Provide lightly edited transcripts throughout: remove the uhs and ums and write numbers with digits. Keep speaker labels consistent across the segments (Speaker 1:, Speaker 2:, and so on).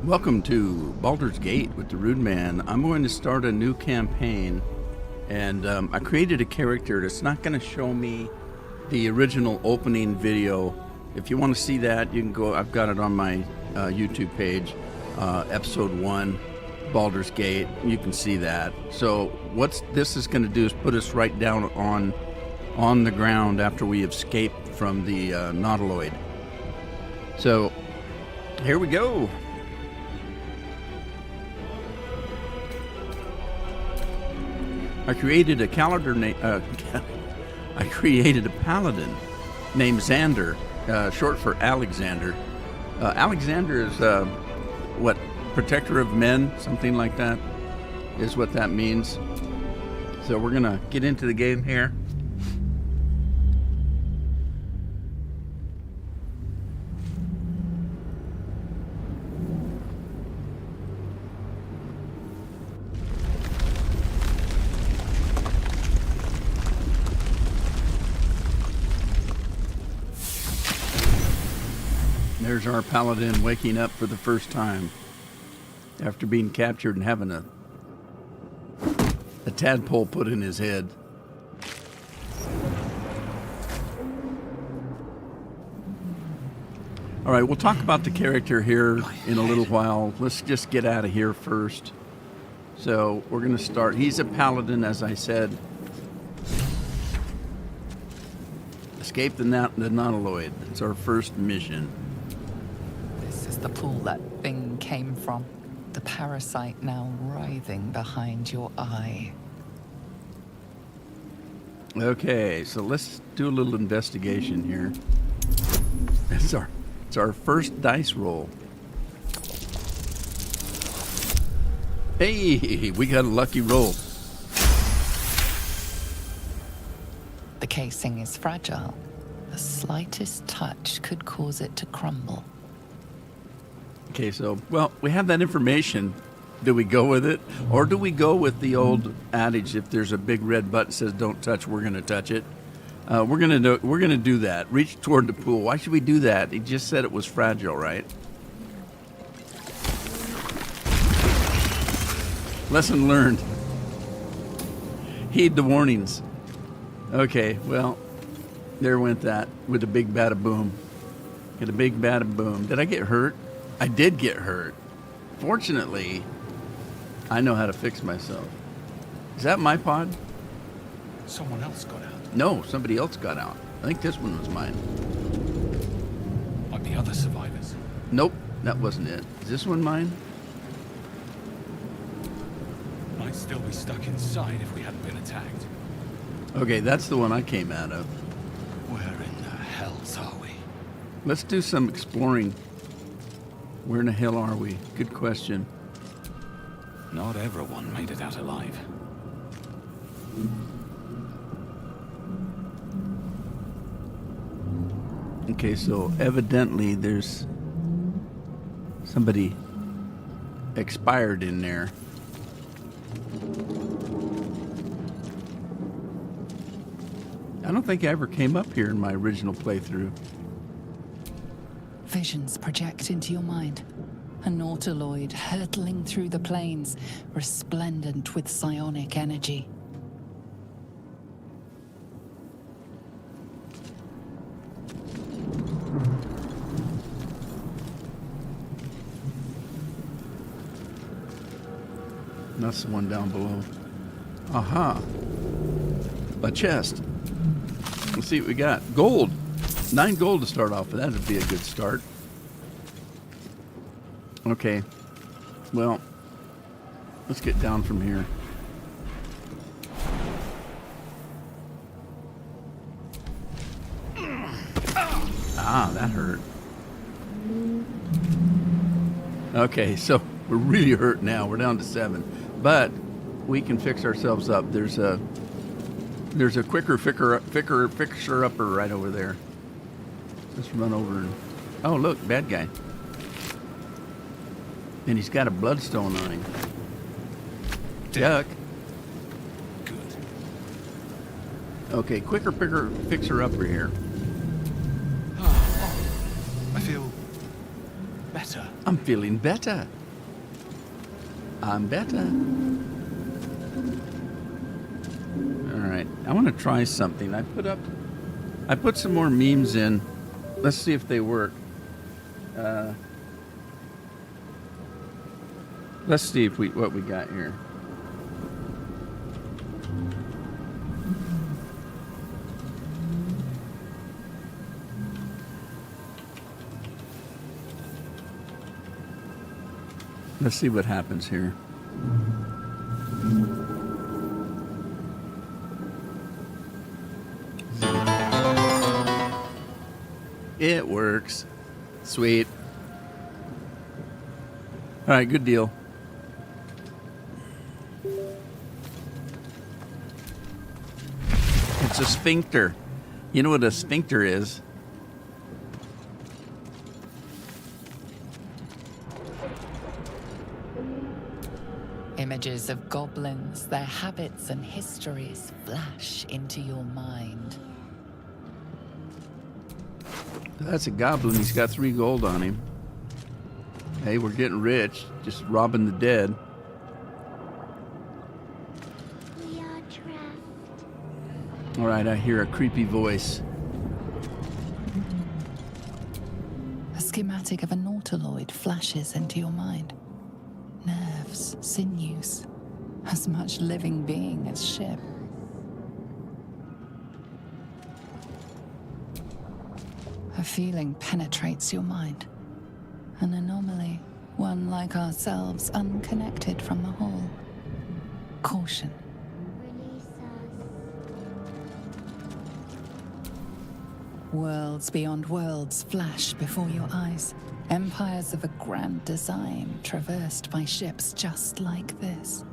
Speaker 1: Welcome to Baldur's Gate with the Rude Man. I'm going to start a new campaign, and I created a character that's not going to show me the original opening video. If you want to see that, you can go. I've got it on my YouTube page, episode 1, Baldur's Gate. You can see that. So what this is going to do is put us right down on the ground after we escape from the Nautiloid. So here we go. I created a paladin named Xander, short for Alexander. Alexander is what, protector of men, something like that, is what that means. So we're gonna get into the game here. There's our paladin waking up for the first time after being captured and having a tadpole put in his head. All right, we'll talk about the character here in a little while. Let's just get out of here first. So we're going to start. He's a paladin, as I said. Escape the Nautiloid. It's our first mission.
Speaker 2: This is the pool that thing came from. The parasite now writhing behind your eye.
Speaker 1: Okay, so let's do a little investigation here. It's our first dice roll. Hey, we got a lucky roll.
Speaker 2: The casing is fragile. The slightest touch could cause it to crumble.
Speaker 1: Okay, so, well, we have that information. Do we go with it? Or do we go with the old adage, if there's a big red button that says don't touch, we're going to touch it? We're going to do that. Reach toward the pool. Why should we do that? He just said it was fragile, right? Lesson learned. Heed the warnings. Okay, well, there went that with a big bada boom. Get a big bada boom. Did I get hurt? I did get hurt. Fortunately, I know how to fix myself. Is that my pod?
Speaker 3: Someone else got out.
Speaker 1: No, somebody else got out. I think this one was mine.
Speaker 3: Like the other survivors.
Speaker 1: Nope, that wasn't it. Is this one mine?
Speaker 3: Might still be stuck inside if we hadn't been attacked.
Speaker 1: Okay, that's the one I came out of.
Speaker 3: Where in the hells are we?
Speaker 1: Let's do some exploring. Where in the hell are we? Good question.
Speaker 3: Not everyone made it out alive.
Speaker 1: Okay, so evidently there's somebody expired in there. I don't think I ever came up here in my original playthrough.
Speaker 2: Visions project into your mind. A nautiloid hurtling through the plains, resplendent with psionic energy.
Speaker 1: That's the one down below. Aha. A chest. Let's see what we got. Gold. 9 gold to start off with. That would be a good start. Okay. Well, let's get down from here. Ah, that hurt. Okay, so we're really hurt now. We're down to 7. But we can fix ourselves up. There's a quicker fixer-upper right over there. Let's run over and... Oh, look, bad guy. And he's got a bloodstone on him. Yuck.
Speaker 3: Good.
Speaker 1: Okay, quicker fixer-upper here.
Speaker 3: I feel better.
Speaker 1: I'm feeling better. I'm better. Alright, I want to try something. I put some more memes in. Let's see if they work. Let's see if what we got here. Let's see what happens here. It works. Sweet. All right, good deal. It's a sphincter. You know what a sphincter is?
Speaker 2: Images of goblins, their habits and histories flash into your mind.
Speaker 1: That's a goblin. He's got 3 gold on him. Hey, we're getting rich. Just robbing the dead.
Speaker 4: We are trapped.
Speaker 1: All right, I hear a creepy voice.
Speaker 2: A schematic of a nautiloid flashes into your mind. Nerves, sinews, as much living being as ship. A feeling penetrates your mind. An anomaly, one like ourselves, unconnected from the whole. Caution.
Speaker 4: Release us.
Speaker 2: Worlds beyond worlds flash before your eyes. Empires of a grand design traversed by ships just like this.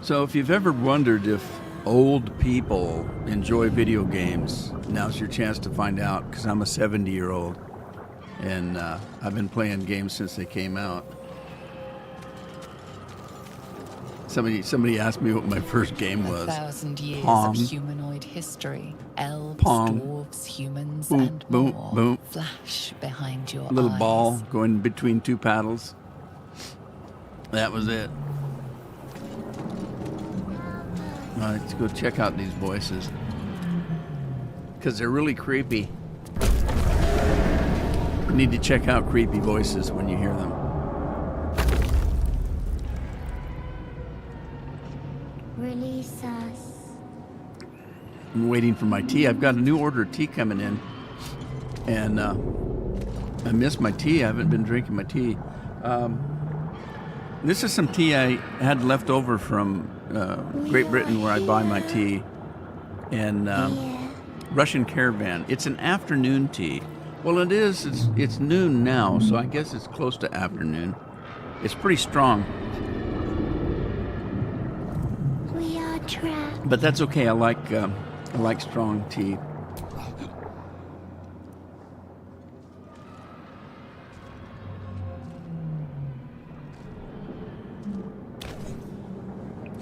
Speaker 1: So if you've ever wondered if old people enjoy video games, now's your chance to find out, because I'm a 70-year-old and I've been playing games since they came out. Somebody asked me what my first game was.
Speaker 2: 1,000 years
Speaker 1: Pong.
Speaker 2: of humanoid history. Elves,
Speaker 1: Pong.
Speaker 2: dwarves, humans,
Speaker 1: Boom,
Speaker 2: and
Speaker 1: boom,
Speaker 2: more
Speaker 1: boom.
Speaker 2: flash behind your
Speaker 1: A little
Speaker 2: eyes.
Speaker 1: ball going between 2 paddles. That was it. All right, let's go check out these voices, because they're really creepy. You need to check out creepy voices when you hear them.
Speaker 4: Release us.
Speaker 1: I'm waiting for my tea. I've got a new order of tea coming in, and I missed my tea. I haven't been drinking my tea. This is some tea I had left over from Great Britain, where I buy my tea, and Russian Caravan. It's an afternoon tea. Well, it is. It's noon now, so I guess it's close to afternoon. It's pretty strong,
Speaker 4: We are trapped.
Speaker 1: but that's okay. I like strong tea.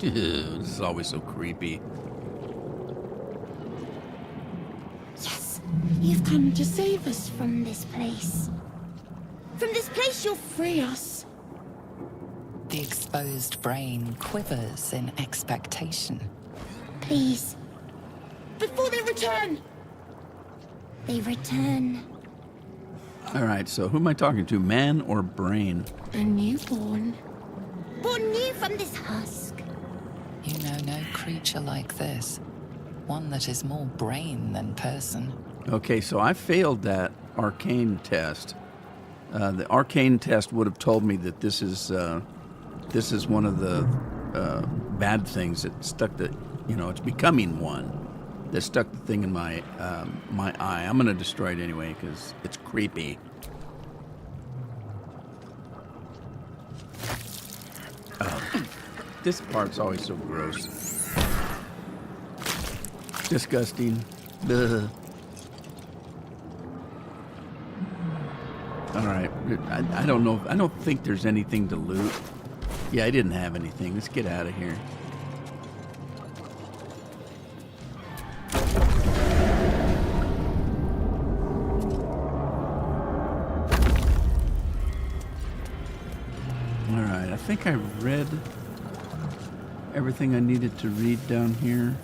Speaker 1: Ew, this is always so creepy.
Speaker 4: Yes, you've come to save us from this place. From this place, you'll free us.
Speaker 2: The exposed brain quivers in expectation.
Speaker 4: Please. Before they return. They return.
Speaker 1: All right, so who am I talking to, man or brain?
Speaker 4: A newborn. Born new from this husk.
Speaker 2: You know no creature like this. One that is more brain than person.
Speaker 1: Okay, so I failed that arcane test. The arcane test would have told me that this is one of the bad things that stuck the, it's becoming one that stuck the thing in my my eye. I'm gonna destroy it anyway because it's creepy. This part's always so gross. Disgusting. Ugh. All right. I don't know. I don't think there's anything to loot. Yeah, I didn't have anything. Let's get out of here. think I read everything I needed to read down here.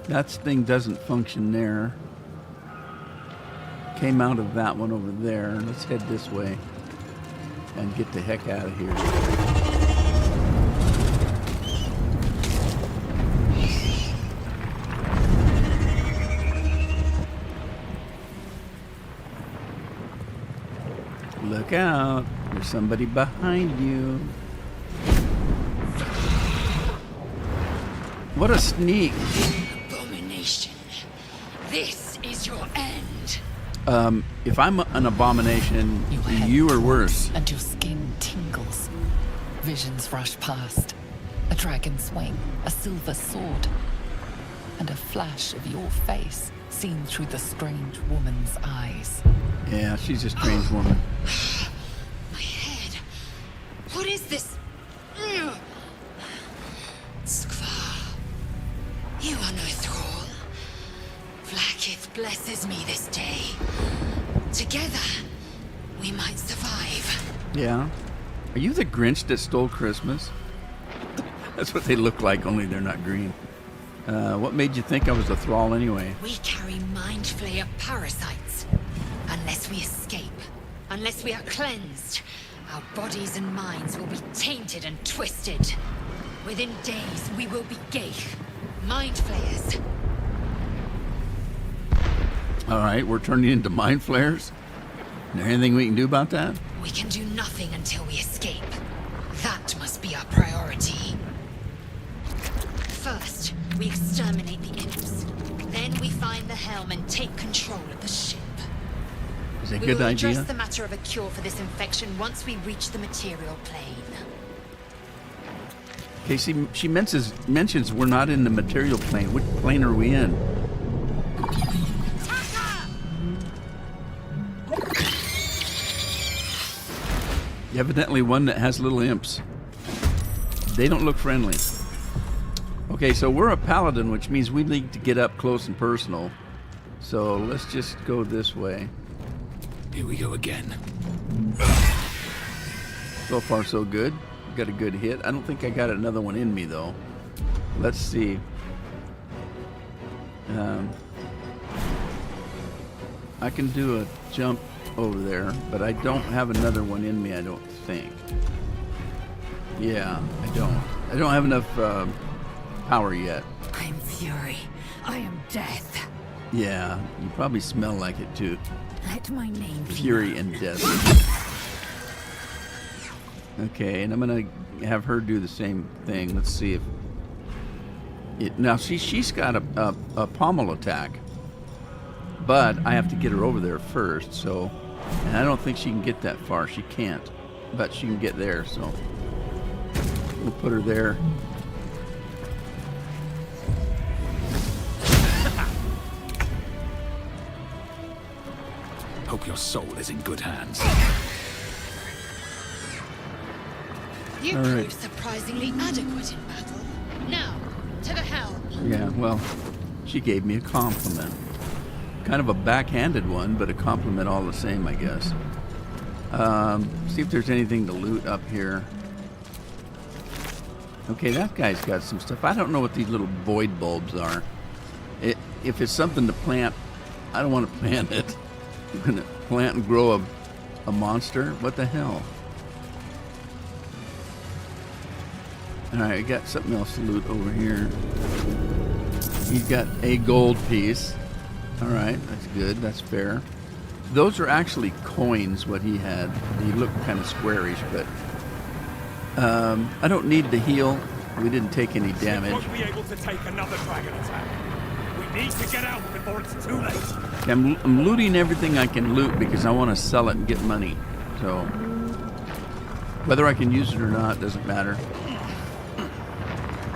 Speaker 1: That thing doesn't function there. Came out of that one over there. Let's head this way and get the heck out of here. Look out. There's somebody behind you. What a sneak.
Speaker 5: Abomination. This is your end.
Speaker 1: If I'm an abomination,
Speaker 2: head
Speaker 1: you are worse.
Speaker 2: and your skin tingles. Visions rush past. A dragon swing, a silver sword, and a flash of your face seen through the strange woman's eyes.
Speaker 1: Yeah, she's a strange woman.
Speaker 5: My head. What is this? Skvar. You are no thrall. Vlaakith blesses me this day. Together, we might survive.
Speaker 1: Yeah. Are you the Grinch that stole Christmas? That's what they look like, only they're not green. What made you think I was a thrall anyway?
Speaker 5: We carry mind flayer parasites. Unless we escape, unless we are cleansed, our bodies and minds will be tainted and twisted. Within days, we will be Geich, mind flayers.
Speaker 1: All right, we're turning into mind flayers. Is there anything we can do about that?
Speaker 5: We can do nothing until we escape. That must be our priority. First, we exterminate the imps. Then we find the helm and take control of the ship.
Speaker 1: Is that a
Speaker 5: We
Speaker 1: good
Speaker 5: will address
Speaker 1: idea?
Speaker 5: the matter of a cure for this infection once we reach the material plane.
Speaker 1: Okay, she mentions we're not in the material plane. What plane are we in? Evidently one that has little imps. They don't look friendly. Okay, so we're a paladin, which means we need to get up close and personal. So let's just go this way.
Speaker 3: Here we go again.
Speaker 1: So far, so good. Got a good hit. I don't think I got another one in me, though. Let's see. I can do a jump over there, but I don't have another one in me, I don't think. Yeah, I don't. I don't have enough power yet.
Speaker 5: I am fury. I am death.
Speaker 1: Yeah, you probably smell like it, too.
Speaker 5: Let my name be
Speaker 1: Fury and death. Okay, and I'm gonna have her do the same thing. Let's see if it. Now she's got a pommel attack, but I have to get her over there first. So, and I don't think she can get that far. She can't, but she can get there. So we'll put her there.
Speaker 3: Hope your soul is in good hands.
Speaker 5: You
Speaker 1: All right.
Speaker 5: prove surprisingly adequate in battle. Now, to the helm.
Speaker 1: Yeah, well, she gave me a compliment. Kind of a backhanded one, but a compliment all the same, I guess. See if there's anything to loot up here. Okay, that guy's got some stuff. I don't know what these little void bulbs are. If it's something to plant, I don't want to plant it. I'm going to plant and grow a monster? What the hell? Alright, I got something else to loot over here. He's got a gold piece. Alright, that's good. That's fair. Those are actually coins, what he had. He looked kind of squarish, but... I don't need to heal. We didn't take any damage.
Speaker 6: Won't be able to take another dragon attack. We need to get out before it's too late.
Speaker 1: I'm looting everything I can loot because I want to sell it and get money. So... whether I can use it or not doesn't matter.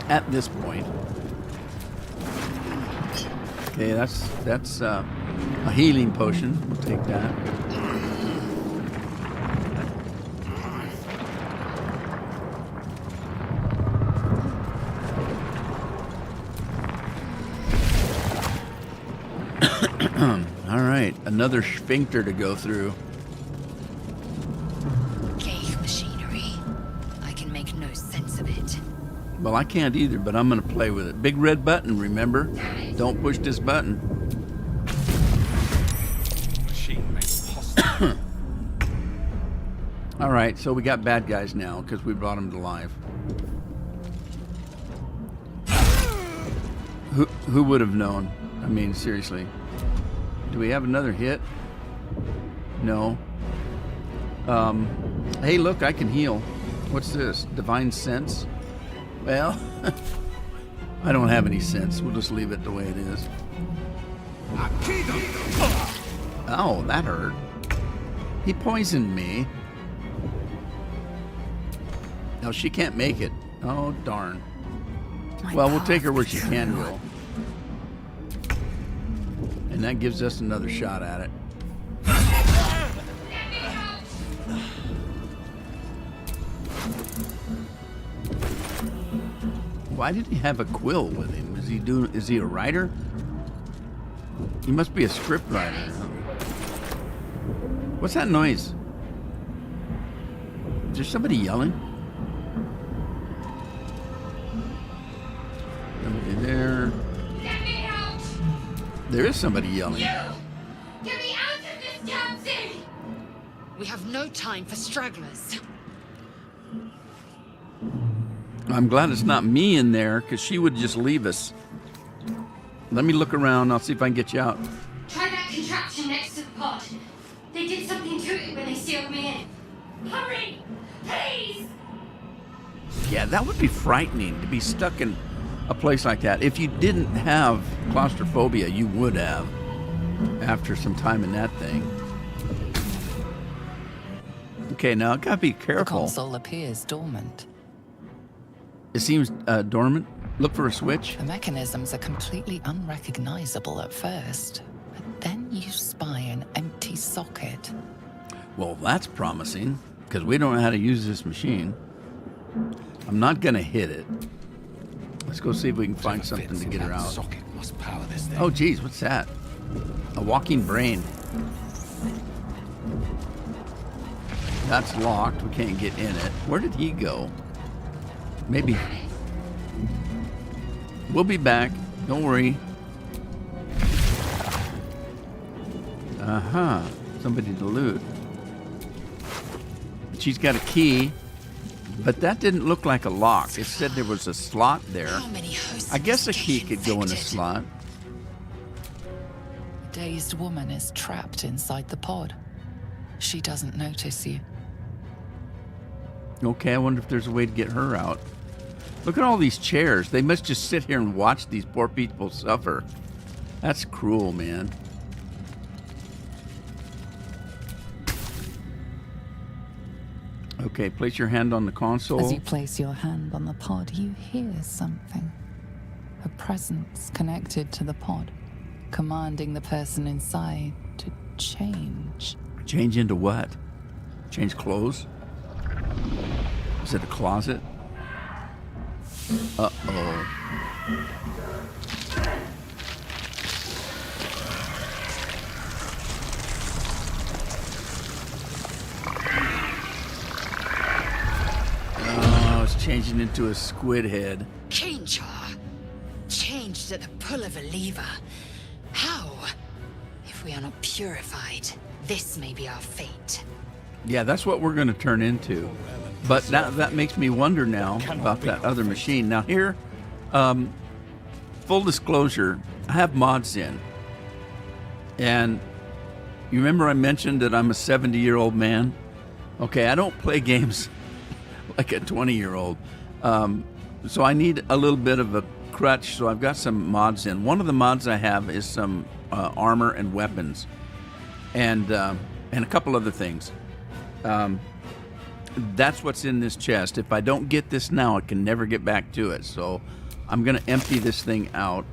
Speaker 1: At this point. Okay, that's a healing potion. We'll take that. All right, another sphincter to go through.
Speaker 5: Geich machinery. I can make
Speaker 1: Well, I can't either, but I'm going to play with it. Big red button, remember? Don't push this button.
Speaker 3: Machine made hostile.
Speaker 1: All right, so we got bad guys now because we brought them to life. Who would have known? I mean, seriously. Do we have another hit? No. Hey, look, I can heal. What's this? Divine Sense? Well, I don't have any sense. We'll just leave it the way it is. Oh, that hurt. He poisoned me. No, she can't make it. Oh, darn. Well, we'll take her where she can go. And that gives us another shot at it. Why did he have a quill with him? Is he a writer? He must be a script writer. What's that noise? Is there somebody yelling? Somebody there.
Speaker 5: Let me out!
Speaker 1: There is somebody yelling.
Speaker 5: You! Get me out of this damn thing! We have no time for stragglers.
Speaker 1: I'm glad it's not me in there, because she would just leave us. Let me look around. I'll see if I can get you out.
Speaker 7: Try that contraption next to the pod. They did something to it when they sealed me in. Hurry! Please!
Speaker 1: Yeah, that would be frightening to be stuck in a place like that. If you didn't have claustrophobia, you would have after some time in that thing. Okay, now I gotta be
Speaker 2: The
Speaker 1: careful.
Speaker 2: console appears dormant.
Speaker 1: It seems dormant. Look for a switch.
Speaker 2: The mechanisms are completely unrecognizable at first, but then you spy an empty socket.
Speaker 1: Well, that's promising, because we don't know how to use this machine. I'm not gonna hit it. Let's go see if we can find
Speaker 3: Whatever
Speaker 1: something
Speaker 3: fits
Speaker 1: to
Speaker 3: in
Speaker 1: get her
Speaker 3: that
Speaker 1: out.
Speaker 3: socket must power this thing.
Speaker 1: Oh, geez, what's that? A walking brain. That's locked. We can't get in it. Where did he go? Maybe. We'll be back. Don't worry. Uh-huh. Somebody to loot. She's got a key, but that didn't look like a lock. It said there was a slot there.
Speaker 5: How many hosts
Speaker 1: I guess a key
Speaker 5: stay
Speaker 1: could go in a
Speaker 5: infected?
Speaker 1: slot.
Speaker 2: A dazed woman is trapped inside the pod. She doesn't notice you.
Speaker 1: Okay, I wonder if there's a way to get her out. Look at all these chairs. They must just sit here and watch these poor people suffer. That's cruel, man. Okay, place your hand on the console.
Speaker 2: As you place your hand on the pod, you hear something. A presence connected to the pod, commanding the person inside to change.
Speaker 1: Change into what? Change clothes? Is it a closet? Uh-oh. Oh, it's changing into a squid head.
Speaker 5: Change her. Changed at the pull of a lever. How? If we are not purified, this may be our fate.
Speaker 1: Yeah, that's what we're going to turn into. But that makes me wonder now about that other machine. Now here, full disclosure, I have mods in. And you remember I mentioned that I'm a 70-year-old man? Okay, I don't play games like a 20-year-old. So I need a little bit of a crutch, so I've got some mods in. One of the mods I have is some armor and weapons. And a couple other things. That's what's in this chest. If I don't get this now, I can never get back to it. So I'm going to empty this thing out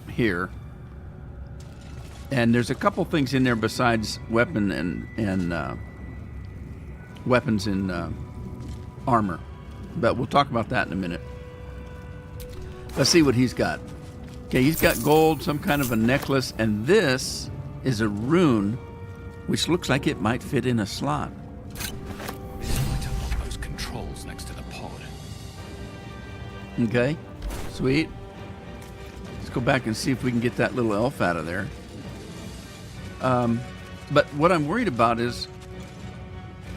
Speaker 1: here. And there's a couple things in there besides weapon and weapons and armor. But we'll talk about that in a minute. Let's see what he's got. Okay, he's got gold, some kind of a necklace, and this is a rune which looks like it might fit in a slot.
Speaker 3: This might unlock those controls next to the pod.
Speaker 1: Okay, sweet. Let's go back and see if we can get that little elf out of there. But what I'm worried about is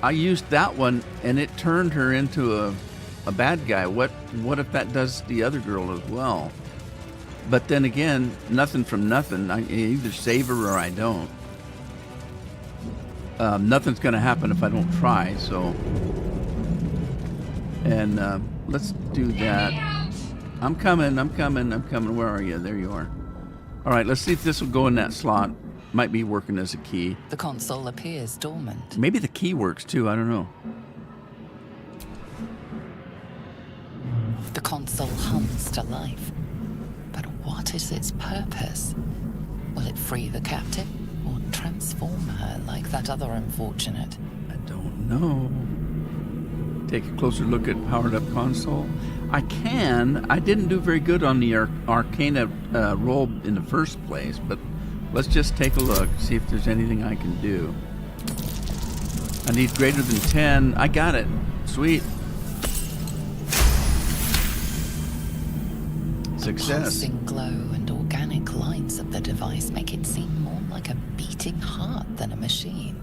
Speaker 1: I used that one and it turned her into a bad guy. What if that does the other girl as well? But then again, nothing from nothing. I either save her or I don't. Nothing's going to happen if I don't try, so... And let's do that. I'm coming. Where are you? There you are. All right, let's see if this will go in that slot. Might be working as a key.
Speaker 2: The console appears dormant.
Speaker 1: Maybe the key works too, I don't know.
Speaker 2: The console hums to life. But what is its purpose? Will it free the captive or transform her like that other unfortunate?
Speaker 1: I don't know. Take a closer look at powered up console. I didn't do very good on the Arcana roll in the first place, but let's just take a look, see if there's anything I can do. I need greater than 10. I got it. Sweet. Success.
Speaker 2: Pulsing glow and organic lines of the device make it seem more like a beating heart than a machine.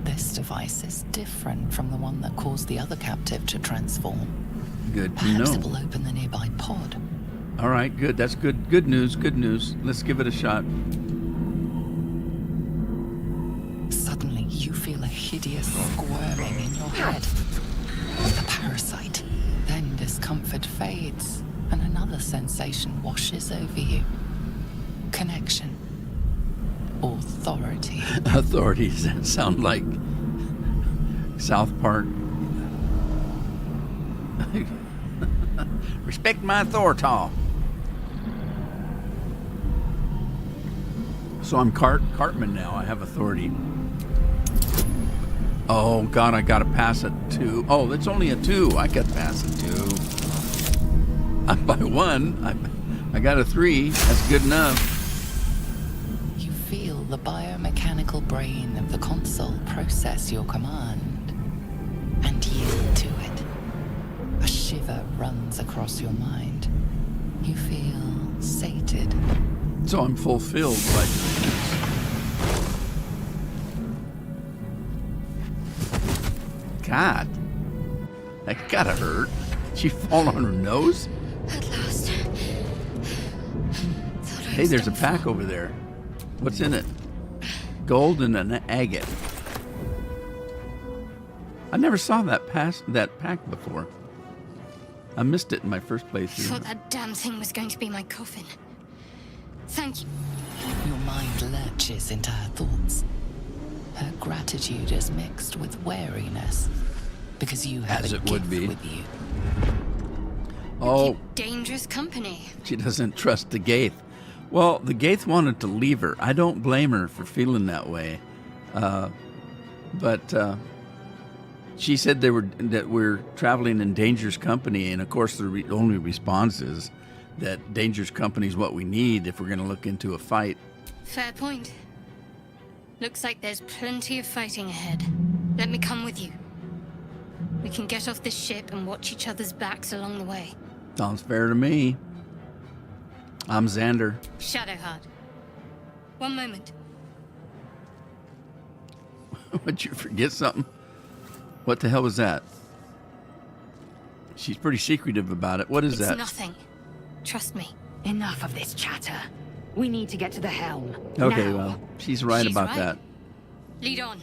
Speaker 2: This device is different from the one that caused the other captive to transform.
Speaker 1: Good to
Speaker 2: Perhaps
Speaker 1: know.
Speaker 2: it will open the nearby pod.
Speaker 1: All right, good. That's good. Good news. Good news. Let's give it a shot.
Speaker 2: Suddenly, you feel a hideous squirming in your head. The parasite. Then discomfort fades, and another sensation washes over you. Connection. Authority.
Speaker 1: Authorities that sound like South Park. Respect my authority. So I'm Cartman now. I have authority. Oh God, I gotta pass a 2. Oh, that's only a 2. I got past a 2. I'm by 1. I got a 3. That's good enough.
Speaker 2: You feel the biomechanical brain of the console process your command and yield to it. A shiver runs across your mind. You feel sated.
Speaker 1: So I'm fulfilled by doing this. God, that gotta hurt. She fall on her nose?
Speaker 7: At last.
Speaker 1: Hey, there's a pack over there. What's in it? Gold and an agate. I never saw that pack before. I missed it in my first playthrough.
Speaker 7: Thought that damn thing was going to be my coffin. Thank you.
Speaker 2: Your mind lurches into her thoughts. Her gratitude is mixed with wariness, because you have
Speaker 1: As
Speaker 2: a
Speaker 1: it
Speaker 2: gift
Speaker 1: would be.
Speaker 2: with you.
Speaker 1: Oh,
Speaker 7: Keep dangerous company.
Speaker 1: she doesn't trust the Gaith. Well, the Gaith wanted to leave her. I don't blame her for feeling that way. But she said that we're traveling in dangerous company, and of course the only response is that dangerous company is what we need if we're going to look into a fight.
Speaker 7: Fair point. Looks like there's plenty of fighting ahead. Let me come with you. We can get off this ship and watch each other's backs along the way.
Speaker 1: Sounds fair to me. I'm Xander.
Speaker 7: Shadowheart. One moment.
Speaker 1: Would you forget something? What the hell was that? She's pretty secretive about it. What is
Speaker 7: It's
Speaker 1: that?
Speaker 7: nothing. Trust me.
Speaker 8: Enough of this chatter. We need to get to the helm.
Speaker 1: Okay,
Speaker 8: now.
Speaker 1: well, she's right
Speaker 7: She's
Speaker 1: about
Speaker 7: right.
Speaker 1: that.
Speaker 7: Lead on.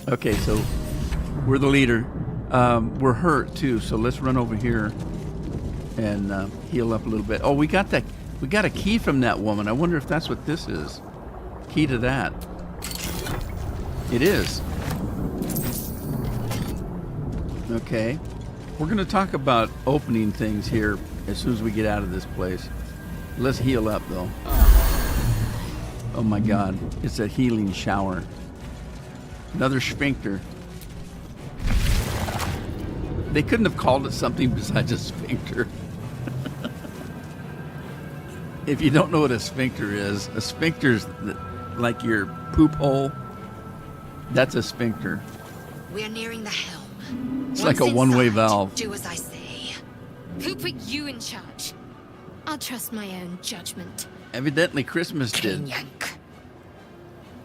Speaker 1: Okay, so we're the leader. We're hurt too, so let's run over here and heal up a little bit. Oh, we got that. We got a key from that woman. I wonder if that's what this is. Key to that. It is. Okay. We're going to talk about opening things here as soon as we get out of this place. Let's heal up, though. Oh my God. It's a healing shower. Another sphincter. They couldn't have called it something besides a sphincter. If you don't know what a sphincter is like your poop hole. That's a sphincter.
Speaker 5: We're nearing the helm.
Speaker 1: It's like a one-way valve.
Speaker 5: Do as I say.
Speaker 7: Who put you in charge? I'll trust my own judgment.
Speaker 1: Evidently Christmas did.
Speaker 8: Yank.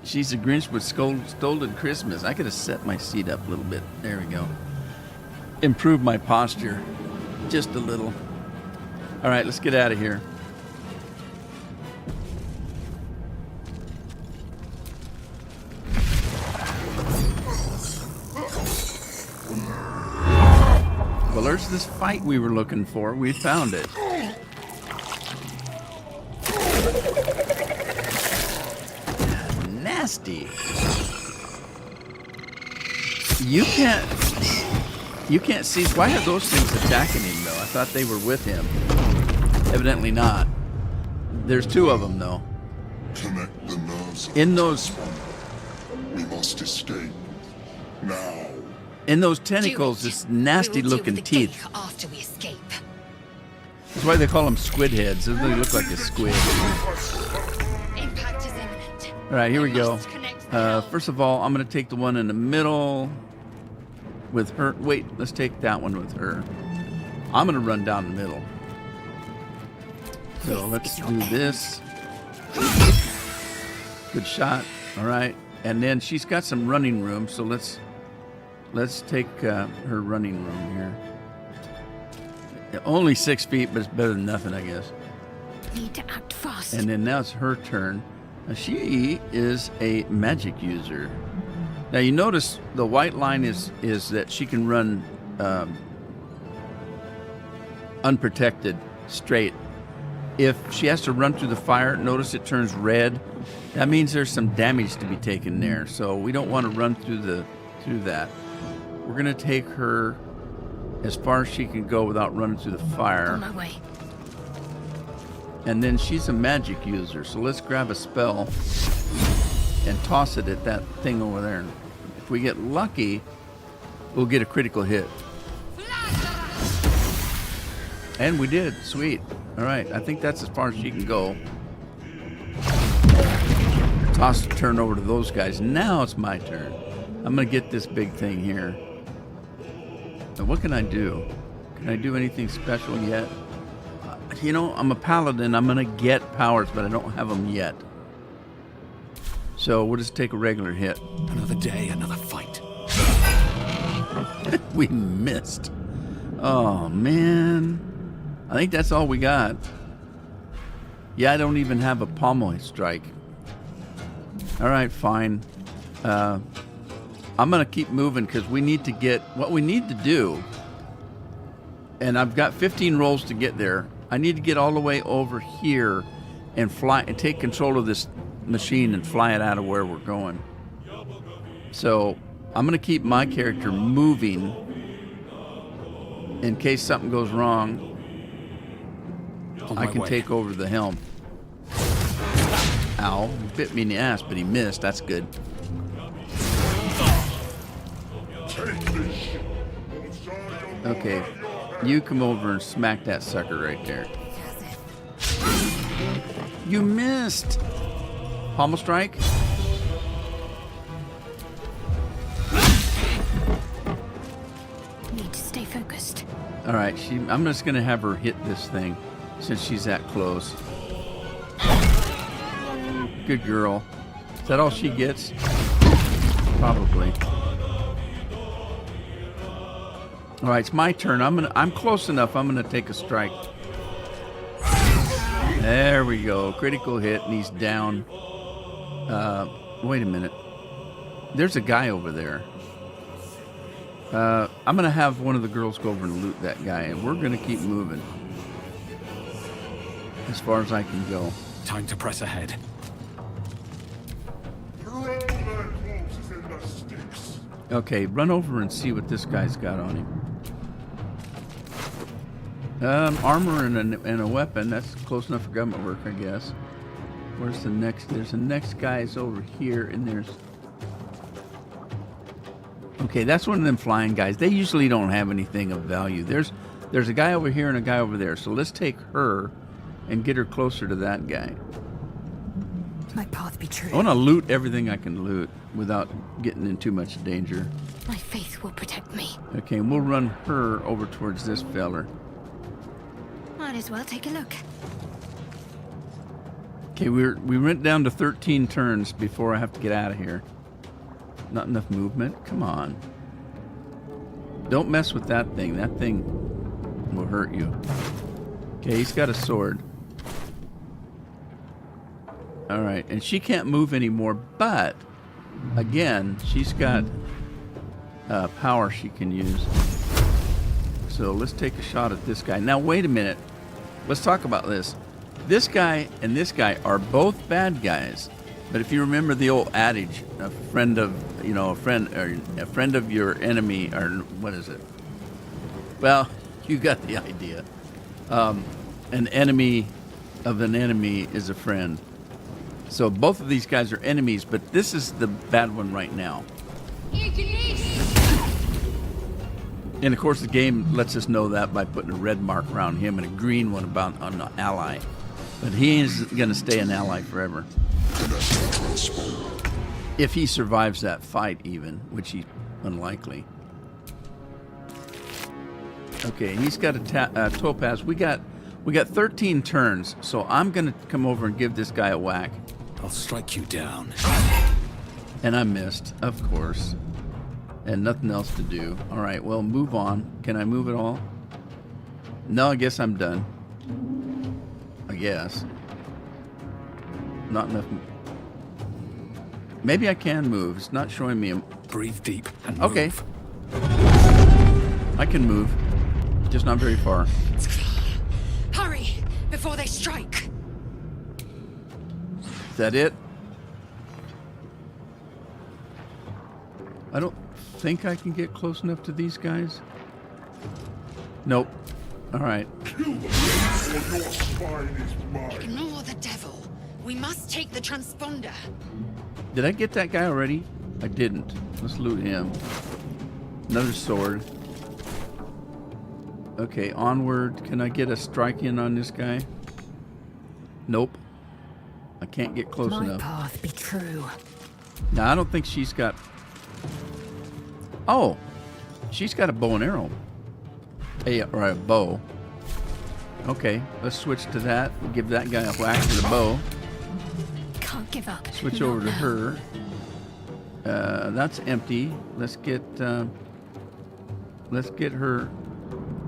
Speaker 1: She's a Grinch with stolen Christmas. I could have set my seat up a little bit. There we go. Improve my posture. Just a little. All right, let's get out of here. Well, there's this fight we were looking for. We found it. Nasty. You can't see. Why are those things attacking him, though? I thought they were with him. Evidently not. There's two of them, though.
Speaker 9: Connect the nerves of
Speaker 1: In those...
Speaker 9: We must escape. Now.
Speaker 1: In those tentacles, this nasty-looking teeth.
Speaker 5: After we escape.
Speaker 1: That's why they call them squid heads. They really look like a squid.
Speaker 5: Impact is imminent.
Speaker 1: All right, here we go.
Speaker 5: Must connect the helm.
Speaker 1: First of all, I'm going to take the one in the middle with her. Wait, let's take that one with her. I'm going to run down the middle. So let's do this. Good shot. All right. And then she's got some running room, so let's take her running room here. Only 6 feet, but it's better than nothing, I guess.
Speaker 7: Need to act fast.
Speaker 1: And then now it's her turn. Now she is a magic user. Now you notice the white line is that she can run unprotected, straight. If she has to run through the fire, notice it turns red. That means there's some damage to be taken there. So we don't want to run through that. We're gonna take her as far as she can go without running through the fire.
Speaker 7: On my way.
Speaker 1: And then she's a magic user, so let's grab a spell and toss it at that thing over there. If we get lucky, we'll get a critical hit. And we did. Sweet. All right, I think that's as far as she can go. Toss the turn over to those guys. Now it's my turn. I'm going to get this big thing here. Now, what can I do? Can I do anything special yet? You know, I'm a paladin. I'm going to get powers, but I don't have them yet. So we'll just take a regular hit.
Speaker 3: Another day, another fight.
Speaker 1: We missed. Oh, man. I think that's all we got. Yeah, I don't even have a pommel strike. All right, fine. I'm going to keep moving because we need to get... What we need to do... And I've got 15 rolls to get there. I need to get all the way over here and fly and take control of this machine and fly it out of where we're going. So I'm going to keep my character moving in case something goes wrong. I can take over the helm. Ow, he bit me in the ass, but he missed. That's good. Okay, you come over and smack that sucker right there. You missed. Pommel strike.
Speaker 7: Need to stay focused.
Speaker 1: All right, I'm just gonna have her hit this thing since she's that close. Good girl. Is that all she gets? Probably. All right, it's my turn. I'm close enough. I'm gonna take a strike. There we go. Critical hit, and he's down. Wait a minute. There's a guy over there. I'm gonna have one of the girls go over and loot that guy, and we're gonna keep moving as far as I can go.
Speaker 3: Time to press ahead.
Speaker 1: Okay, run over and see what this guy's got on him. Armor and a weapon. That's close enough for government work, I guess. Where's the next? There's the next guy's over here, and there's... Okay, that's one of them flying guys. They usually don't have anything of value. There's a guy over here and a guy over there. So let's take her and get her closer to that guy.
Speaker 8: My path be true.
Speaker 1: I want to loot everything I can loot without getting in too much danger.
Speaker 7: My faith will protect me.
Speaker 1: Okay, and we'll run her over towards this feller.
Speaker 7: Might as well take a look.
Speaker 1: Okay, we went down to 13 turns before I have to get out of here. Not enough movement? Come on. Don't mess with that thing. That thing will hurt you. Okay, he's got a sword. Alright, and she can't move anymore, but again, she's got power she can use. So let's take a shot at this guy. Now, wait a minute. Let's talk about this. This guy and this guy are both bad guys. But if you remember the old adage, a friend of your enemy, or what is it? Well, you got the idea. An enemy of an enemy is a friend. So both of these guys are enemies, but this is the bad one right now. And of course the game lets us know that by putting a red mark around him and a green one about an ally. But he isn't going to stay an ally forever. If he survives that fight even, which he's unlikely. Okay, he's got a topaz. We got 13 turns, so I'm going to come over and give this guy a whack.
Speaker 3: I'll strike you down.
Speaker 1: And I missed, of course. And nothing else to do. All right, well, move on. Can I move at all? No, I guess I'm done. I guess. Not enough. Maybe I can move. It's not showing me.
Speaker 3: Breathe deep and move.
Speaker 1: Okay. I can move. Just not very far.
Speaker 5: Hurry, before they strike.
Speaker 1: Is that it? I don't think I can get close enough to these guys. Nope. All right.
Speaker 5: Ignore the devil. We must take the transponder.
Speaker 1: Did I get that guy already? I didn't. Let's loot him. Another sword. Okay, onward. Can I get a strike in on this guy? Nope. I can't get close enough.
Speaker 8: Path be true.
Speaker 1: Now, I don't think she's got... Oh! She's got a bow and arrow. Or a bow. Okay, let's switch to that. We'll give that guy a whack with a bow.
Speaker 7: Can't give up.
Speaker 1: Switch over to her. That's empty. Let's get her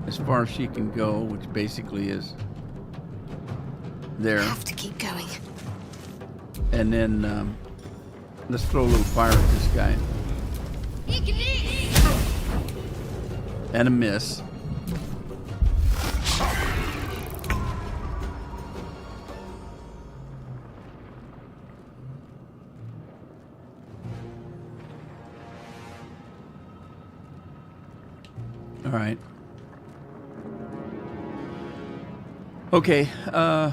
Speaker 1: as far as she can go, which basically is there.
Speaker 7: Have to keep going.
Speaker 1: And then let's throw a little fire at this guy. And a miss. All right. Okay,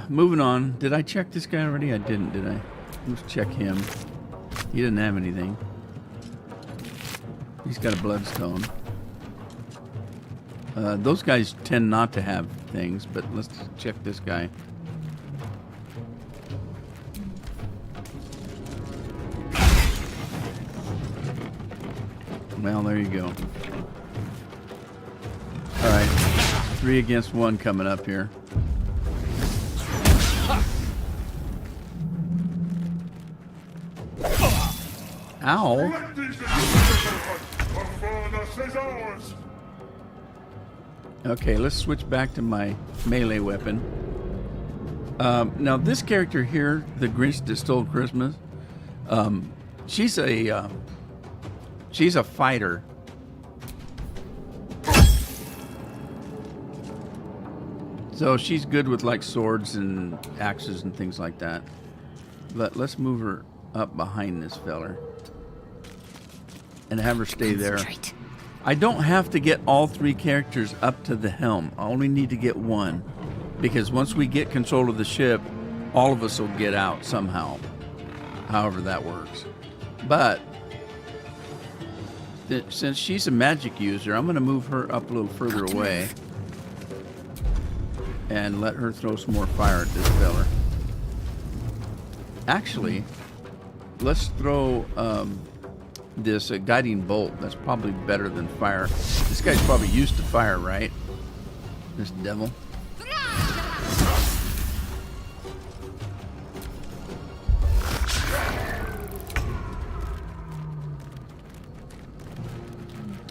Speaker 1: moving on. Did I check this guy already? I didn't, did I? Let's check him. He didn't have anything. He's got a bloodstone. Those guys tend not to have things, but let's check this guy. Well, there you go. All right, 3 against 1 coming up here. Ow. Okay, let's switch back to my melee weapon. Now, this character here, the Grinch that stole Christmas, she's a fighter. So she's good with like swords and axes and things like that. But let's move her up behind this feller and have her stay there. I don't have to get all 3 characters up to the helm. I only need to get one, because once we get control of the ship, all of us will get out somehow, however that works. But since she's a magic user, I'm going to move her up a little further away and let her throw some more fire at this feller. Actually, let's throw this guiding bolt. That's probably better than fire. This guy's probably used to fire, right? This devil.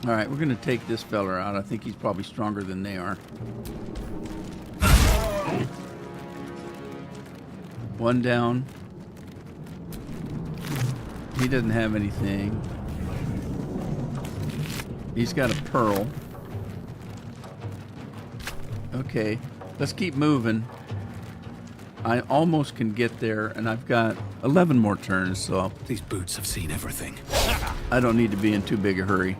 Speaker 1: All right, we're going to take this fella out. I think he's probably stronger than they are. One down. He doesn't have anything. He's got a pearl. Okay, let's keep moving. I almost can get there, and I've got 11 more turns, so
Speaker 3: These boots have seen everything.
Speaker 1: I don't need to be in too big a hurry.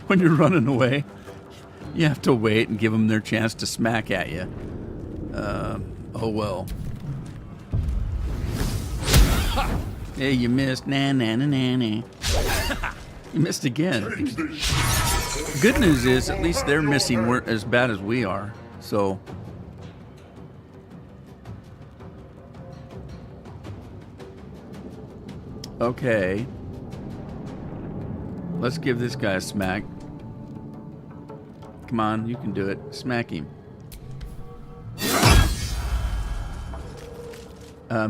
Speaker 1: When you're running away, you have to wait and give them their chance to smack at you. Oh well. Hey, you missed. Nah, nah, nah, nah, nah. You missed again. Good news is, at least they're missing weren't as bad as we are. So. Okay. Let's give this guy a smack. Come on, you can do it. Smack him.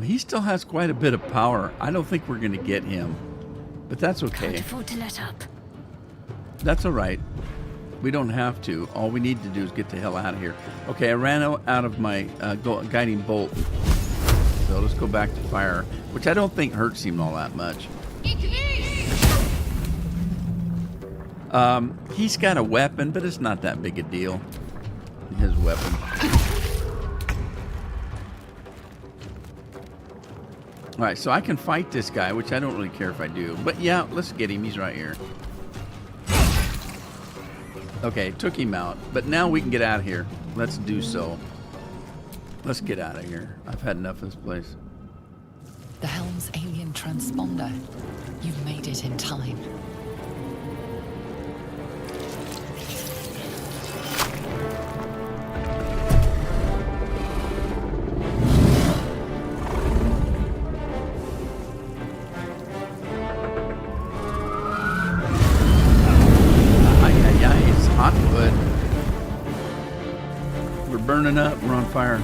Speaker 1: He still has quite a bit of power. I don't think we're going to get him. But that's okay.
Speaker 7: Can't afford to let up.
Speaker 1: That's all right. We don't have to. All we need to do is get the hell out of here. Okay, I ran out of my guiding bolt. So let's go back to fire, which I don't think hurts him all that much. He's got a weapon, but it's not that big a deal. His weapon. All right, so I can fight this guy, which I don't really care if I do. But yeah, let's get him. He's right here. Okay, took him out. But now we can get out of here. Let's do so. Let's get out of here. I've had enough of this place.
Speaker 2: The Helm's alien transponder. You've made it in time.
Speaker 1: Burning up, we're on fire.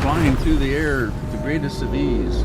Speaker 1: Flying through the air, the greatest of ease.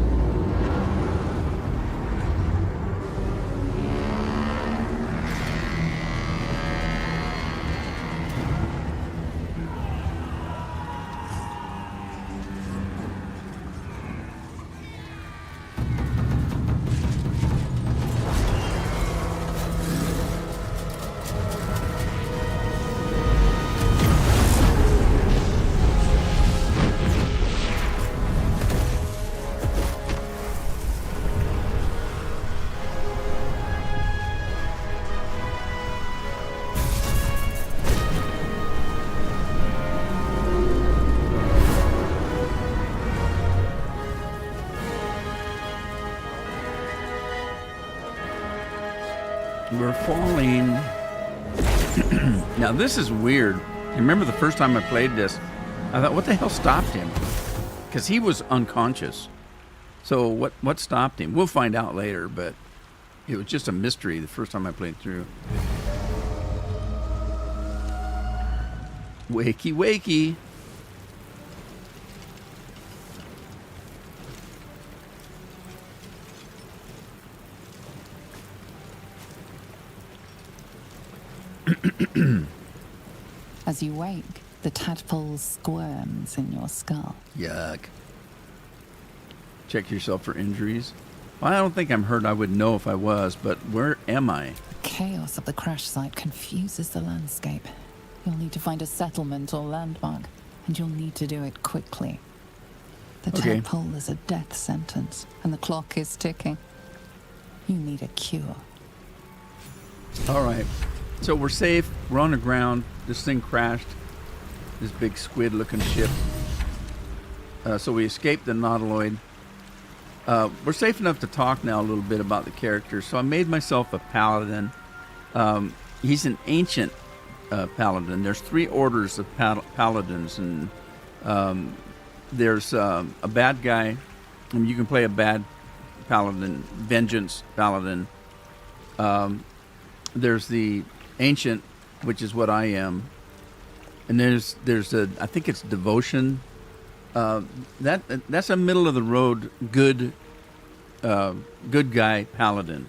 Speaker 1: We're falling. Now this is weird. You remember the first time I played this, I thought, what the hell stopped him? Because he was unconscious. So what stopped him? We'll find out later, but it was just a mystery the first time I played through. Wakey, wakey.
Speaker 2: As you wake, the tadpole squirms in your skull.
Speaker 1: Yuck. Check yourself for injuries. Well, I don't think I'm hurt. I would know if I was, but where am I?
Speaker 2: The chaos of the crash site confuses the landscape. You'll need to find a settlement or landmark, and you'll need to do it quickly. The
Speaker 1: Okay.
Speaker 2: tadpole is a death sentence, and the clock is ticking. You need a cure.
Speaker 1: All right. So we're safe. We're on the ground. This thing crashed. This big squid-looking ship. So we escaped the nautiloid. We're safe enough to talk now a little bit about the characters. So I made myself a paladin. He's an ancient paladin. There's 3 orders of paladins, and there's a bad guy. I mean, you can play a bad paladin, vengeance paladin. There's the ancient, which is what I am, and there's a, I think it's devotion. That's a middle of the road good guy paladin,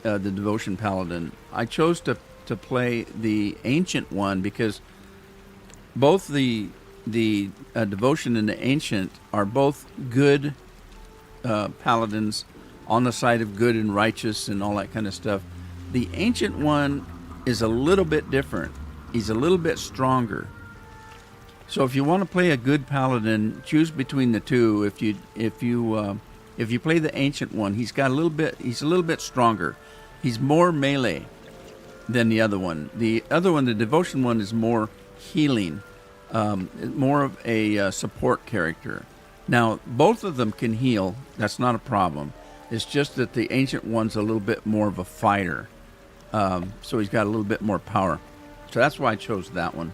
Speaker 1: the devotion paladin. I chose to play the ancient one because both the devotion and the ancient are both good paladins on the side of good and righteous and all that kind of stuff. The ancient one is a little bit different. He's a little bit stronger. So if you want to play a good paladin, choose between the two. If you play the ancient one, he's a little bit stronger. He's more melee than the other one. The other one, the devotion one, is more healing, more of a support character. Now, both of them can heal. That's not a problem. It's just that the ancient one's a little bit more of a fighter. So he's got a little bit more power. So that's why I chose that one.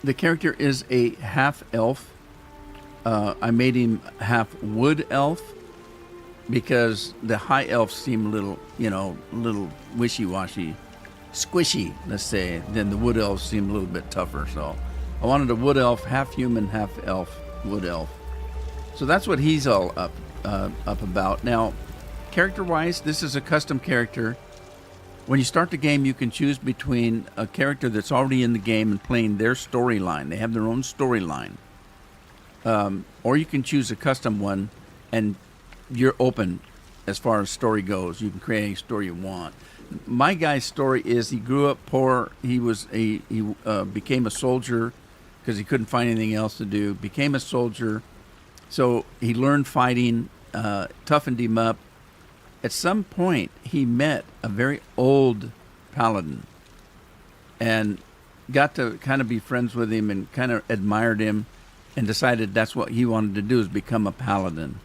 Speaker 1: The character is a half-elf. I made him half-wood elf because the high elves seem a little wishy-washy, squishy, let's say, than the wood elves seem a little bit tougher. So I wanted a wood elf, half-human, half-elf, wood elf. So that's what he's all up about. Now, character-wise, this is a custom character. When you start the game, you can choose between a character that's already in the game and playing their storyline. They have their own storyline. Or you can choose a custom one, and you're open as far as story goes. You can create any story you want. My guy's story is he grew up poor. He became a soldier because he couldn't find anything else to do. Became a soldier. So he learned fighting, toughened him up. At some point, he met a very old paladin and got to kind of be friends with him and kind of admired him and decided that's what he wanted to do, is become a paladin.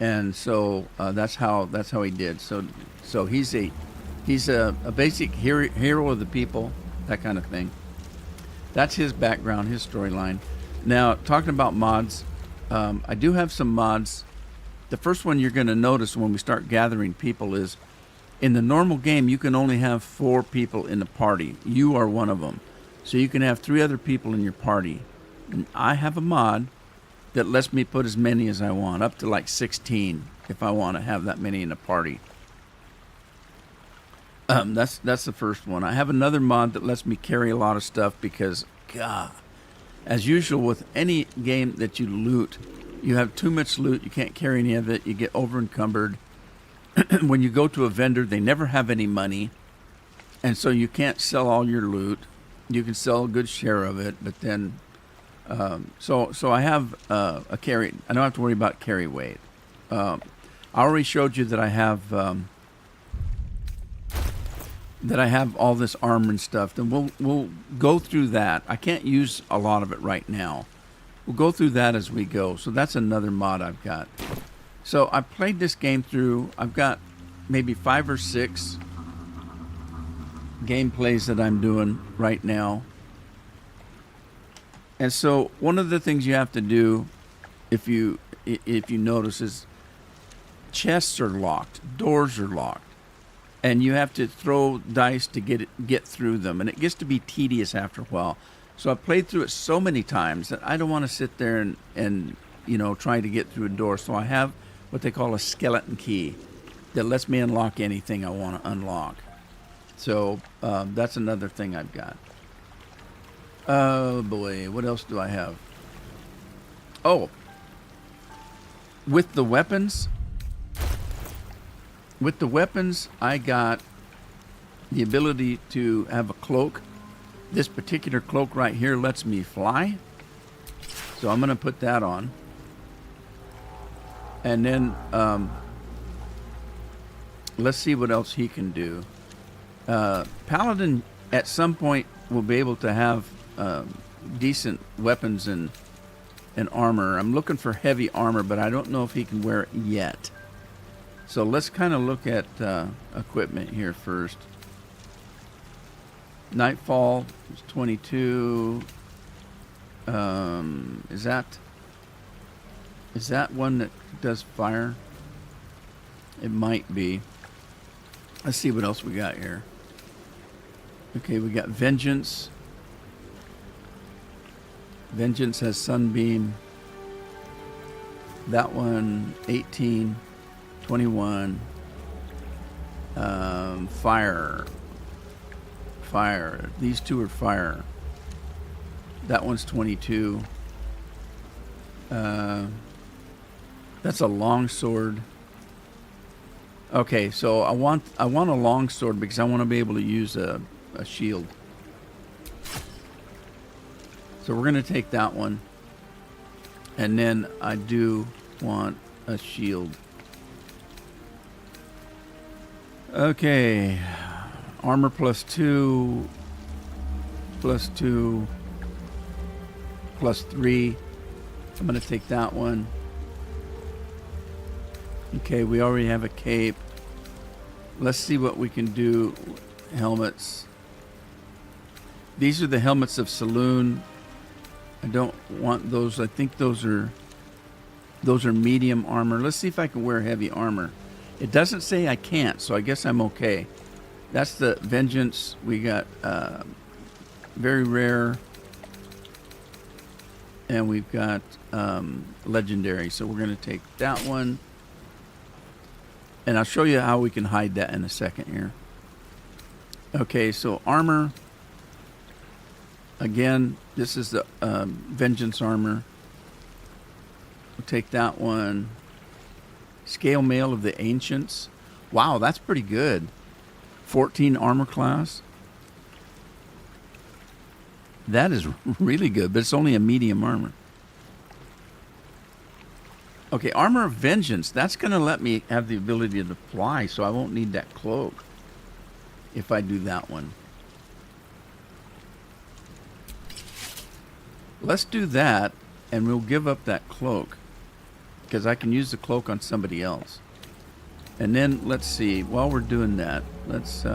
Speaker 1: And so that's how he did. So he's a basic hero of the people, that kind of thing. That's his background, his storyline. Now, talking about mods, I do have some mods. The first one you're going to notice when we start gathering people is, in the normal game, you can only have 4 people in the party. You are one of them. So you can have 3 other people in your party. And I have a mod that lets me put as many as I want, up to like 16 if I want to have that many in a party. That's the first one. I have another mod that lets me carry a lot of stuff because, God, as usual with any game that you loot, you have too much loot, you can't carry any of it, you get over encumbered. When you go to a vendor, they never have any money, and so you can't sell all your loot. You can sell a good share of it, but then so I have a carry. I don't have to worry about carry weight. I already showed you that I have all this armor and stuff, and we'll go through that. I can't use a lot of it right now. We'll go through that as we go. So that's another mod I've got. So I played this game through. I've got maybe 5 or 6 gameplays that I'm doing right now. And so one of the things you have to do, if you notice, is chests are locked, doors are locked, and you have to throw dice to get through them, and it gets to be tedious after a while. So I've played through it so many times that I don't want to sit there and try to get through a door. So I have what they call a skeleton key that lets me unlock anything I want to unlock. So that's another thing I've got. Oh boy, what else do I have? Oh, with the weapons, I got the ability to have a cloak. This particular cloak right here lets me fly. So I'm going to put that on. And then let's see what else he can do. Paladin at some point will be able to have decent weapons and armor. I'm looking for heavy armor, but I don't know if he can wear it yet. So let's kind of look at equipment here first. Nightfall is 22. Is that one that does fire? It might be. Let's see what else we got here. Okay, we got Vengeance. Vengeance has Sunbeam. That one, 18, 21. Fire. Fire. These two are fire. That one's 22. That's a long sword. Okay, so I want a long sword because I want to be able to use a shield. So we're going to take that one. And then I do want a shield. Okay. Armor +2. +2. +3. I'm going to take that one. Okay, we already have a cape. Let's see what we can do. Helmets. These are the helmets of Saloon. I don't want those. I think those are medium armor. Let's see if I can wear heavy armor. It doesn't say I can't, so I guess I'm okay. That's the Vengeance. We got very rare. And we've got legendary. So we're going to take that one. And I'll show you how we can hide that in a second here. Okay, so armor. Again, this is the Vengeance armor. We'll take that one. Scale Mail of the Ancients. Wow, that's pretty good. 14 armor class. That is really good, but it's only a medium armor. Okay, Armor of Vengeance. That's going to let me have the ability to fly, so I won't need that cloak if I do that one. Let's do that, and we'll give up that cloak, because I can use the cloak on somebody else. And then, let's see, while we're doing that, let's...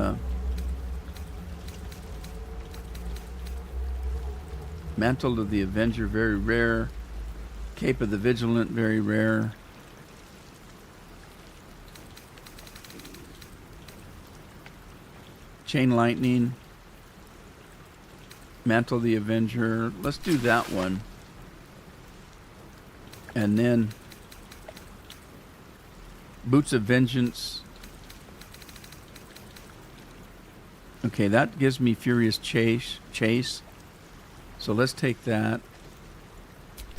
Speaker 1: Mantle of the Avenger, very rare. Cape of the Vigilant, very rare. Chain Lightning. Mantle of the Avenger. Let's do that one. And then Boots of Vengeance. Okay, that gives me Furious Chase. So let's take that.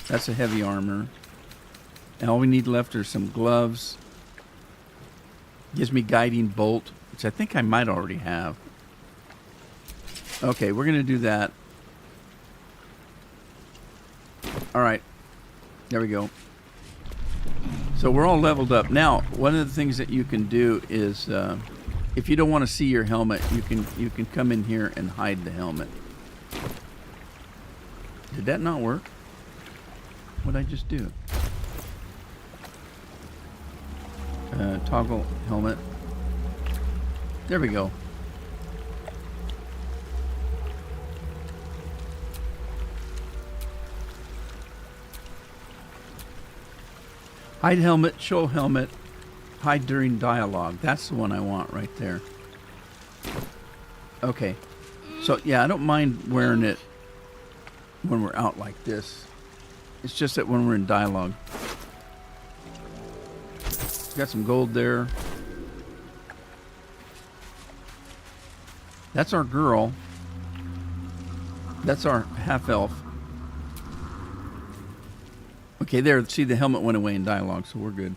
Speaker 1: That's a heavy armor. And all we need left are some gloves. Gives me Guiding Bolt, which I think I might already have. Okay, we're going to do that. All right. There we go. So we're all leveled up. Now, one of the things that you can do is, if you don't want to see your helmet, you can come in here and hide the helmet. Did that not work? What did I just do? Toggle helmet. There we go. Hide helmet, show helmet, hide during dialogue. That's the one I want right there. Okay. So, yeah, I don't mind wearing it when we're out like this. It's just that when we're in dialogue. Got some gold there. That's our girl. That's our half-elf. Okay, there. See, the helmet went away in dialogue, so we're good.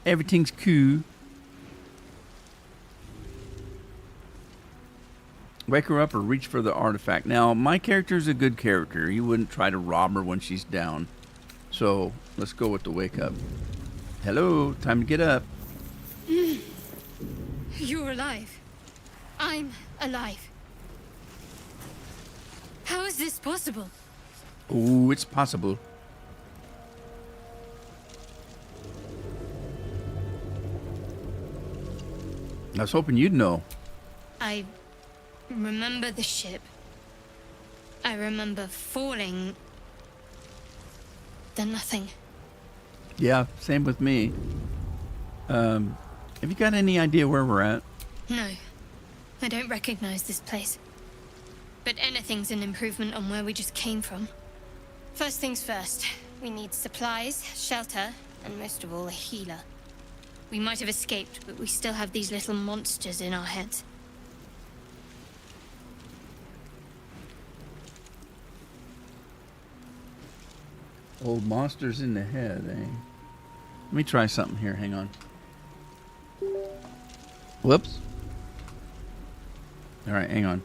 Speaker 1: Everything's cool. Wake her up or reach for the artifact. Now, my character's a good character. He wouldn't try to rob her when she's down. So, let's go with the wake up. Hello, time to get up.
Speaker 7: You're alive. I'm alive. How is this possible?
Speaker 1: Oh, it's possible. I was hoping you'd know.
Speaker 7: I remember the ship. I remember falling. Then nothing.
Speaker 1: Yeah, same with me. Have you got any idea where we're at?
Speaker 7: No, I don't recognize this place. But anything's an improvement on where we just came from. First things first, we need supplies, shelter, and most of all, a healer. We might have escaped, but we still have these little monsters in our heads.
Speaker 1: Old monsters in the head, eh? Let me try something here. Hang on. Whoops. All right, hang on.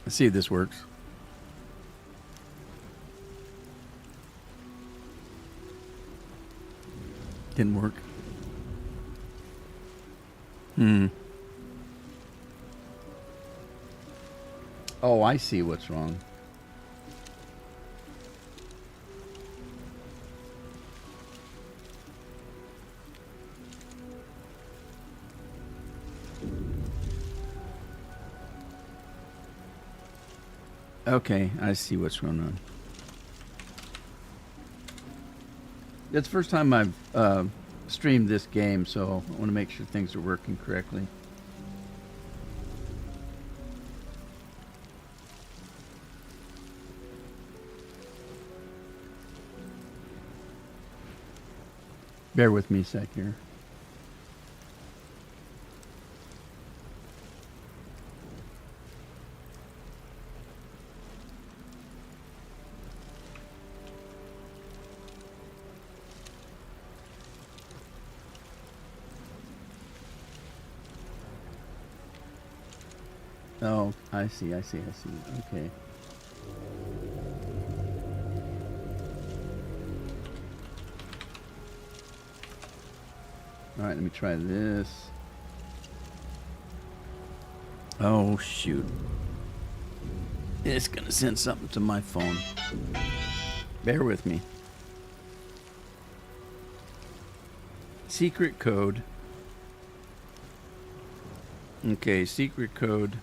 Speaker 1: Let's see if this works. Didn't work. Oh, I see what's wrong. Okay, I see what's going on. It's the first time I've streamed this game, so I want to make sure things are working correctly. Bear with me a sec here. Oh, I see. Okay. All right, let me try this. Oh, shoot. It's going to send something to my phone. Bear with me. Secret code. Okay, secret code.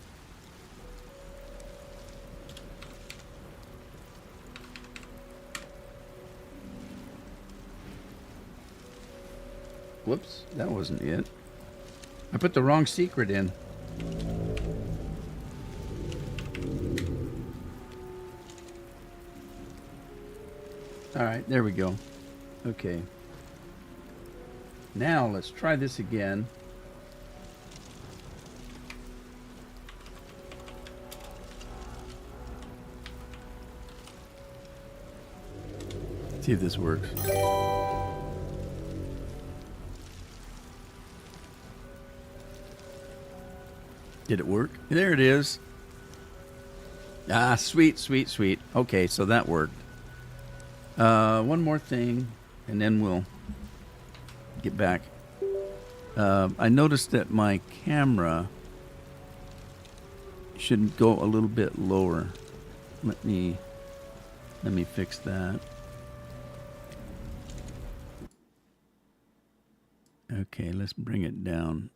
Speaker 1: Whoops, that wasn't it. I put the wrong secret in. All right, there we go. Okay. Now let's try this again. See if this works. Did it work? There it is. Ah, sweet. Okay, so that worked. One more thing, and then we'll get back. I noticed that my camera should go a little bit lower. Let me fix that. Okay, let's bring it down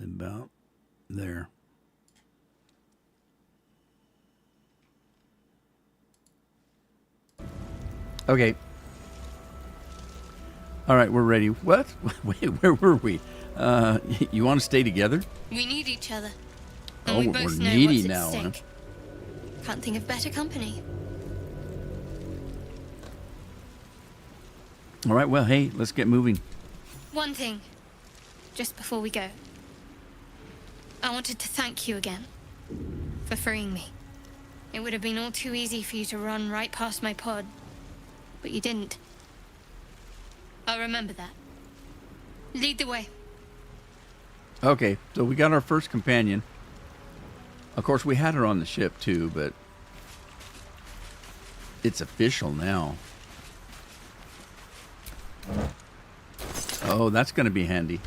Speaker 1: about there. Okay. All right, we're ready. What? Wait, where were we? You want to stay together?
Speaker 7: We need each other.
Speaker 1: Oh,
Speaker 7: And we
Speaker 1: we're
Speaker 7: both know
Speaker 1: needy
Speaker 7: what's at
Speaker 1: now, huh?
Speaker 7: stake. Can't think of better company.
Speaker 1: All right, well, hey, let's get moving.
Speaker 7: One thing, just before we go. I wanted to thank you again for freeing me. It would have been all too easy for you to run right past my pod, but you didn't. I'll remember that. Lead the way.
Speaker 1: Okay, so we got our first companion. Of course, we had her on the ship too, but it's official now. Oh, that's going to be handy.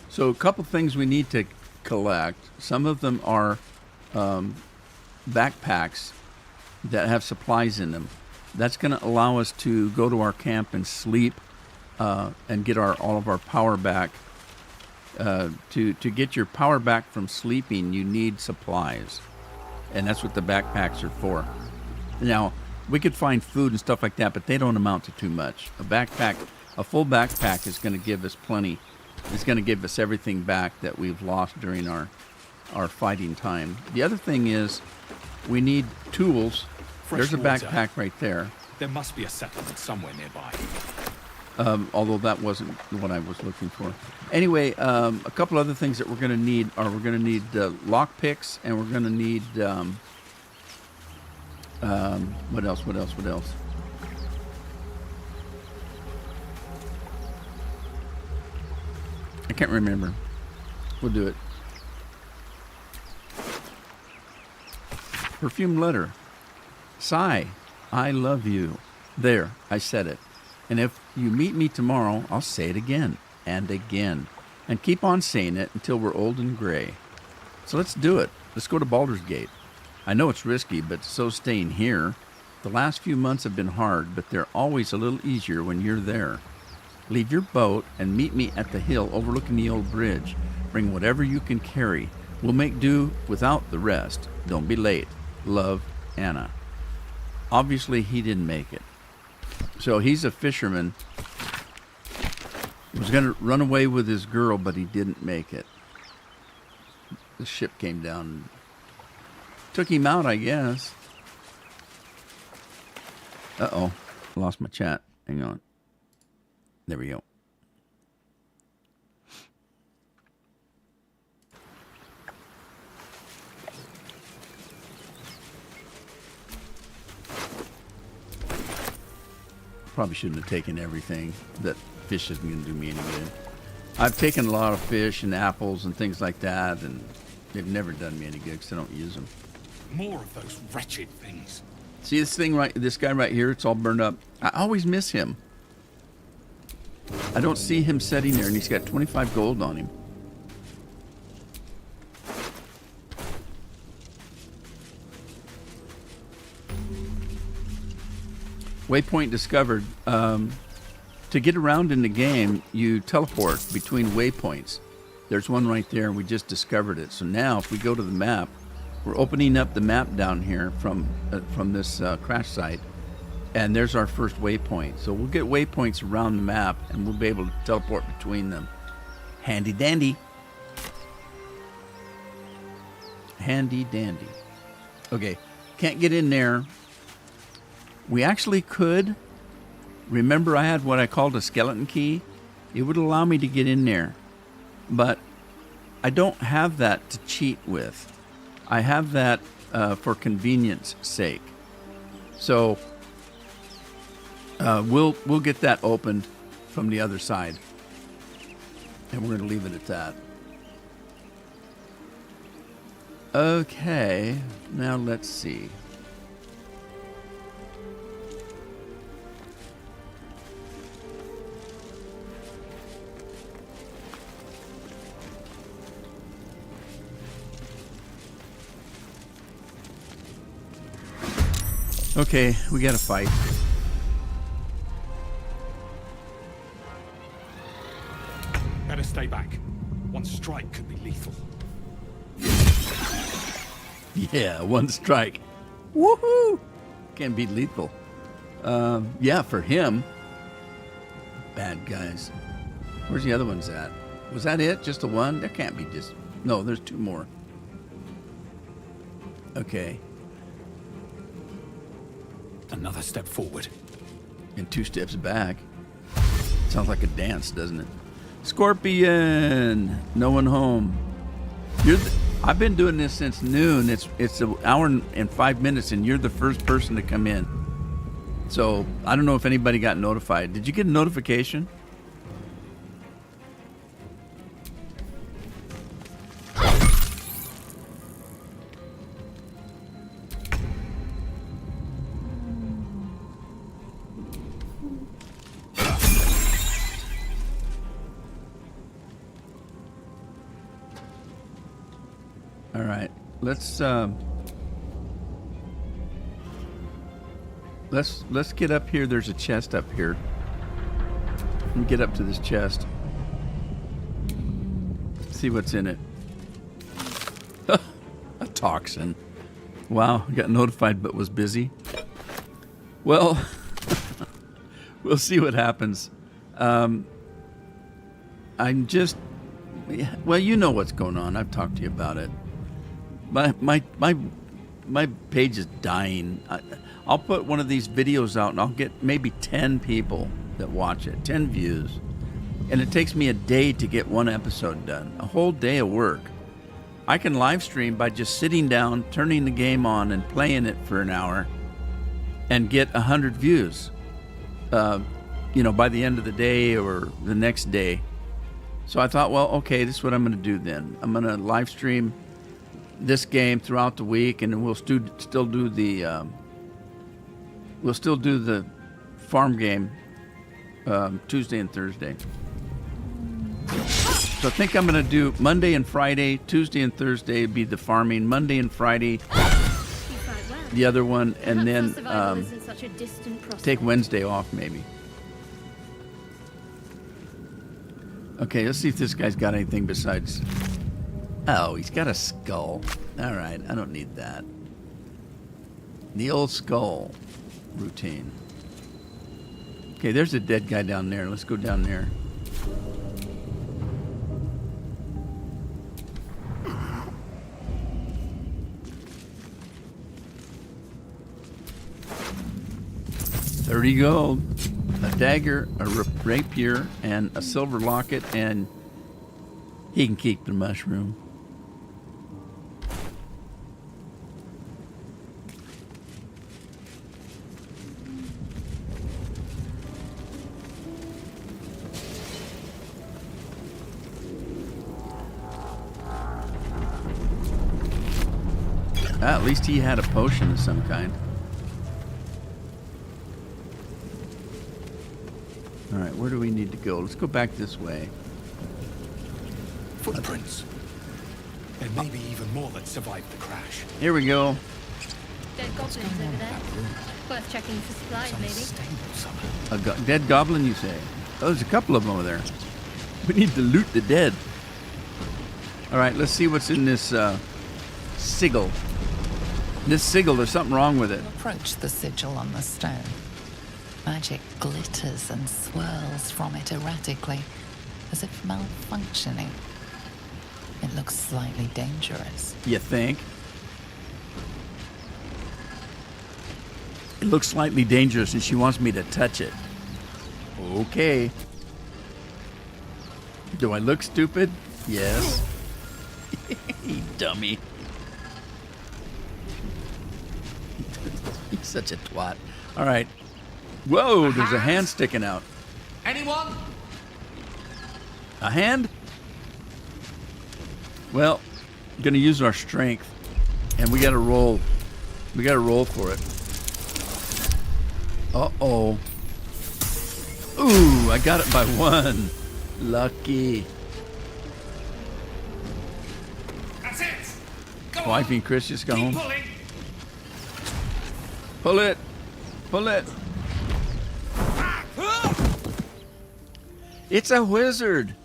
Speaker 1: So a couple things we need to collect. Some of them are backpacks that have supplies in them. That's going to allow us to go to our camp and sleep and get all of our power back. To get your power back from sleeping, you need supplies. And that's what the backpacks are for. Now, we could find food and stuff like that, but they don't amount to too much. A full backpack is going to give us plenty. It's going to give us everything back that we've lost during our fighting time. The other thing is we need tools.
Speaker 3: Fresh
Speaker 1: There's a
Speaker 3: water.
Speaker 1: backpack right there.
Speaker 3: There must be a settlement somewhere nearby.
Speaker 1: Although that wasn't what I was looking for. Anyway, a couple other things that we're going to need are we're going to need lock picks, and we're going to need what else? I can't remember. We'll do it. Perfume letter. Sigh, I love you. There, I said it. And if you meet me tomorrow, I'll say it again and again. And keep on saying it until we're old and gray. So let's do it. Let's go to Baldur's Gate. I know it's risky, but so staying here. The last few months have been hard, but they're always a little easier when you're there. Leave your boat and meet me at the hill overlooking the old bridge. Bring whatever you can carry. We'll make do without the rest. Don't be late. Love, Anna. Obviously, he didn't make it. So he's a fisherman. He was going to run away with his girl, but he didn't make it. The ship came down and took him out, I guess. Uh-oh. Lost my chat. Hang on. There we go. Probably shouldn't have taken everything. That fish isn't going to do me any good. I've taken a lot of fish and apples and things like that, and they've never done me any good because I don't use them.
Speaker 3: More of those wretched things.
Speaker 1: See this guy right here? It's all burned up. I always miss him. I don't see him sitting there, and he's got 25 gold on him. Waypoint discovered. To get around in the game, you teleport between waypoints. There's one right there, and we just discovered it. So now, if we go to the map, we're opening up the map down here from this crash site, and there's our first waypoint. So we'll get waypoints around the map, and we'll be able to teleport between them. Handy dandy. Handy dandy. Okay, can't get in there. We actually could. Remember, I had what I called a skeleton key. It would allow me to get in there, but I don't have that to cheat with. I have that for convenience sake. So we'll get that opened from the other side, and we're going to leave it at that. Okay, now let's see. Okay, we gotta fight.
Speaker 3: Better stay back. One strike could be lethal.
Speaker 1: Yeah, one strike. Woohoo! Can be lethal. Yeah, for him. Bad guys. Where's the other ones at? Was that it? Just the one? There can't be just... No, there's two more. Okay.
Speaker 3: Another step forward.
Speaker 1: And 2 steps back. Sounds like a dance, doesn't it? Scorpion, no one home. I've been doing this since noon. It's an hour and 5 minutes, and you're the first person to come in. So I don't know if anybody got notified. Did you get a notification? All right, let's get up here. There's a chest up here. Let me get up to this chest. See what's in it. A toxin. Wow, I got notified but was busy. Well, we'll see what happens. I'm just, well, you know what's going on. I've talked to you about it. My page is dying. I'll put one of these videos out and I'll get maybe 10 people that watch it, 10 views. And it takes me a day to get one episode done, a whole day of work. I can live stream by just sitting down, turning the game on and playing it for an hour and get 100 views, by the end of the day or the next day. So I thought, well, okay, this is what I'm going to do then. I'm going to live stream this game throughout the week, and we'll still do the farm game Tuesday and Thursday. So I think I'm going to do Monday and Friday. Tuesday and Thursday be the farming. Monday and Friday the other one, and then take Wednesday off maybe. Okay, let's see if this guy's got anything besides... Oh, he's got a skull. All right, I don't need that. The old skull routine. Okay, there's a dead guy down there. Let's go down there. $30 gold, a dagger, a rapier, and a silver locket, and he can keep the mushroom. At least he had a potion of some kind. All right, where do we need to go? Let's go back this way.
Speaker 3: Footprints. There may be even more that survived the crash.
Speaker 1: Here we go.
Speaker 7: Dead goblins over there. Worth checking for supplies, maybe.
Speaker 1: A dead goblin, you say? Oh, there's a couple of them over there. We need to loot the dead. All right, let's see what's in this sigil. This sigil, there's something wrong with it.
Speaker 2: Approach the sigil on the stone. Magic glitters and swirls from it erratically, as if malfunctioning. It looks slightly dangerous.
Speaker 1: You think? It looks slightly dangerous and she wants me to touch it. Okay. Do I look stupid? Yes. You dummy. He's such a twat. All right. Whoa, there's a hand sticking out.
Speaker 6: Anyone?
Speaker 1: A hand? Well, gonna use our strength, and we gotta roll. We gotta roll for it. Uh-oh. Ooh, I got it by one. Lucky.
Speaker 6: That's it. Go
Speaker 1: Wifey
Speaker 6: on.
Speaker 1: and Chris just got
Speaker 6: Keep
Speaker 1: home.
Speaker 6: pulling.
Speaker 1: Pull it. Pull it. It's a wizard,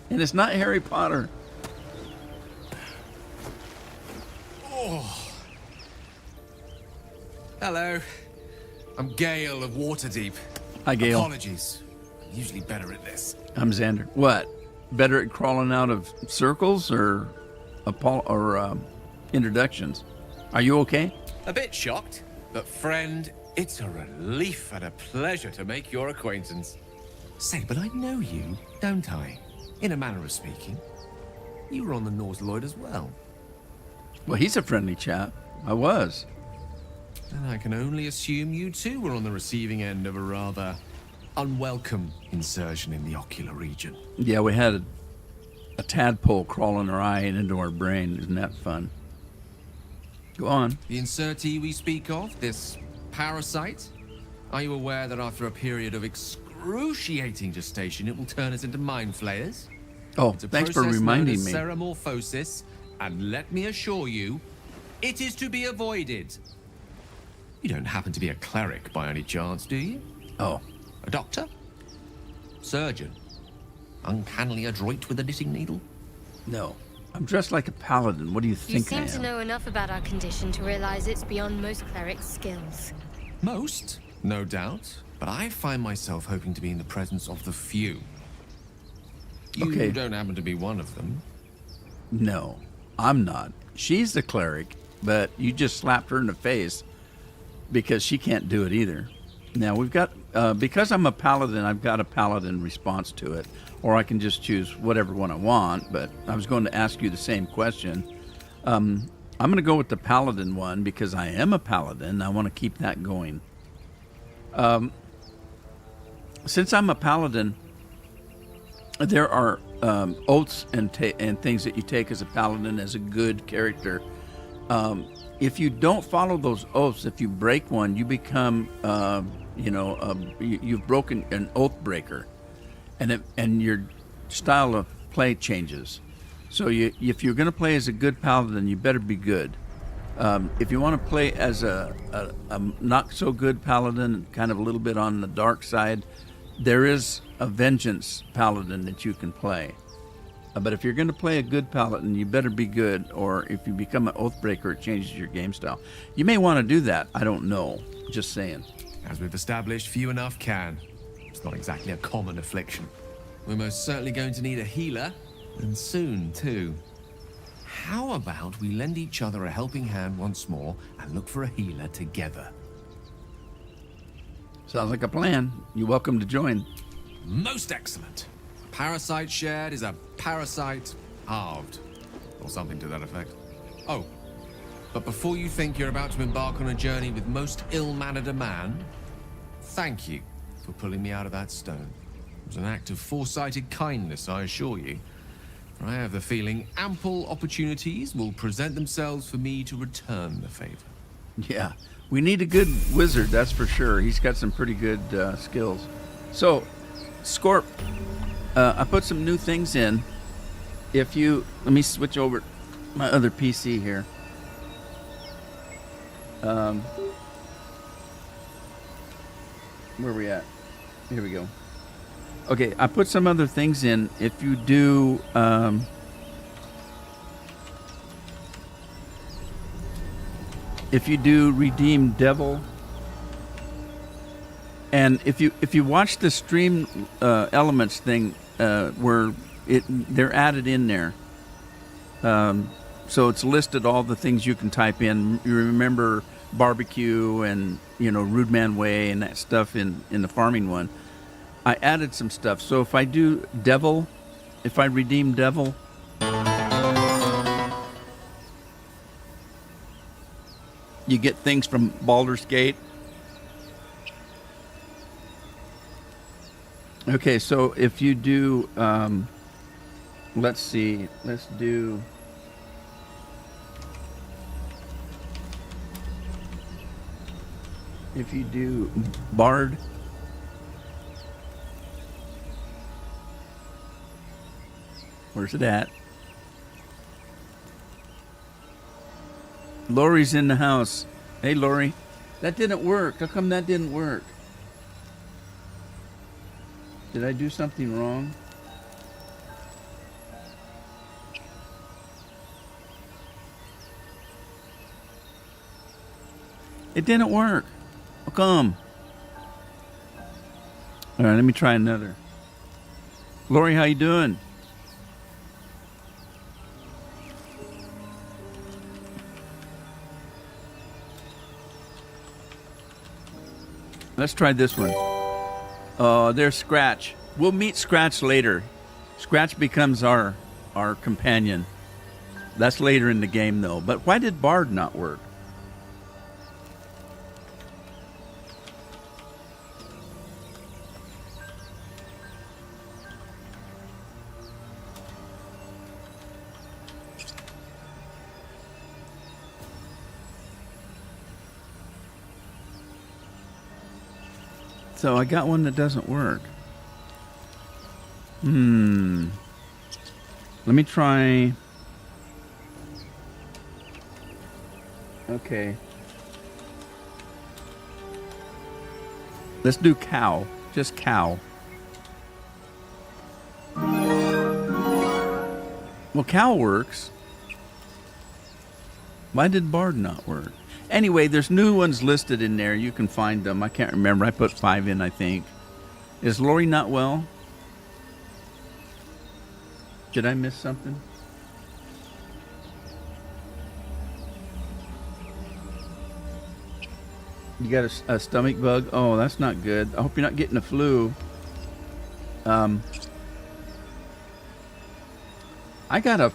Speaker 1: and it's not Harry Potter.
Speaker 6: Oh. Hello. I'm Gale of Waterdeep.
Speaker 1: Hi, Gale.
Speaker 6: Apologies. I'm usually better at this.
Speaker 1: I'm Xander. What? Better at crawling out of circles or introductions? Are you okay?
Speaker 6: A bit shocked, but friend, it's a relief and a pleasure to make your acquaintance.
Speaker 10: Say, but I know you, don't I? In a manner of speaking. You were on the Norse Lloyd as well.
Speaker 1: Well, he's a friendly chap. I was.
Speaker 10: And I can only assume you too were on the receiving end of a rather unwelcome insertion in the ocular region.
Speaker 1: Yeah, we had a tadpole crawl in our eye and into our brain. Isn't that fun? Go on.
Speaker 10: The insertee we speak of, this parasite, are you aware that after a period of excruciating gestation, it will turn us into mind flayers?
Speaker 1: Oh,
Speaker 10: It's a
Speaker 1: thanks for
Speaker 10: process
Speaker 1: reminding
Speaker 10: known as
Speaker 1: me.
Speaker 10: Ceramorphosis, and let me assure you, it is to be avoided. You don't happen to be a cleric by any chance, do you?
Speaker 1: Oh.
Speaker 10: A doctor? Surgeon? Uncannily adroit with a knitting needle?
Speaker 1: No. I'm dressed like a paladin. What do you
Speaker 7: You
Speaker 1: think I
Speaker 7: seem
Speaker 1: am?
Speaker 7: to know enough about our condition to realize it's beyond most clerics' skills.
Speaker 10: Most, no doubt, but I find myself hoping to be in the presence of the few. You
Speaker 1: Okay.
Speaker 10: don't happen to be one of them.
Speaker 1: No, I'm not. She's the cleric, but you just slapped her in the face because she can't do it either. Now, we've got, because I'm a paladin, I've got a paladin response to it, or I can just choose whatever one I want, but I was going to ask you the same question. I'm going to go with the paladin one because I am a paladin. I want to keep that going. Since I'm a paladin, there are oaths and things that you take as a paladin, as a good character. If you don't follow those oaths, if you break one, you become, you've broken an oath breaker, and your style of play changes. So if you're going to play as a good paladin, you better be good. If you want to play as a not so good paladin, kind of a little bit on the dark side, there is a vengeance paladin that you can play. But if you're going to play a good paladin, you better be good, or if you become an oathbreaker, it changes your game style. You may want to do that. I don't know. Just saying.
Speaker 10: As we've established, few enough can. It's not exactly a common affliction. We're most certainly going to need a healer, and soon, too. How about we lend each other a helping hand once more and look for a healer together?
Speaker 1: Sounds like a plan. You're welcome to join.
Speaker 10: Most excellent. Parasite shared is a parasite halved, or something to that effect. Oh, but before you think you're about to embark on a journey with most ill-mannered a man, thank you for pulling me out of that stone. It was an act of foresighted kindness, I assure you. For I have the feeling ample opportunities will present themselves for me to return the favor.
Speaker 1: Yeah, we need a good wizard, that's for sure. He's got some pretty good skills. So, Scorp, I put some new things in. Let me switch over my other PC here. Where are we at? Here we go. Okay, I put some other things in. If you do, Redeem Devil, and if you watch the stream elements thing, where they're added in there, so it's listed all the things you can type in. You remember barbecue and Rude Man Way and that stuff in the farming one. I added some stuff. So if I do Devil, if I redeem Devil, you get things from Baldur's Gate. Okay, so if you do, let's see, let's do, if you do Bard, where's it at? Lori's in the house. Hey, Lori. That didn't work. How come that didn't work? Did I do something wrong? It didn't work. How come? All right, let me try another. Lori, how you doing? Let's try this one. Oh, there's Scratch. We'll meet Scratch later. Scratch becomes our companion. That's later in the game, though. But why did Bard not work? So I got one that doesn't work. Let me try. Okay. Let's do cow. Just cow. Well, cow works. Why did Bard not work? Anyway, there's new ones listed in there. You can find them. I can't remember. I put 5 in, I think. Is Lori not well? Did I miss something? You got a stomach bug? Oh, that's not good. I hope you're not getting a flu. I got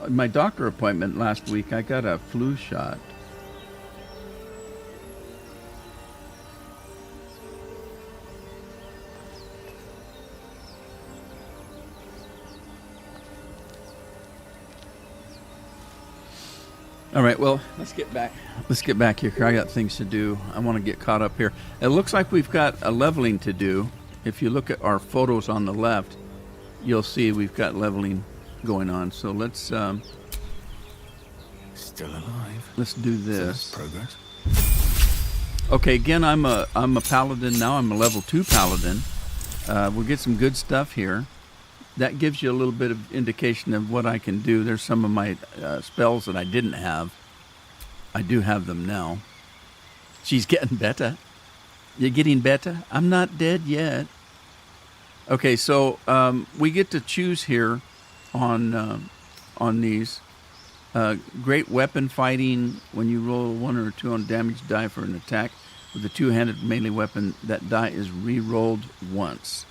Speaker 1: my doctor appointment last week. I got a flu shot. All right, well, let's get back here. I got things to do. I want to get caught up here. It looks like we've got a leveling to do. If you look at our photos on the left, you'll see we've got leveling going on. So let's
Speaker 3: still alive.
Speaker 1: Let's do this.
Speaker 3: So progress.
Speaker 1: Okay, again, I'm a paladin now. I'm a level 2 paladin. We'll get some good stuff here. That gives you a little bit of indication of what I can do. There's some of my spells that I didn't have. I do have them now. She's getting better. You're getting better? I'm not dead yet. Okay, so we get to choose here on these. Great weapon fighting. When you roll 1 or 2 on damage die for an attack with a 2-handed melee weapon, that die is re-rolled once.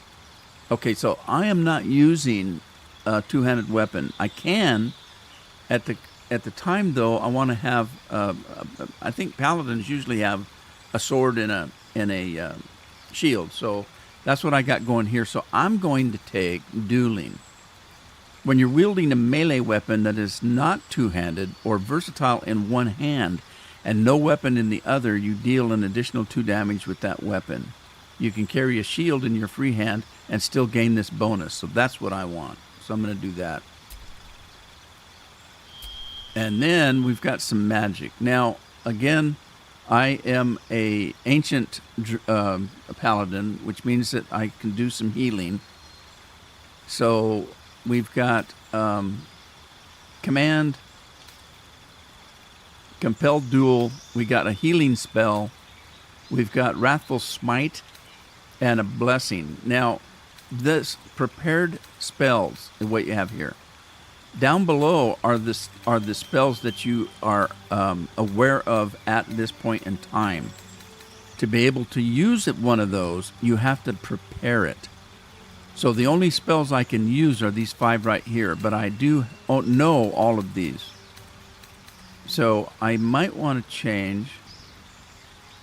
Speaker 1: Okay, so I am not using a 2-handed weapon. I can, at the time though. I want to have. I think paladins usually have a sword and a shield. So that's what I got going here. So I'm going to take dueling. When you're wielding a melee weapon that is not 2-handed or versatile in one hand and no weapon in the other, you deal an additional 2 damage with that weapon. You can carry a shield in your free hand and still gain this bonus. So that's what I want. So I'm going to do that. And then we've got some magic. Now, again, I am a ancient paladin, which means that I can do some healing. So we've got command, compelled duel. We got a healing spell. We've got wrathful smite and a blessing. Now, this prepared spells is what you have here. Down below are the spells that you are aware of at this point in time. To be able to use one of those, you have to prepare it. So the only spells I can use are these 5 right here, but I do know all of these. So I might want to change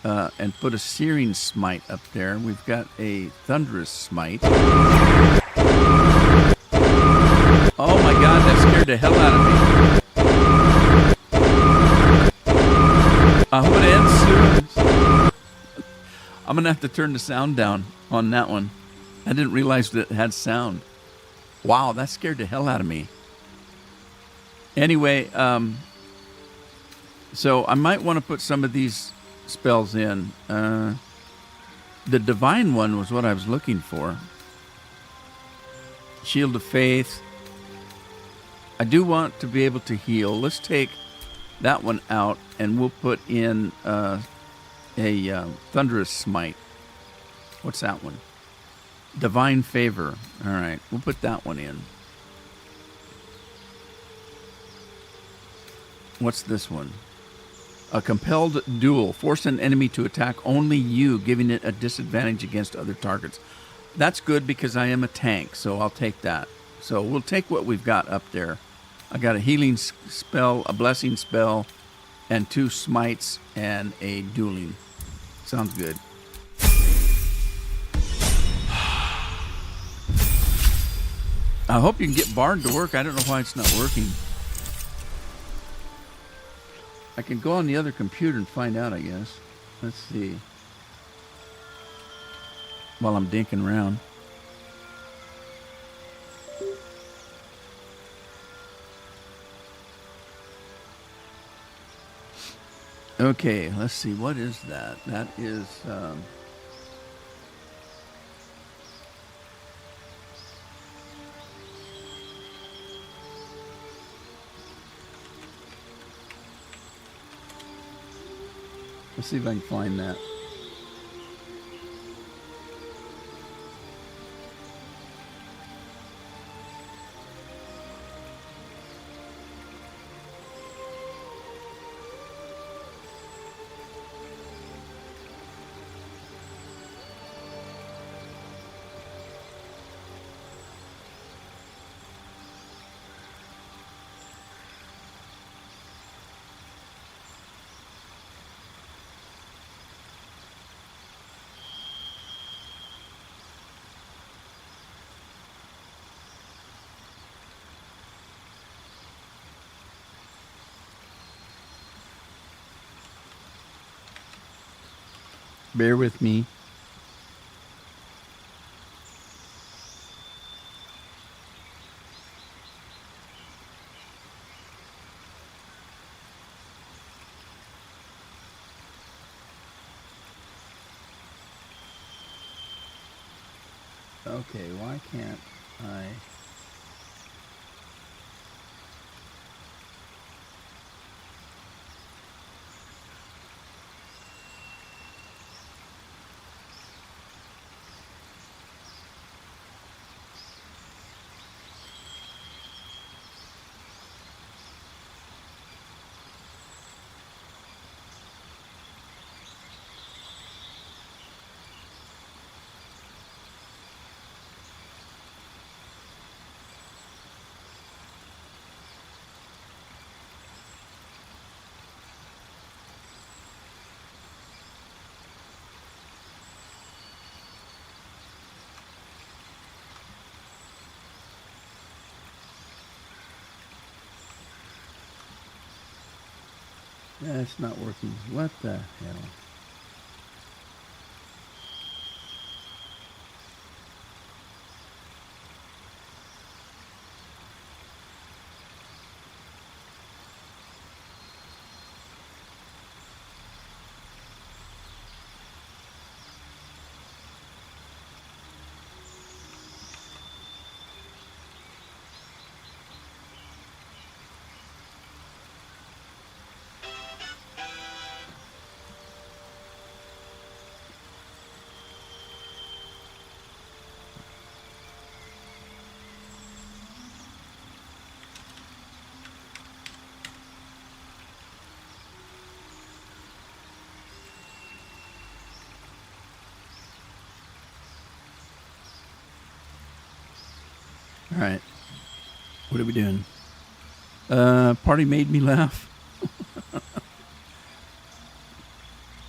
Speaker 1: and put a searing smite up there. We've got a thunderous smite. Oh my god, that scared the hell out of me. I hope it ends soon. I'm going to have to turn the sound down on that one. I didn't realize that it had sound. Wow, that scared the hell out of me. Anyway, so I might want to put some of these spells in. The divine one was what I was looking for. Shield of Faith. I do want to be able to heal. Let's take that one out and we'll put in a Thunderous Smite. What's that one? Divine Favor. All right, we'll put that one in. What's this one? A compelled duel. Force an enemy to attack only you, giving it a disadvantage against other targets. That's good because I am a tank, so I'll take that. So we'll take what we've got up there. I got a healing spell, a blessing spell, and 2 smites and a dueling. Sounds good. I hope you can get Bard to work. I don't know why it's not working. I can go on the other computer and find out, I guess. Let's see. While I'm dinking around. Okay, let's see. What is that? That is... let's see if I can find that. Bear with me. Okay, why can't I... That's not working. What the hell? All right. What are we doing? Party made me laugh.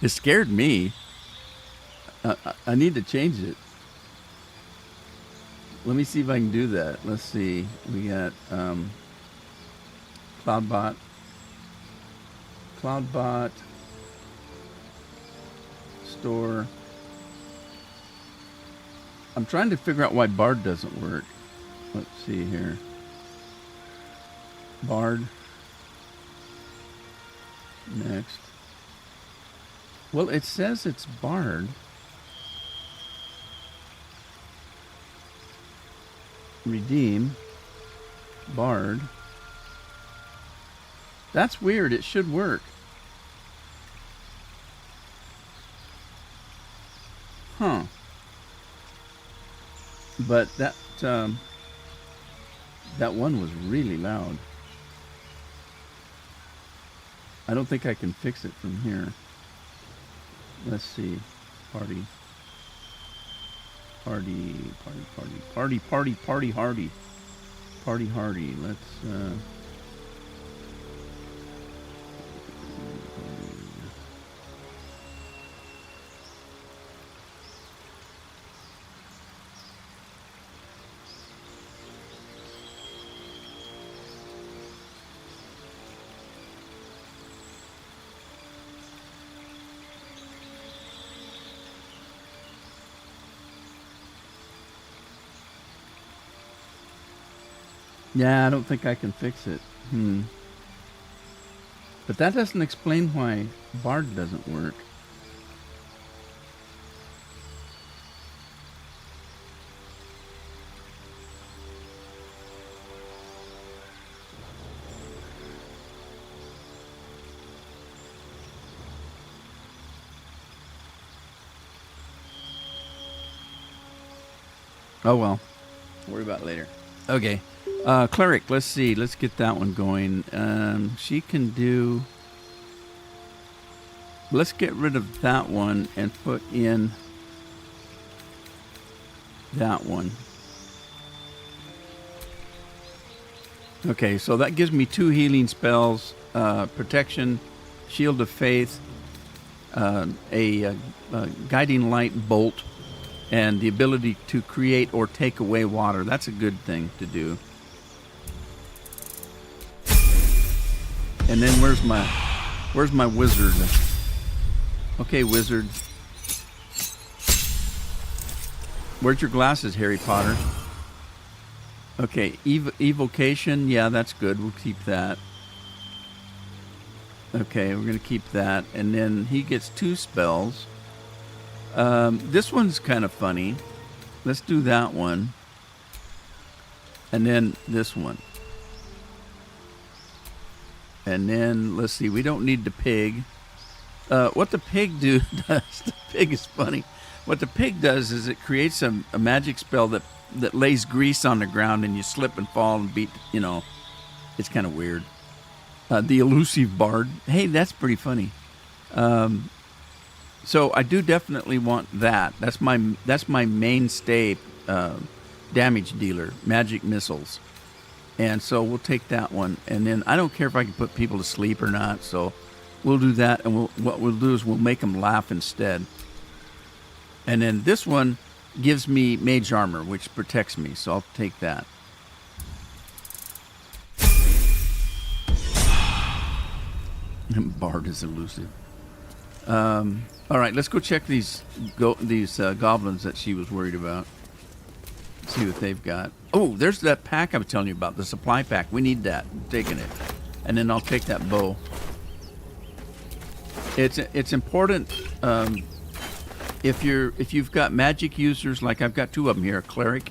Speaker 1: It scared me. I need to change it. Let me see if I can do that. Let's see. We got Cloudbot. Cloudbot. Store. I'm trying to figure out why Bard doesn't work. Let's see here. Bard. Next. Well, it says it's Bard. Redeem. Bard. That's weird. It should work. Huh. But that one was really loud. I don't think I can fix it from here. Let's see. Party party, hardy. Party hardy. Let's, yeah, I don't think I can fix it. But that doesn't explain why Bard doesn't work. Oh well. Worry about it later. Okay. Cleric, let's see. Let's get that one going. She can do... Let's get rid of that one and put in that one. Okay, so that gives me 2 healing spells. Protection, Shield of Faith, a Guiding Light Bolt, and the ability to create or take away water. That's a good thing to do. And then where's my wizard? Okay, wizard. Where's your glasses, Harry Potter? Okay, evocation. Yeah, that's good. We'll keep that. Okay, we're going to keep that. And then he gets 2 spells. This one's kind of funny. Let's do that one. And then this one. And then, let's see, we don't need the pig. What the pig does, the pig is funny. What the pig does is it creates a magic spell that lays grease on the ground and you slip and fall and beat, it's kind of weird. The elusive bard. Hey, that's pretty funny. So I do definitely want that. That's my mainstay damage dealer, magic missiles. And so we'll take that one. And then I don't care if I can put people to sleep or not. So we'll do that. And what we'll do is we'll make them laugh instead. And then this one gives me mage armor, which protects me. So I'll take that. Bard is elusive. All right, let's go check these goblins that she was worried about. See what they've got. Oh, there's that pack I was telling you about, the supply pack. We need that. I'm taking it. And then I'll take that bow. It's important if you've got magic users, like I've got 2 of them here, a cleric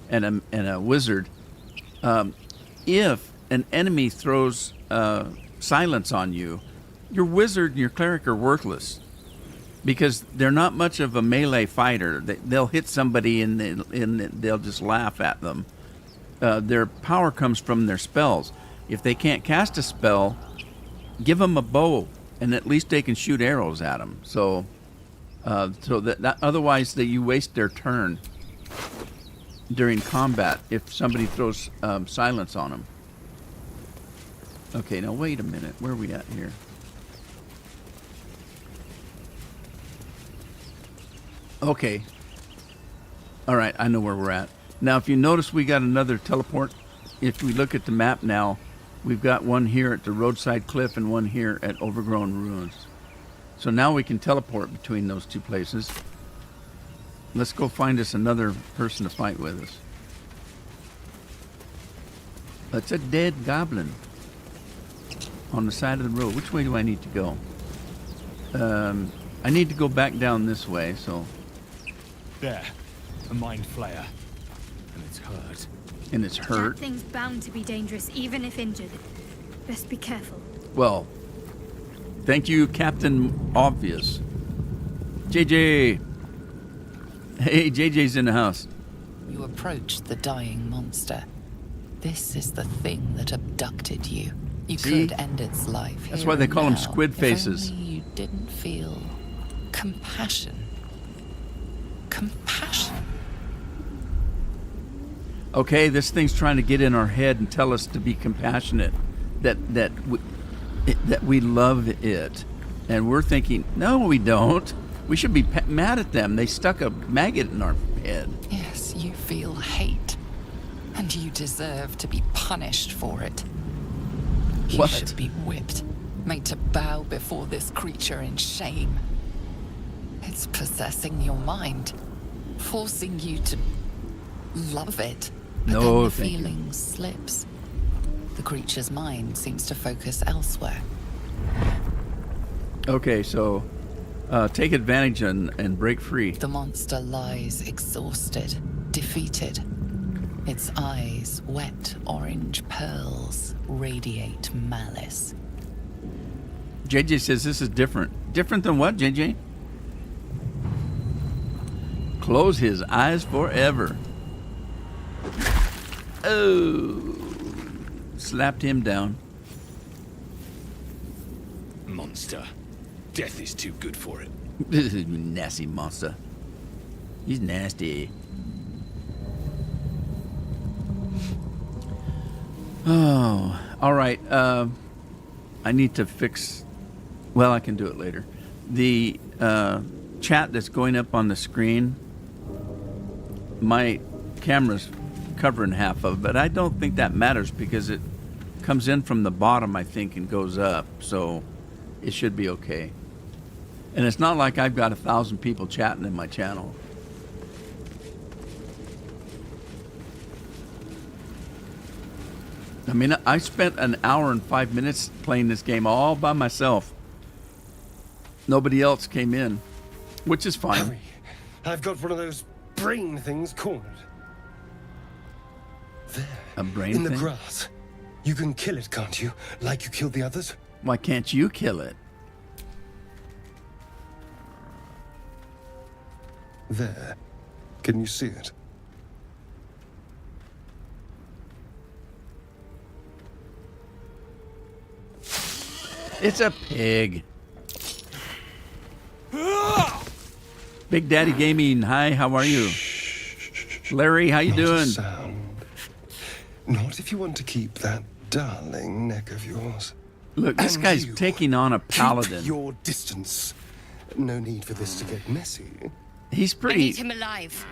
Speaker 1: and a wizard. If an enemy throws silence on you, your wizard and your cleric are worthless. Because they're not much of a melee fighter. They'll hit somebody and they'll just laugh at them. Their power comes from their spells. If they can't cast a spell, give them a bow, and at least they can shoot arrows at them. So that otherwise you waste their turn during combat if somebody throws silence on them. Okay, now wait a minute. Where are we at here? Okay. All right, I know where we're at. Now, if you notice, we got another teleport. If we look at the map now, we've got one here at the roadside cliff and one here at Overgrown Ruins. So now we can teleport between those 2 places. Let's go find us another person to fight with us. That's a dead goblin on the side of the road. Which way do I need to go? I need to go back down this way, so...
Speaker 3: There. A mind flayer. And it's hurt.
Speaker 1: And it's hurt?
Speaker 7: That thing's bound to be dangerous, even if injured. Best be careful.
Speaker 1: Well, thank you, Captain Obvious. JJ! Hey, JJ's in the house.
Speaker 2: You approach the dying monster. This is the thing that abducted you. You could end its life.
Speaker 1: That's why they call them squid faces.
Speaker 2: If only you didn't feel compassion. Compassion.
Speaker 1: Okay, this thing's trying to get in our head and tell us to be compassionate, that we love it, and we're thinking, no, we don't. We should be mad at them. They stuck a maggot in our head.
Speaker 2: Yes, you feel hate, and you deserve to be punished for it. You
Speaker 1: What?
Speaker 2: should be whipped, made to bow before this creature in shame. It's possessing your mind, forcing you to love it. But
Speaker 1: No,
Speaker 2: then the
Speaker 1: thank you.
Speaker 2: feeling slips. The creature's mind seems to focus elsewhere.
Speaker 1: Okay, so take advantage and break free.
Speaker 2: The monster lies exhausted, defeated. Its eyes, wet orange pearls, radiate malice.
Speaker 1: JJ says this is different. Different than what, JJ? Close his eyes forever. Oh, slapped him down.
Speaker 3: Monster. Death is too good for it.
Speaker 1: This is a nasty monster. He's nasty. Oh, all right. I need to fix. Well, I can do it later. The chat that's going up on the screen, my camera's covering half of it, but I don't think that matters because it comes in from the bottom, I think, and goes up, so it should be okay. And it's not like I've got 1,000 people chatting in my channel. I mean, I spent an hour and 5 minutes playing this game all by myself. Nobody else came in, which is fine.
Speaker 11: Harry, I've got one of those brain things cornered. There.
Speaker 1: A brain
Speaker 11: in
Speaker 1: thing?
Speaker 11: the grass. You can kill it, can't you? Like you killed the others?
Speaker 1: Why can't you kill it?
Speaker 11: There. Can you see it?
Speaker 1: It's a pig. Big Daddy Gaming, hi, how are you? Larry, how you
Speaker 11: Not a
Speaker 1: doing?
Speaker 11: sound. Not if you want to keep that darling neck of yours.
Speaker 1: Look, this
Speaker 11: And
Speaker 1: guy's
Speaker 11: you,
Speaker 1: taking on a paladin.
Speaker 11: Keep your distance. No need for this to get messy.
Speaker 1: He's
Speaker 7: I need
Speaker 1: pretty.
Speaker 7: him alive.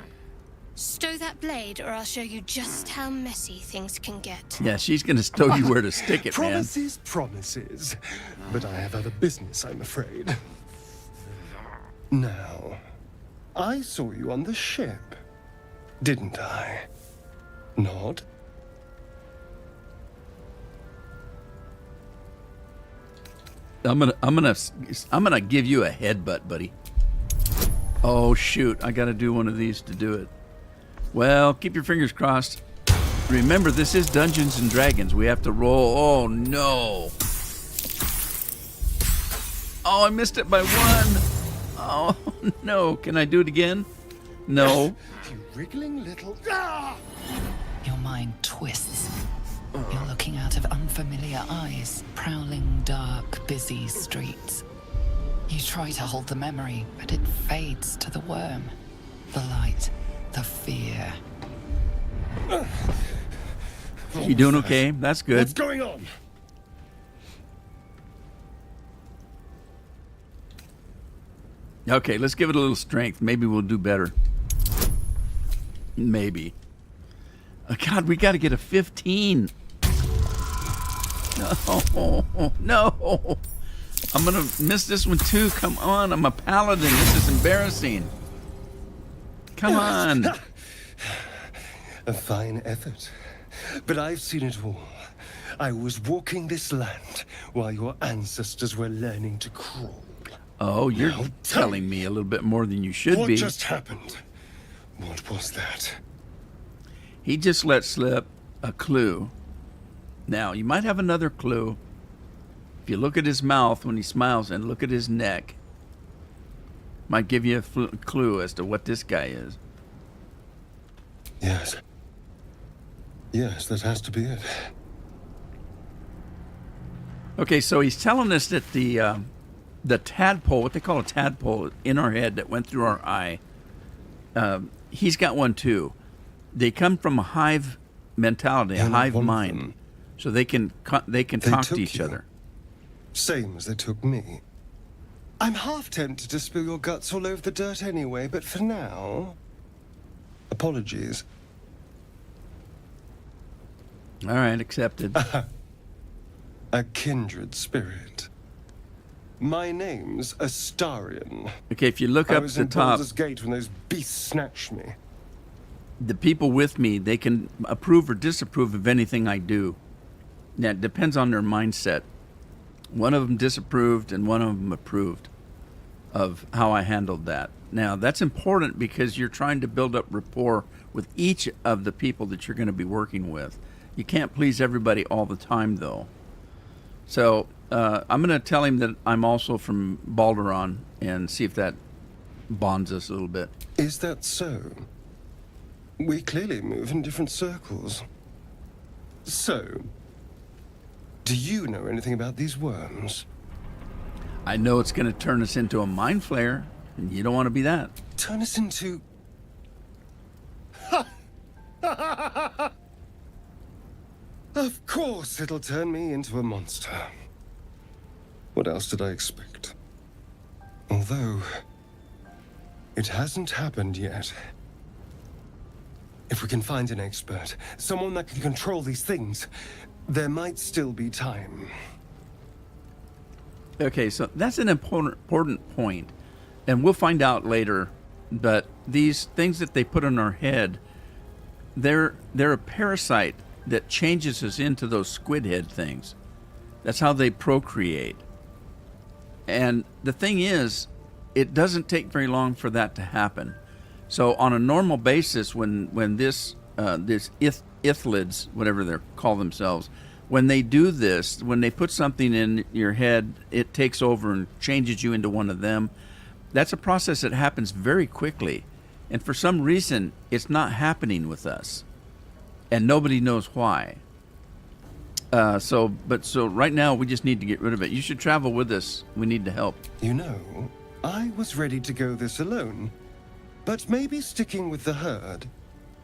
Speaker 7: Stow that blade, or I'll show you just how messy things can get.
Speaker 1: Yeah, she's gonna stow you where to stick it, man.
Speaker 11: Promises, promises. But I have other business, I'm afraid. Now, I saw you on the ship, didn't I? Nod?
Speaker 1: I'm gonna give you a headbutt, buddy. Oh shoot, I gotta do one of these to do it. Well, keep your fingers crossed. Remember, this is Dungeons and Dragons. We have to roll. Oh no. Oh, I missed it by one. Oh no. Can I do it again? No.
Speaker 11: You wriggling little...
Speaker 2: Your mind twists. You're looking out of unfamiliar eyes, prowling dark, busy streets. You try to hold the memory, but it fades to the worm. The light, the fear.
Speaker 1: You doing okay? That's good.
Speaker 11: What's going on?
Speaker 1: Okay, let's give it a little strength. Maybe we'll do better. Maybe. Oh, God, we got to get a 15. No, no. I'm going to miss this one too. Come on, I'm a paladin. This is embarrassing. Come on.
Speaker 11: A fine effort. But I've seen it all. I was walking this land while your ancestors were learning to crawl.
Speaker 1: Oh, you're
Speaker 11: Now,
Speaker 1: telling me a little bit more than you should
Speaker 11: What
Speaker 1: be.
Speaker 11: just happened? What was that?
Speaker 1: He just let slip a clue. Now, you might have another clue. If you look at his mouth when he smiles and look at his neck, might give you a clue as to what this guy is.
Speaker 11: Yes. Yes, that has to be it.
Speaker 1: Okay, so he's telling us that the tadpole, what they call a tadpole in our head that went through our eye, he's got one too. they come from a hive mentality, a
Speaker 11: You're not
Speaker 1: hive
Speaker 11: one of
Speaker 1: mind,
Speaker 11: them.
Speaker 1: so they can talk to
Speaker 11: took
Speaker 1: each
Speaker 11: you.
Speaker 1: other.
Speaker 11: Same as they took me. I'm half tempted to spill your guts all over the dirt anyway, but for now, apologies.
Speaker 1: All right, accepted.
Speaker 11: A kindred spirit. My name's Astarion.
Speaker 1: Okay, if you look
Speaker 11: I
Speaker 1: up
Speaker 11: was
Speaker 1: the
Speaker 11: in
Speaker 1: top,
Speaker 11: Baldur's Gate when those beasts snatched me.
Speaker 1: the people with me, they can approve or disapprove of anything I do. Now, it depends on their mindset. One of them disapproved and one of them approved of how I handled that. Now, that's important because you're trying to build up rapport with each of the people that you're going to be working with. You can't please everybody all the time, though. So I'm going to tell him that I'm also from Balderon and see if that bonds us a little bit.
Speaker 11: Is that so? We clearly move in different circles. So, do you know anything about these worms?
Speaker 1: I know it's going to turn us into a mind flayer, and you don't want to be that.
Speaker 11: Turn us into... Of course it'll turn me into a monster. What else did I expect? Although, it hasn't happened yet. If we can find an expert, someone that can control these things, there might still be time.
Speaker 1: Okay, so that's an important point, and we'll find out later. But these things that they put on our head, they're a parasite that changes us into those squid head things. That's how they procreate. And the thing is, it doesn't take very long for that to happen. So on a normal basis, when this ithlids, whatever they call themselves, when they do this, when they put something in your head, it takes over and changes you into one of them. That's a process that happens very quickly. And for some reason, it's not happening with us. And nobody knows why. So right now, we just need to get rid of it. You should travel with us. We need to help.
Speaker 11: You know, I was ready to go this alone, but maybe sticking with the herd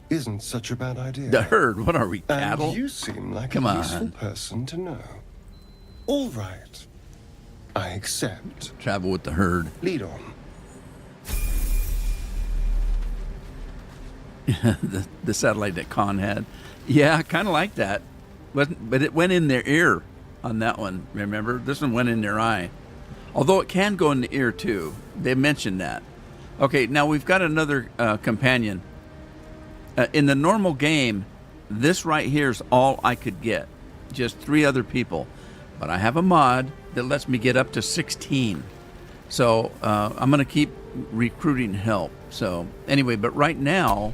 Speaker 11: isn't such a bad idea.
Speaker 1: The herd? What are we, cattle?
Speaker 11: And you seem like
Speaker 1: Come
Speaker 11: a
Speaker 1: on.
Speaker 11: useful person to know. All right. I accept.
Speaker 1: Travel with the herd.
Speaker 11: Lead on.
Speaker 1: the satellite that Khan had. Yeah, kind of like that. But it went in their ear on that one, remember? This one went in their eye. Although it can go in the ear, too. They mentioned that. Okay, now we've got another companion. In the normal game, this right here is all I could get. Just 3 other people. But I have a mod that lets me get up to 16. So I'm going to keep recruiting help. So anyway, but right now,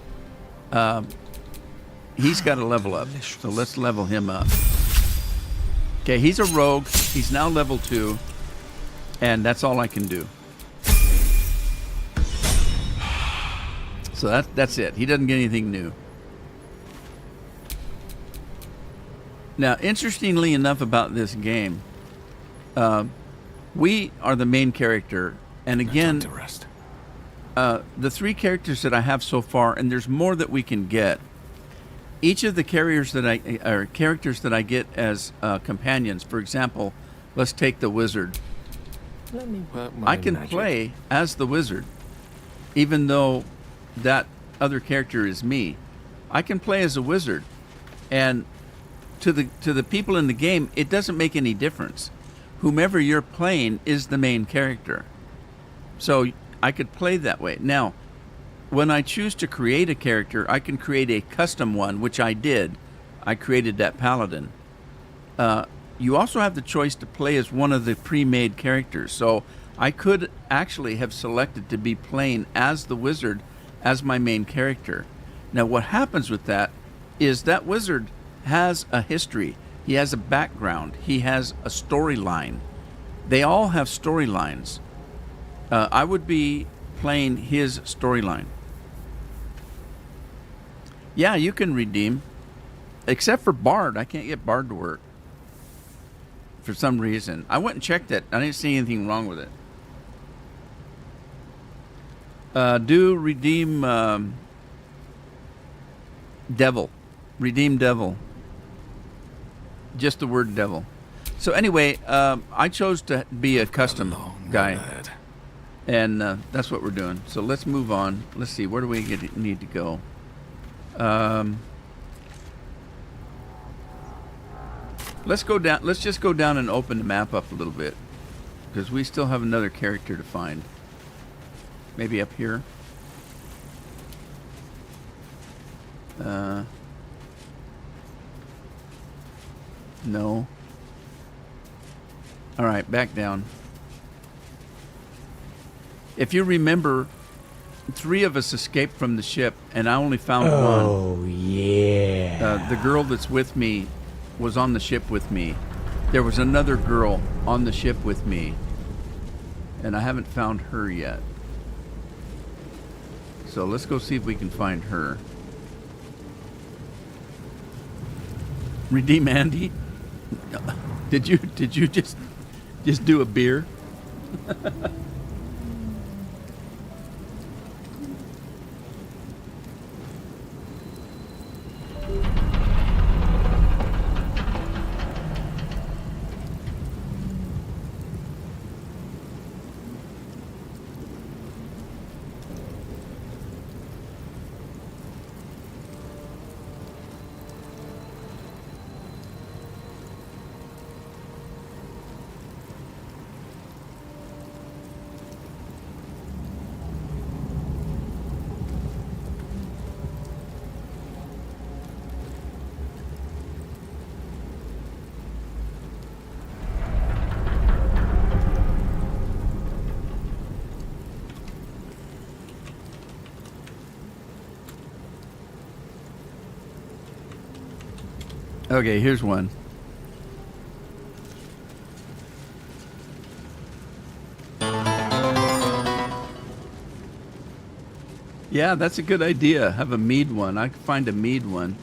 Speaker 1: he's got to level up. So let's level him up. Okay, he's a rogue. He's now level 2. And that's all I can do. So that's it. He doesn't get anything new. Now, interestingly enough about this game, we are the main character. And again, the 3 characters that I have so far, and there's more that we can get. Each of the characters that I get as companions, for example, let's take the wizard. I can play as the wizard, even though that other character is me. I can play as a wizard, and to the people in the game, it doesn't make any difference. Whomever you're playing is the main character, so I could play that way. Now, when I choose to create a character, I can create a custom one, which I did. I created that paladin. You also have the choice to play as one of the pre-made characters. So I could actually have selected to be playing as the wizard as my main character. Now what happens with that is that wizard has a history. He has a background. He has a storyline. They all have storylines. I would be playing his storyline. Yeah, you can redeem. Except for Bard. I can't get Bard to work. For some reason. I went and checked it. I didn't see anything wrong with it. Do redeem Devil. Redeem devil. Just the word devil. So anyway, I chose to be a custom guy. And that's what we're doing. So let's move on. Let's see. Where do we need to go? Let's go down. Let's just go down and open the map up a little bit. Because we still have another character to find. Maybe up here. No. Alright, back down. If you remember, 3 of us escaped from the ship, and I only found one.
Speaker 12: Oh, yeah.
Speaker 1: The girl that's with me was on the ship with me. There was another girl on the ship with me, and I haven't found her yet. So let's go see if we can find her. Redeem Andy? Did you just do a beer? Okay, here's one. Yeah, that's a good idea. Have a mead one. I could find a mead one.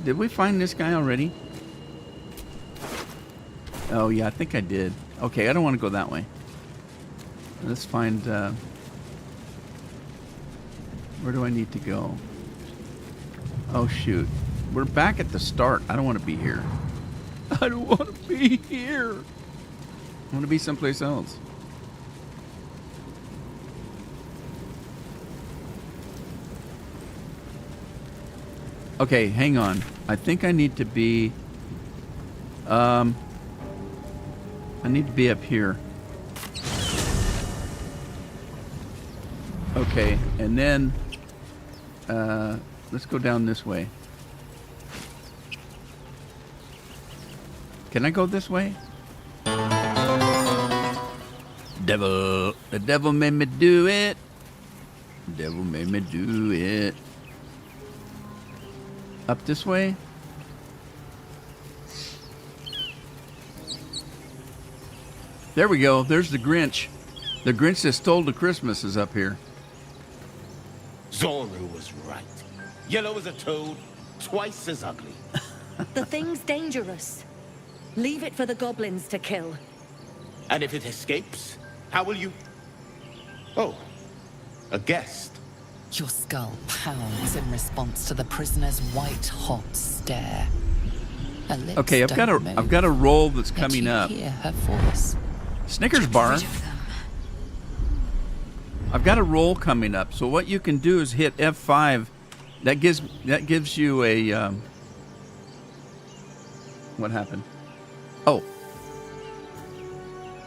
Speaker 1: Did we find this guy already? Oh, yeah, I think I did. Okay, I don't want to go that way. Let's find... where do I need to go? Oh, shoot. We're back at the start. I don't want to be here. I don't want to be here. I want to be someplace else. Okay, hang on. I think I need to be... I need to be up here. Okay, and then... let's go down this way. Can I go this way? Devil. The devil made me do it. The devil made me do it. Up this way? There we go. There's the Grinch. The Grinch that stole the Christmas is up here.
Speaker 13: Zoru was right. Yellow as a toad, twice as ugly.
Speaker 8: The thing's dangerous. Leave it for the goblins to kill.
Speaker 13: And if it escapes, how will you... Oh, a guest.
Speaker 2: Your skull pounds in response to the prisoner's white-hot stare. Her lips
Speaker 1: Okay, I've got a roll that's coming up.
Speaker 2: Hear her voice.
Speaker 1: Snickers bar. I've got a roll coming up. So what you can do is hit F5. That gives you a what happened? Oh.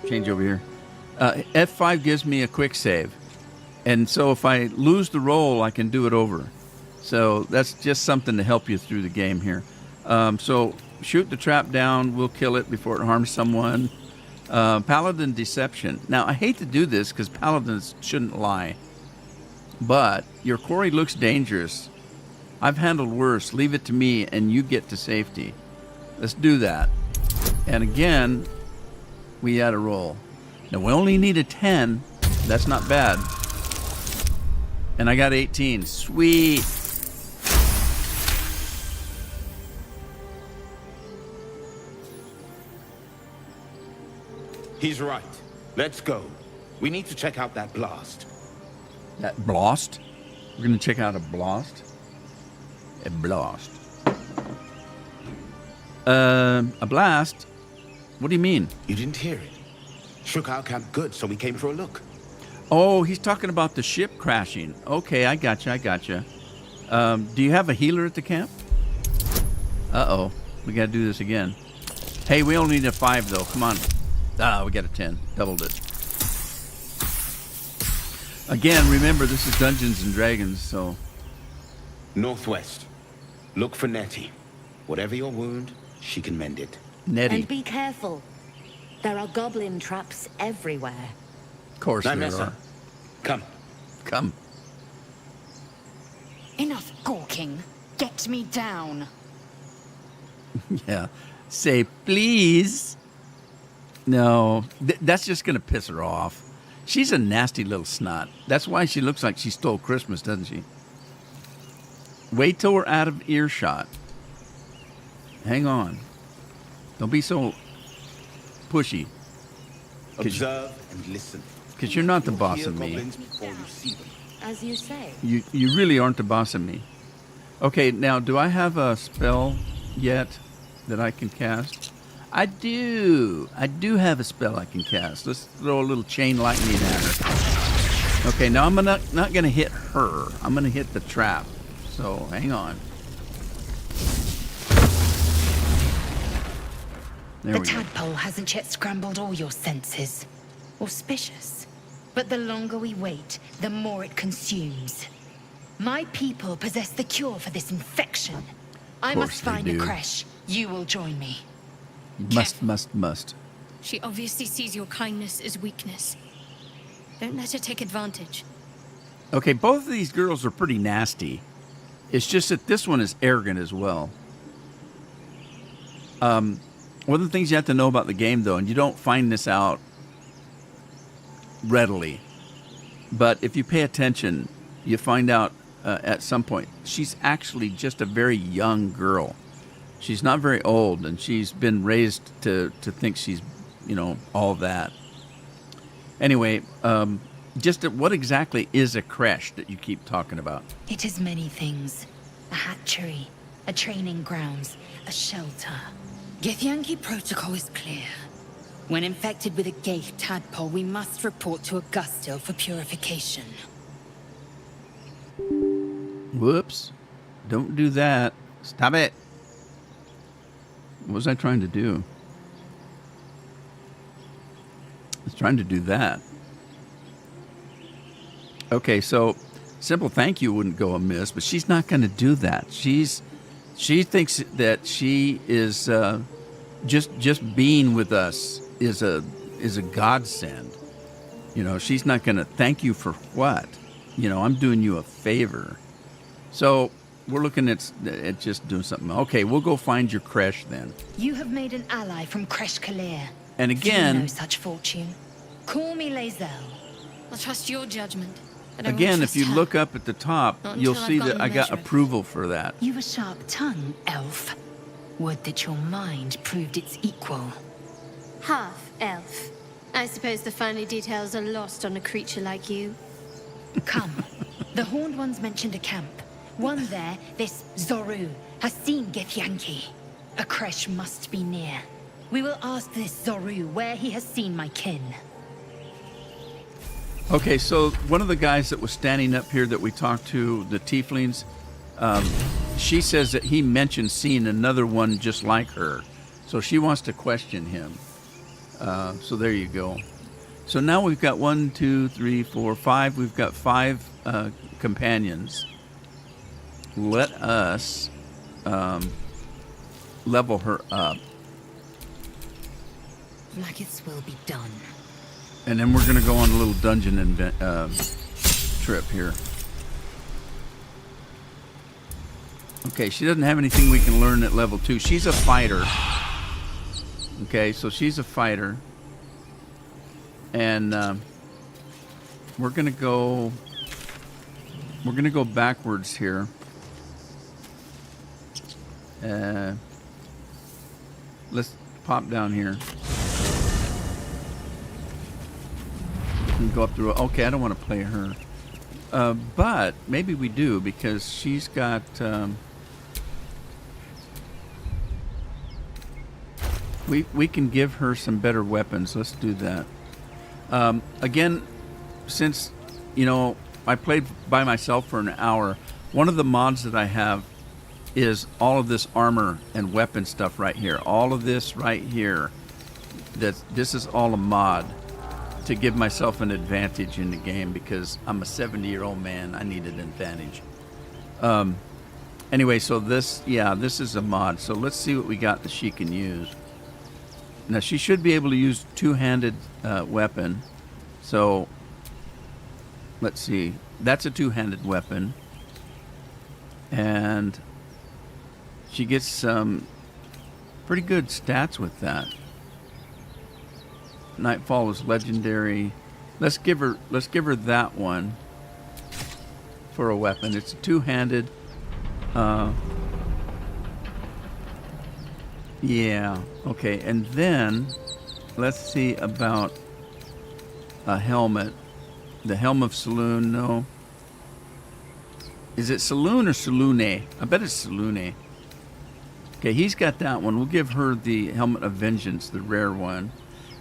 Speaker 1: Change over here. F5 gives me a quick save. And so if I lose the roll, I can do it over. So that's just something to help you through the game here. So shoot the trap down. We'll kill it before it harms someone. Paladin Deception. Now, I hate to do this because Paladins shouldn't lie. But your quarry looks dangerous. I've handled worse. Leave it to me and you get to safety. Let's do that. And again, we add a roll. Now, we only need a 10. That's not bad. And I got 18. Sweet.
Speaker 13: He's right. Let's go. We need to check out that blast.
Speaker 1: That blast? We're going to check out a blast? A blast. A blast? What do you mean?
Speaker 13: You didn't hear it. Shook our camp good, so we came for a look.
Speaker 1: Oh, he's talking about the ship crashing. Okay, I gotcha. Do you have a healer at the camp? Uh-oh. We gotta do this again. Hey, we only need a 5, though. Come on. Ah, we got a 10. Doubled it. Again, remember, this is Dungeons and Dragons, so...
Speaker 13: Northwest. Look for Nettie. Whatever your wound, she can mend it.
Speaker 1: Nettie.
Speaker 8: And be careful. There are goblin traps everywhere.
Speaker 1: Of course there are.
Speaker 13: Come.
Speaker 1: Come.
Speaker 5: Enough gawking. Get me down.
Speaker 1: Yeah. Say, please. No, that's just going to piss her off. She's a nasty little snot. That's why she looks like she stole Christmas, doesn't she? Wait till we're out of earshot. Hang on. Don't be so pushy.
Speaker 13: Observe and listen.
Speaker 1: Because you're not the boss of me.
Speaker 8: As you say.
Speaker 1: You really aren't the boss of me. Okay, now, do I have a spell yet that I can cast? I do. I do have a spell I can cast. Let's throw a little chain lightning at her. Okay, now I'm not going to hit her. I'm going to hit the trap. So, hang on. There
Speaker 5: The
Speaker 1: we go.
Speaker 5: tadpole hasn't yet scrambled all your senses. Auspicious. But the longer we wait, the more it consumes. My people possess the cure for this infection. I must find a creche. You will join me.
Speaker 1: Must.
Speaker 7: She obviously sees your kindness as weakness. Don't let her take advantage.
Speaker 1: Okay, both of these girls are pretty nasty. It's just that this one is arrogant as well. One of the things you have to know about the game, though, and you don't find this out readily, but if you pay attention, you find out at some point she's actually just a very young girl. She's not very old, and she's been raised to think she's, all that. Anyway, what exactly is a creche that you keep talking about?
Speaker 5: It is many things. A hatchery, a training grounds, a shelter. Githyanki protocol is clear. When infected with a Ghaik tadpole, we must report to Augustil for purification.
Speaker 1: Whoops. Don't do that. Stop it. What was I trying to do? I was trying to do that. Okay, so simple thank you wouldn't go amiss, but she's not going to do that. She thinks that she is just being with us is a godsend. She's not going to thank you for what? I'm doing you a favor. So we're looking at just doing something. Okay, we'll go find your creche then.
Speaker 5: You have made an ally from Creche Kalir.
Speaker 1: And again,
Speaker 5: no such fortune. Call me Lae'zel.
Speaker 7: I'll trust your judgment.
Speaker 1: Again, if you look up at the top, you'll see that I got approval for that.
Speaker 5: You've a sharp tongue, elf. Would that your mind proved its equal.
Speaker 7: Half elf. I suppose the finer details are lost on a creature like you.
Speaker 5: Come. The Horned Ones mentioned a camp. One there, this Zoru, has seen Githyanki. A creche must be near. We will ask this Zoru where he has seen my kin.
Speaker 1: Okay, so one of the guys that was standing up here that we talked to, the tieflings, she says that he mentioned seeing another one just like her. So she wants to question him. So there you go. So now we've got 1, 2, 3, 4, 5. We've got 5 companions. Let us level her up.
Speaker 5: Blackets will be done.
Speaker 1: And then we're going to go on a little dungeon trip here. Okay, she doesn't have anything we can learn at level 2. She's a fighter. Okay, so she's a fighter. And we're going to go backwards here. Let's pop down here. And go up through. Okay, I don't want to play her. But maybe we do, because she's got We can give her some better weapons. Let's do that. Again, since, you know, I played by myself for an hour, one of the mods that I have is all of this armor and weapon stuff right here. All of this right here. This is all a mod to give myself an advantage in the game because I'm a 70-year-old man. I need an advantage. Anyway, so this is a mod. So let's see what we got that she can use. Now, she should be able to use two-handed weapon. So, let's see. That's a two-handed weapon. And she gets some pretty good stats with that. Nightfall is legendary. Let's give her that one for a weapon. It's a two-handed. Yeah, okay, and then let's see about a helmet. The Helm of Saloon, no. Is it Saloon or Saloone? I bet it's Saloone. Okay, he's got that one. We'll give her the Helmet of Vengeance, the rare one.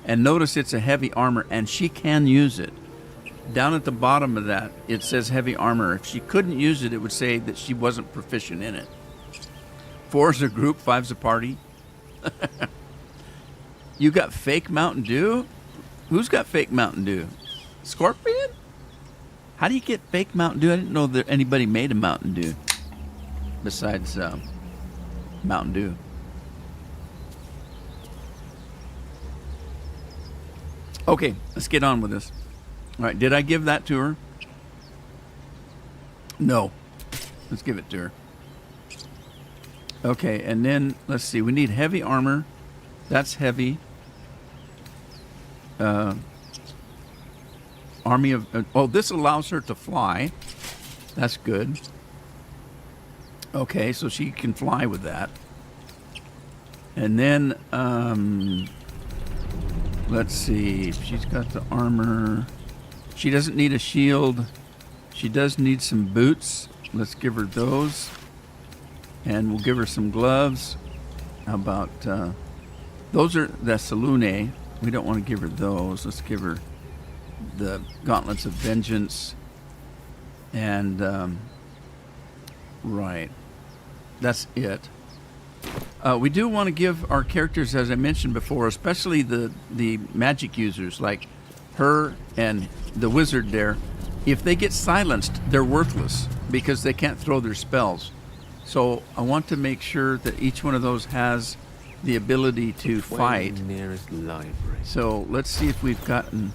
Speaker 1: And notice it's a heavy armor, and she can use it. Down at the bottom of that, it says heavy armor. If she couldn't use it, it would say that she wasn't proficient in it. 4 is a group, 5's a party. You got fake Mountain Dew? Who's got fake Mountain Dew? Scorpion? How do you get fake Mountain Dew? I didn't know that anybody made a Mountain Dew besides Mountain Dew. Okay, let's get on with this. All right, did I give that to her? No. Let's give it to her. Okay, and then, let's see. We need heavy armor. That's heavy. Army of... this allows her to fly. That's good. Okay, so she can fly with that. And then, let's see. She's got the armor. She doesn't need a shield. She does need some boots. Let's give her those. And we'll give her some gloves. How about... those are the Saloone. We don't want to give her those. Let's give her the Gauntlets of Vengeance. And... right. That's it. We do want to give our characters, as I mentioned before, especially the magic users, like her and the wizard there, if they get silenced, they're worthless because they can't throw their spells. So I want to make sure that each one of those has the ability to fight.
Speaker 13: Nearest library.
Speaker 1: So let's see if we've gotten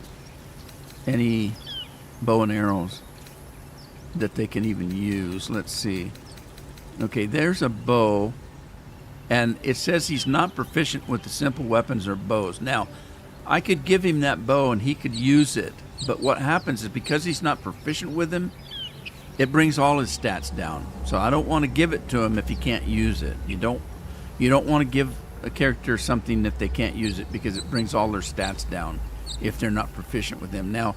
Speaker 1: any bow and arrows that they can even use. Let's see. Okay, there's a bow. And it says he's not proficient with the simple weapons or bows. Now, I could give him that bow and he could use it. But what happens is because he's not proficient with them, it brings all his stats down. So I don't want to give it to him if he can't use it. You don't want to give a character something if they can't use it because it brings all their stats down if they're not proficient with them. Now,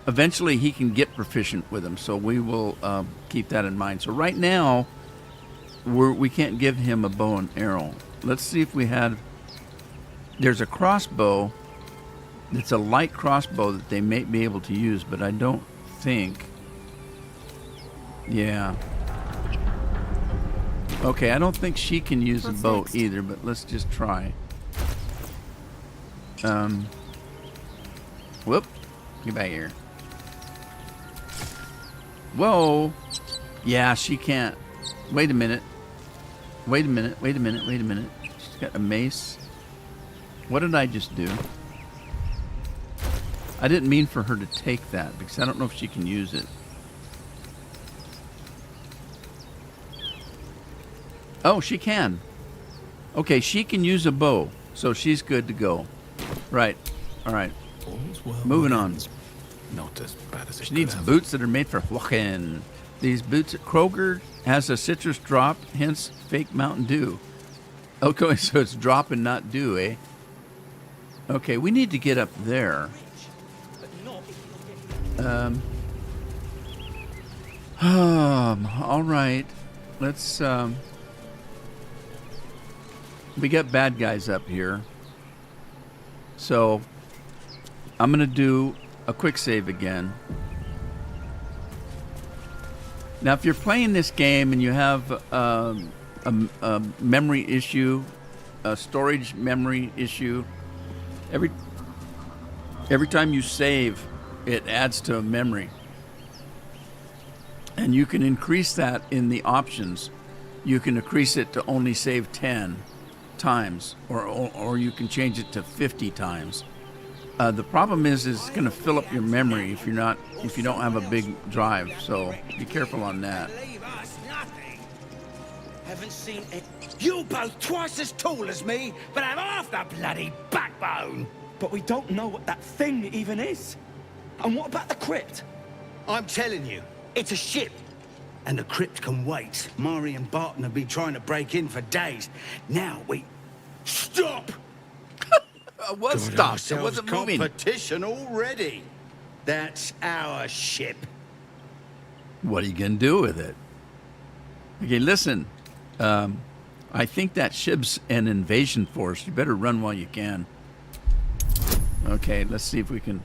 Speaker 1: eventually he can get proficient with them. So we will keep that in mind. So right now... we can't give him a bow and arrow. Let's see if we had... There's a crossbow. It's a light crossbow that they may be able to use, but I don't think... Yeah. Okay, I don't think she can use a bow either, but let's just try. Whoop. Get back here. Whoa. Yeah, she can't. Wait a minute. Wait a minute. She's got a mace. What did I just do? I didn't mean for her to take that because I don't know if she can use it. Oh, she can. Okay, she can use a bow, so she's good to go. Right. All right. Moving on.
Speaker 3: Not as bad as it
Speaker 1: She needs boots that are made for walking. These boots at Kroger has a citrus drop, hence fake Mountain Dew. Okay, so it's drop and not dew, eh? Okay, we need to get up there. All right. Let's, we got bad guys up here. So I'm going to do a quick save again. Now, if you're playing this game and you have a memory issue, a storage memory issue, every time you save, it adds to a memory. And you can increase that in the options. You can increase it to only save 10 times, or you can change it to 50 times. The problem is it's going to fill up your memory if you don't have a big drive. So be careful on that.
Speaker 6: Haven't seen it. You both twice as tall as me, but have half the bloody backbone. But we don't know what that thing even is. And what about the crypt? I'm telling you, it's a ship. And the crypt can wait. Mari and Barton have been trying to break in for days. Now we... Stop!
Speaker 1: What stop? It wasn't moving.
Speaker 6: Competition already. That's our ship.
Speaker 1: What are you going to do with it? Okay, listen. I think that ship's an invasion force. You better run while you can. Okay, let's see if we can...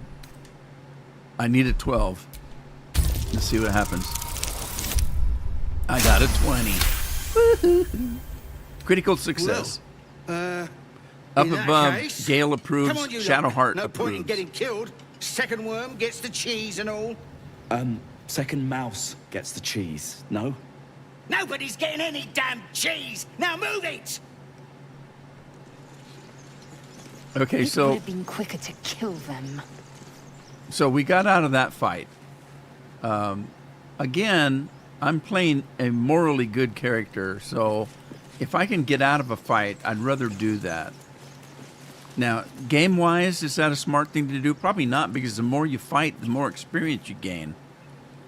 Speaker 1: I need a 12. Let's see what happens. I got a 20. Woohoo! Critical success.
Speaker 6: Well,
Speaker 1: up
Speaker 6: in that
Speaker 1: above,
Speaker 6: case,
Speaker 1: Gale approves,
Speaker 6: come on, you
Speaker 1: Shadowheart
Speaker 6: lot. No
Speaker 1: approves.
Speaker 6: point in getting killed. Second worm gets the cheese and all.
Speaker 12: Second mouse gets the cheese, no?
Speaker 6: Nobody's getting any damn cheese. Now move it!
Speaker 1: Okay,
Speaker 2: It
Speaker 1: so...
Speaker 2: would have been quicker to kill them.
Speaker 1: So we got out of that fight. Again, I'm playing a morally good character, so if I can get out of a fight, I'd rather do that. Now, game-wise, is that a smart thing to do? Probably not, because the more you fight, the more experience you gain.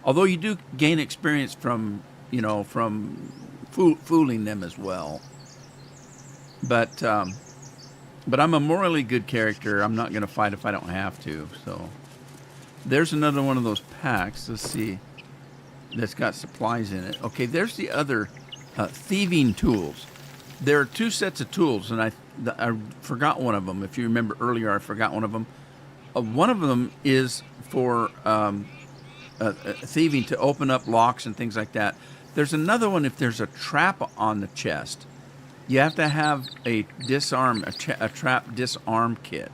Speaker 1: Although you do gain experience from, fooling them as well. But I'm a morally good character. I'm not going to fight if I don't have to, so... There's another one of those packs. Let's see. That's got supplies in it. Okay, there's the other thieving tools. There are two sets of tools, and I forgot one of them. If you remember earlier, I forgot one of them. One of them is for thieving, to open up locks and things like that. There's another one if there's a trap on the chest. You have to have a trap disarm kit.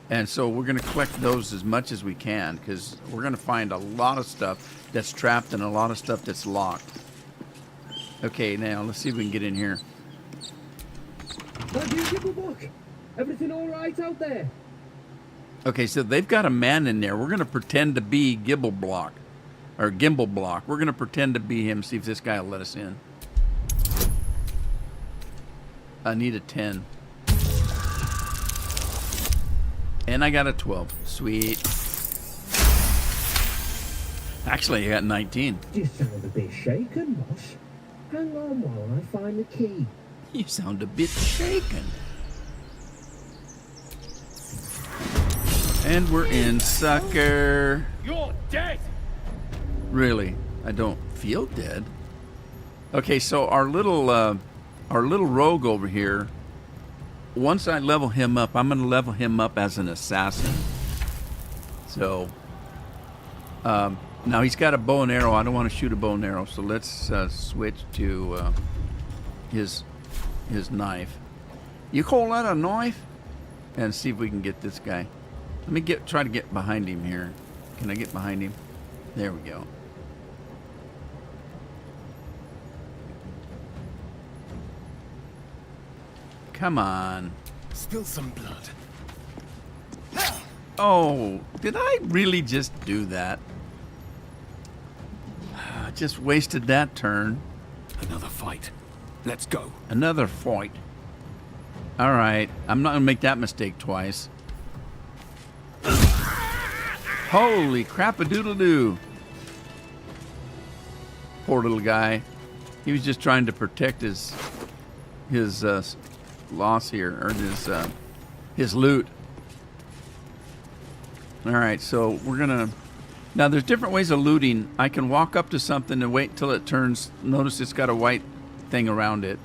Speaker 1: And so we're going to collect those as much as we can, because we're going to find a lot of stuff that's trapped and a lot of stuff that's locked. Okay, now let's see if we can get in here.
Speaker 14: Everything all right out there?
Speaker 1: Okay, so they've got a man in there. We're going to pretend to be Gimbal Block. We're going to pretend to be him, see if this guy will let us in. I need a 10. And I got a 12. Sweet. Actually, I got 19.
Speaker 14: You sound a bit shaken, boss. Hang on while I find the key.
Speaker 1: You sound a bit shaken. And we're in, sucker.
Speaker 6: You're dead!
Speaker 1: Really? I don't feel dead. Okay, so our little rogue over here, once I level him up, I'm going to level him up as an assassin. So, now he's got a bow and arrow. I don't want to shoot a bow and arrow, so let's switch to his knife. You call that a knife? And see if we can get this guy. Let me try to get behind him here. Can I get behind him? There we go. Come on.
Speaker 6: Spill some blood.
Speaker 1: Oh, did I really just do that? I just wasted that turn.
Speaker 6: Another fight. Let's go.
Speaker 1: Another fight. All right. I'm not going to make that mistake twice. Holy crap-a-doodle-doo. Poor little guy. He was just trying to protect his loss here, or his loot. All right, so we're gonna... Now, there's different ways of looting. I can walk up to something and wait till it turns. Notice it's got a white thing around it.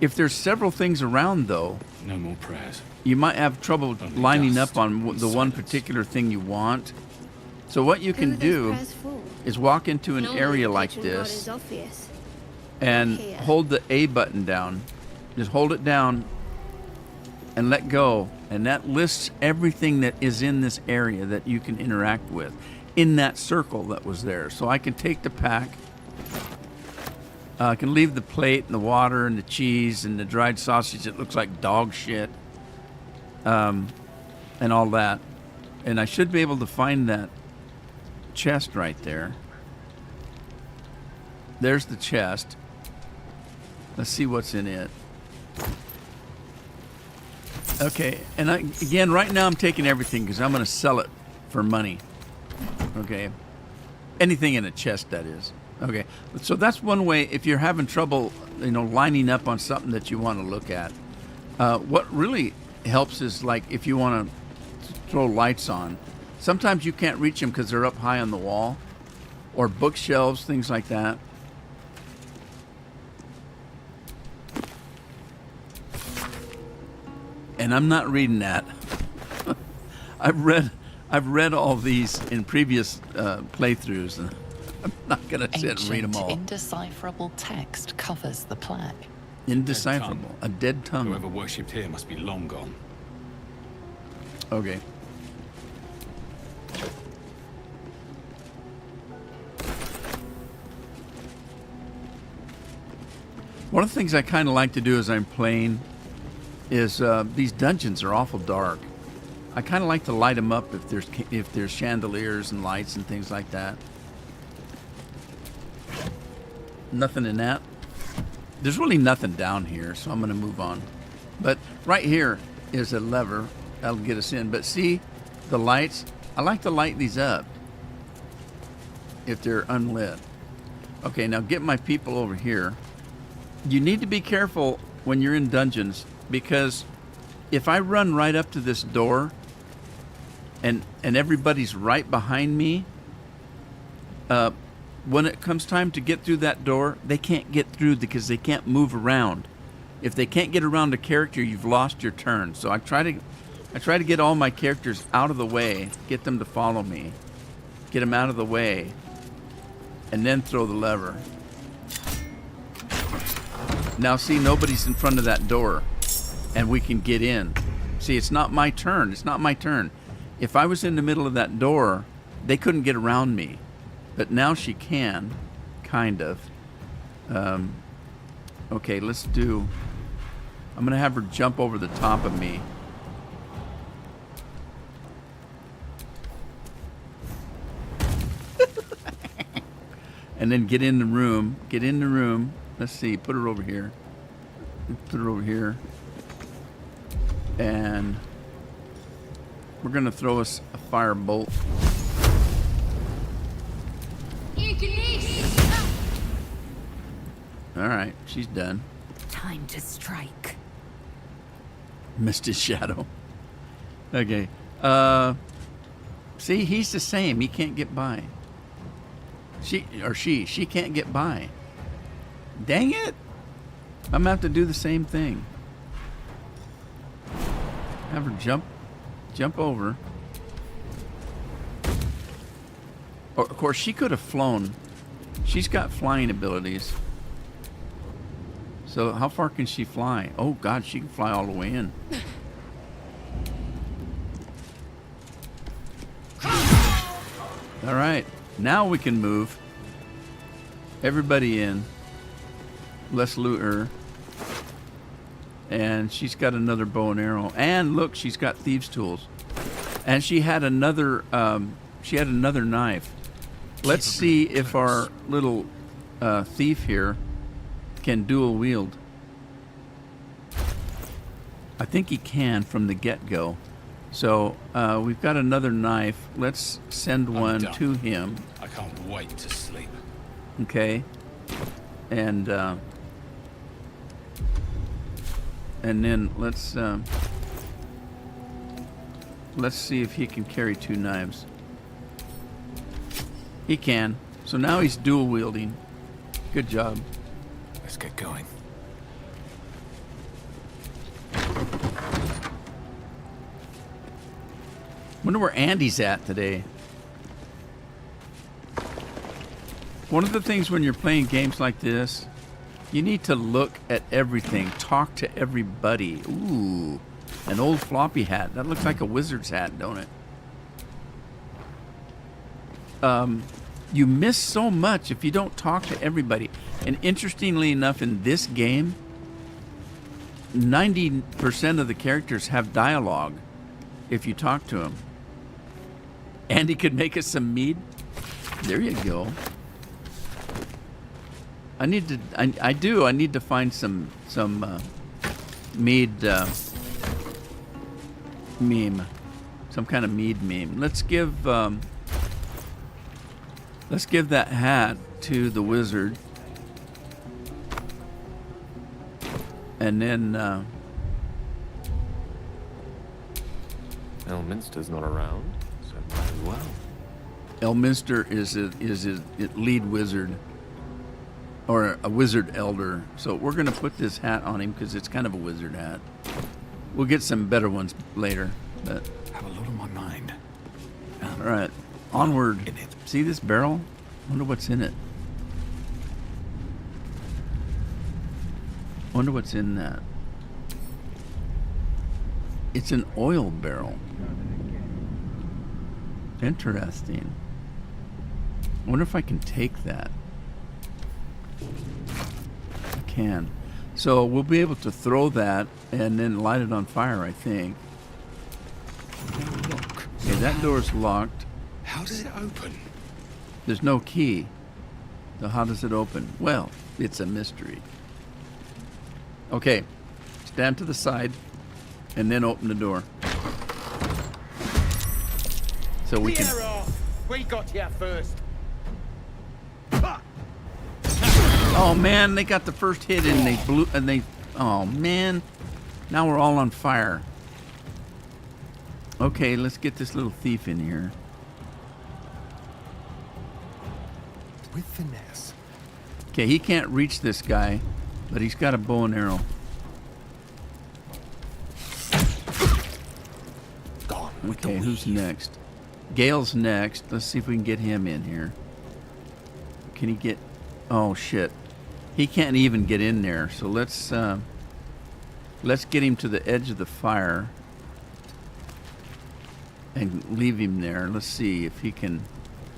Speaker 1: If there's several things around, though,
Speaker 3: No more prayers.
Speaker 1: you might have trouble
Speaker 3: Only
Speaker 1: lining
Speaker 3: dust
Speaker 1: up on
Speaker 3: and
Speaker 1: the one
Speaker 3: silence.
Speaker 1: particular thing you want. So what you
Speaker 7: Who
Speaker 1: can
Speaker 7: are those
Speaker 1: do
Speaker 7: prayers for?
Speaker 1: is walk into an
Speaker 7: Normally
Speaker 1: area
Speaker 7: the
Speaker 1: like
Speaker 7: kitchen guard
Speaker 1: this
Speaker 7: is obvious.
Speaker 1: and
Speaker 7: Here.
Speaker 1: hold the A button down. Just hold it down and let go. And that lists everything that is in this area that you can interact with in that circle that was there. So I can take the pack. I can leave the plate and the water and the cheese and the dried sausage that looks like dog shit. And all that. And I should be able to find that chest right there. There's the chest. Let's see what's in it. Okay, and again, right now I'm taking everything because I'm going to sell it for money. Okay. Anything in a chest, that is. Okay, so that's one way if you're having trouble, lining up on something that you want to look at. What really helps is like if you want to throw lights on. Sometimes you can't reach them because they're up high on the wall, or bookshelves, things like that. And I'm not reading that. I've read all these in previous playthroughs, and I'm not going to sit and read them all.
Speaker 2: Indecipherable text covers the plaque.
Speaker 1: Indecipherable. A dead tongue.
Speaker 3: Whoever worshipped here must be long gone.
Speaker 1: Okay. One of the things I kind of like to do as I'm playing is these dungeons are awful dark. I kind of like to light them up if there's chandeliers and lights and things like that. Nothing in that. There's really nothing down here, so I'm going to move on. But right here is a lever that'll get us in. But see the lights? I like to light these up if they're unlit. Okay, now get my people over here. You need to be careful when you're in dungeons, because if I run right up to this door and everybody's right behind me, when it comes time to get through that door, they can't get through because they can't move around. If they can't get around a character, you've lost your turn. So I try to get all my characters out of the way, get them to follow me, get them out of the way, and then throw the lever. Now see, nobody's in front of that door, and we can get in. See, it's not my turn. It's not my turn. If I was in the middle of that door, they couldn't get around me. But now she can, kind of. Okay, let's do... I'm going to have her jump over the top of me. And then get in the room. Get in the room. Let's see, put her over here. Put her over here. And we're going to throw us a fire bolt. All right, she's done.
Speaker 8: Time to strike.
Speaker 1: Missed his shadow. Okay. See, he's the same. He can't get by. She can't get by. Dang it! I'm gonna have to do the same thing. Have her jump over. Or, of course, she could have flown. She's got flying abilities. So how far can she fly? Oh God, she can fly all the way in. All right, now we can move. Everybody in. Let's loot her. And she's got another bow and arrow. And look, she's got thieves' tools. And she had another knife. Let's see if our little thief here can dual wield. I think he can from the get-go. So we've got another knife. Let's send one to him.
Speaker 3: I can't wait to sleep.
Speaker 1: Okay. And then let's see if he can carry two knives. He can. So now he's dual wielding. Good job.
Speaker 3: Let's get going.
Speaker 1: Wonder where Andy's at today. One of the things when you're playing games like this, you need to look at everything, talk to everybody. Ooh, an old floppy hat. That looks like a wizard's hat, don't it? You miss so much if you don't talk to everybody. And interestingly enough, in this game, 90% of the characters have dialogue if you talk to them. Andy could make us some mead. There you go. I need to find some mead meme, some kind of mead meme. Let's give that hat to the wizard, and then
Speaker 10: Elminster's not around, so might as well.
Speaker 1: Elminster is a lead wizard, or a wizard elder. So we're gonna put this hat on him because it's kind of a wizard hat. We'll get some better ones later, but
Speaker 3: Have a lot on my mind.
Speaker 1: all right, onward. See this barrel? Wonder what's in it. Wonder what's in that. It's an oil barrel. Interesting. I wonder if I can take that. I can. So we'll be able to throw that and then light it on fire, I think. Okay, that door's locked.
Speaker 3: How does it open?
Speaker 1: There's no key. So how does it open? Well, it's a mystery. Okay, stand to the side and then open the door. So we can...
Speaker 6: We got here first.
Speaker 1: Oh man, they got the first hit and they blew, and they... Oh man, now we're all on fire. Okay, let's get this little thief in here.
Speaker 11: With finesse.
Speaker 1: Okay, he can't reach this guy, but he's got a bow and arrow. Okay, who's next? Gale's next. Let's see if we can get him in here. Can he get... Oh, shit. He can't even get in there, so let's get him to the edge of the fire and leave him there. Let's see if he can...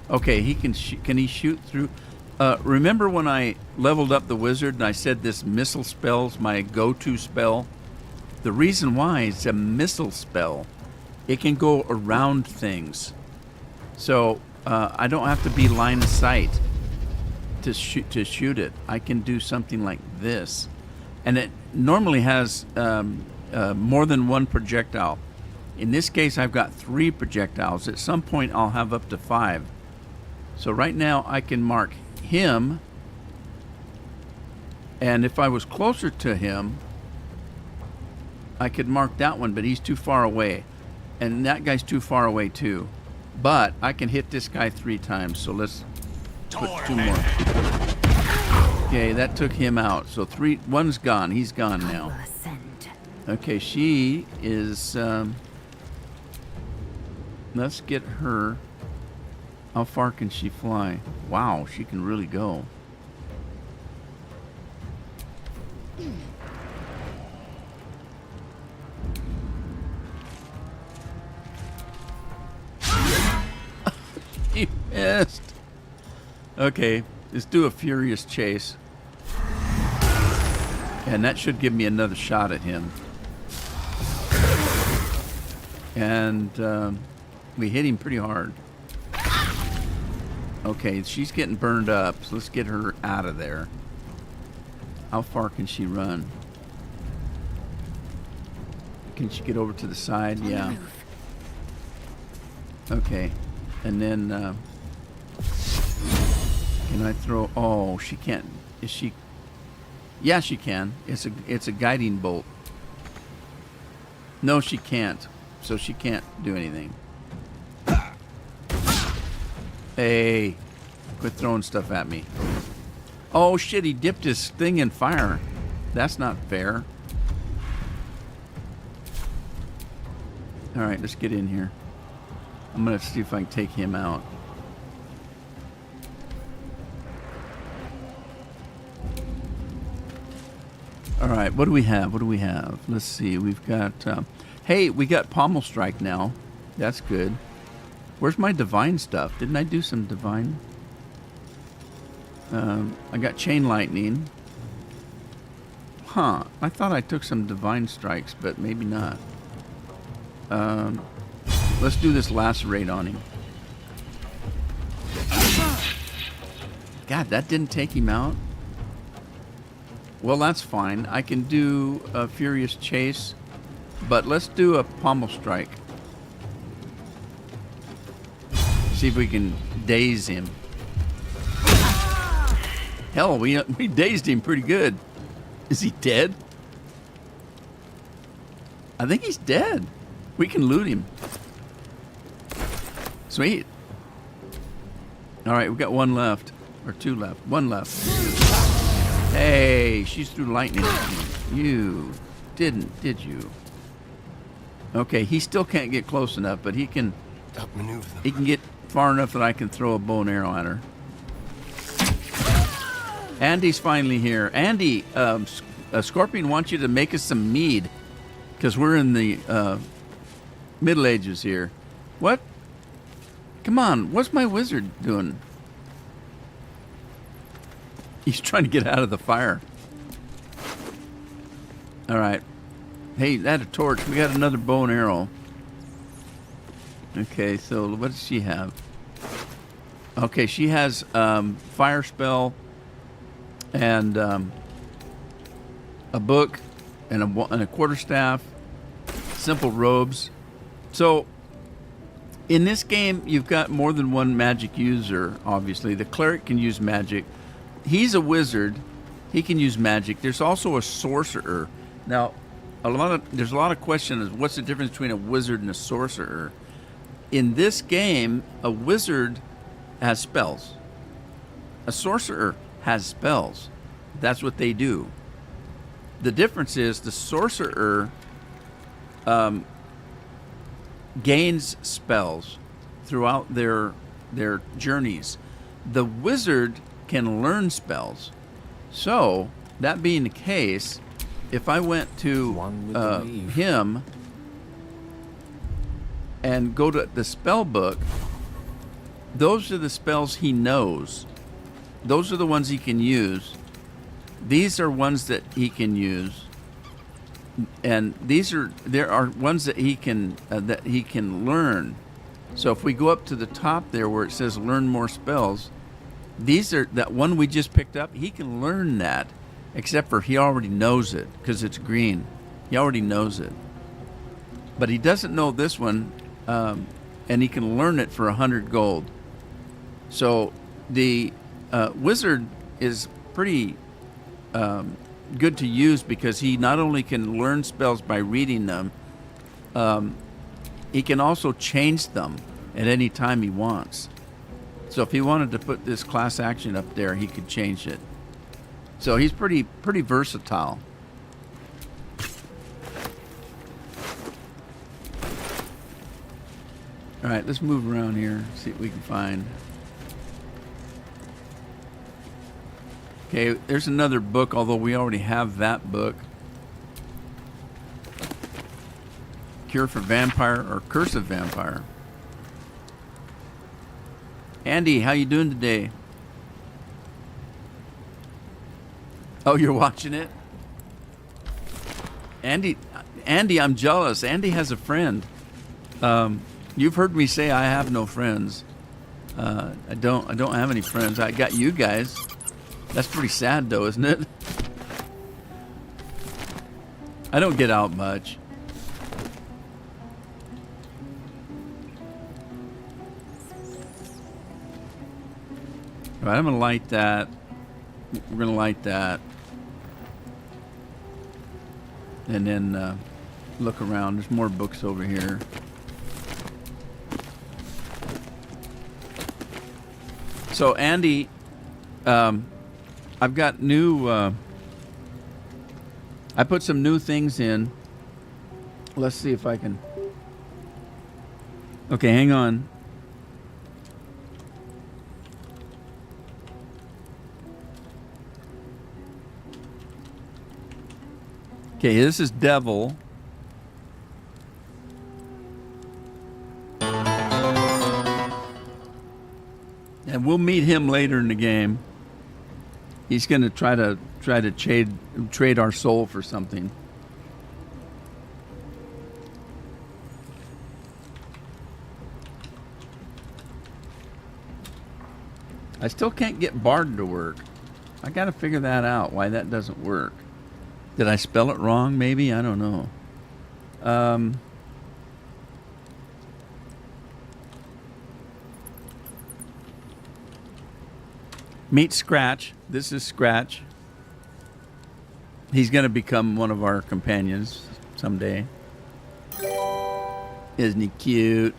Speaker 1: Okay, he can he shoot through... remember when I leveled up the wizard and I said this missile spell's my go-to spell? The reason why it's a missile spell, it can go around things. So I don't have to be line of sight to shoot it. I can do something like this. And it normally has more than one projectile. In this case, I've got 3 projectiles. At some point, I'll have up to 5. So right now, I can mark him. And if I was closer to him, I could mark that one, but he's too far away. And that guy's too far away too. But I can hit this guy 3 times, so let's put 2 more. Okay, that took him out. So 1's gone. He's gone now. Okay, she is... let's get her. How far can she fly? Wow, she can really go. He missed. Okay, let's do a furious chase. And that should give me another shot at him. And we hit him pretty hard. Okay, she's getting burned up, so let's get her out of there. How far can she run? Can she get over to the side? Yeah. Okay. And then, can I throw... Oh, she can't... Is she... Yeah, she can. It's a guiding bolt. No, she can't. So she can't do anything. Hey, quit throwing stuff at me. Oh shit, he dipped his thing in fire. That's not fair. Alright, let's get in here. I'm gonna see if I can take him out. All right, what do we have? What do we have? Let's see. We've got. Hey, we got Pommel Strike now. That's good. Where's my divine stuff? Didn't I do some divine? I got Chain Lightning. Huh. I thought I took some divine strikes, but maybe not. Let's do this Lacerate on him. God, that didn't take him out. Well, that's fine. I can do a Furious Chase, but let's do a Pommel Strike. See if we can daze him. Hell, we dazed him pretty good. Is he dead? I think he's dead. We can loot him. Sweet. All right, we've got one left. Or two left. One left. Hey, she's through lightning. You didn't, did you? Okay, he still can't get close enough, but he can
Speaker 11: outmaneuver them.
Speaker 1: He can get far enough that I can throw a bow and arrow at her. Andy's finally here. Andy, Scorpion wants you to make us some mead, because we're in the Middle Ages here. What? Come on, what's my wizard doing? He's trying to get out of the fire. All right. Hey, that a torch. We got another bow and arrow. Okay, so what does she have? Okay, she has fire spell and a book and a quarterstaff, simple robes. So in this game, you've got more than one magic user, obviously. The cleric can use magic. He's a wizard. He can use magic. There's also a sorcerer. Now, there's a lot of questions. What's the difference between a wizard and a sorcerer? In this game, a wizard has spells. A sorcerer has spells. That's what they do. The difference is the sorcerer gains spells throughout their journeys. The wizard can learn spells. So, that being the case, if I went to him and go to the spell book, those are the spells he knows. Those are the ones he can use. These are ones that he can use, and there are ones that he can learn. So if we go up to the top there where it says learn more spells, these are that one we just picked up. He can learn that, except for he already knows it because it's green. He already knows it, but he doesn't know this one, and he can learn it for 100 gold. So the wizard is pretty good to use because he not only can learn spells by reading them, he can also change them at any time he wants. So if he wanted to put this class action up there, he could change it. So he's pretty versatile. All right, let's move around here, see what we can find. Okay, there's another book, although we already have that book. Cure for Vampire or Curse of Vampire. Andy, how you doing today? Oh, you're watching it? Andy, I'm jealous. Andy has a friend. You've heard me say I have no friends. I don't have any friends. I got you guys. That's pretty sad, though, isn't it? I don't get out much. All right, I'm going to light that. We're going to light that. And then look around. There's more books over here. So, Andy, I've got new... I put some new things in. Let's see if I can... Okay, hang on. Okay, this is Devil. And we'll meet him later in the game. He's going to try to trade our soul for something. I still can't get Bard to work. I got to figure that out, why that doesn't work. Did I spell it wrong, maybe? I don't know. Meet Scratch. This is Scratch. He's going to become one of our companions someday. Isn't he cute?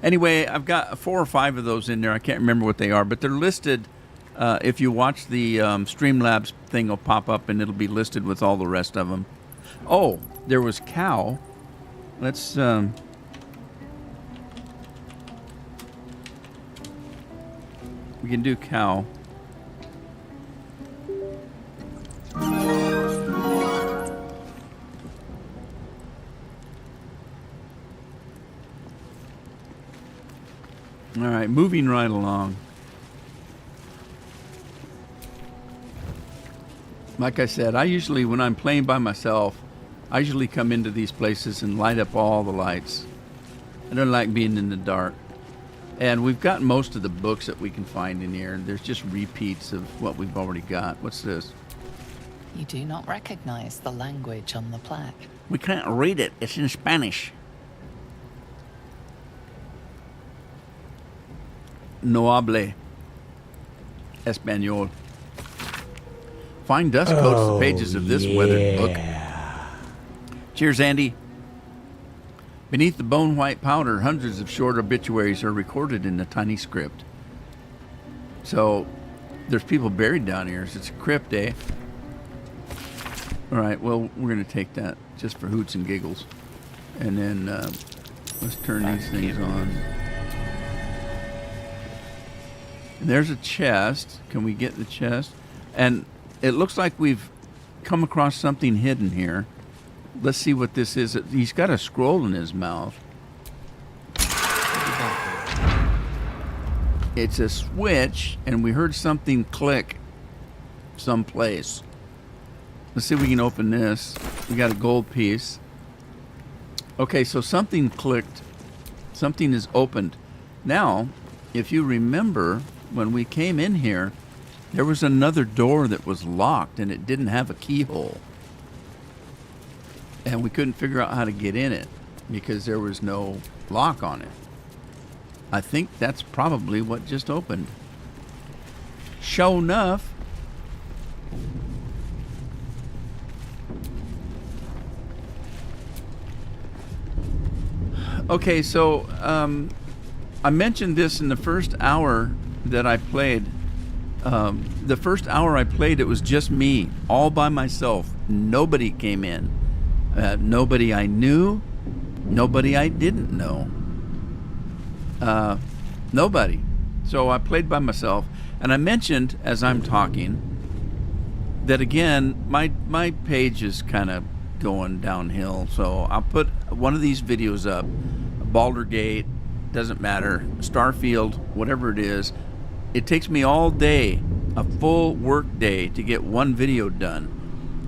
Speaker 1: Anyway, I've got 4 or 5 of those in there. I can't remember what they are, but they're listed. If you watch the Streamlabs thing, will pop up and it'll be listed with all the rest of them. Oh, there was Cow. Let's... we can do Cow. All right, moving right along. Like I said, I usually, when I'm playing by myself, I usually come into these places and light up all the lights. I don't like being in the dark. And we've got most of the books that we can find in here. There's just repeats of what we've already got. What's this?
Speaker 2: You do not recognize the language on the plaque.
Speaker 1: We can't read it. It's in Spanish. No hable español. Find dust coats the pages of this weathered book. Cheers, Andy. Beneath the bone-white powder, hundreds of short obituaries are recorded in a tiny script. So, there's people buried down here. So it's a crypt, eh? All right, well, we're going to take that just for hoots and giggles. And then, let's turn these things on. And there's a chest. Can we get the chest? And it looks like we've come across something hidden here. Let's see what this is. He's got a scroll in his mouth. It's a switch, and we heard something click someplace. Let's see if we can open this. We got a gold piece. Okay, so something clicked. Something is opened. Now, if you remember, when we came in here, there was another door that was locked, and it didn't have a keyhole. And we couldn't figure out how to get in it because there was no lock on it. I think that's probably what just opened. Sure enough. Okay, so I mentioned this in the first hour that I played. The first hour I played, it was just me, all by myself. Nobody came in. Nobody I knew, nobody I didn't know. Nobody. So I played by myself. And I mentioned, as I'm talking, that again, my page is kind of going downhill. So I'll put one of these videos up. Baldur's Gate, doesn't matter. Starfield, whatever it is. It takes me all day, a full work day, to get one video done.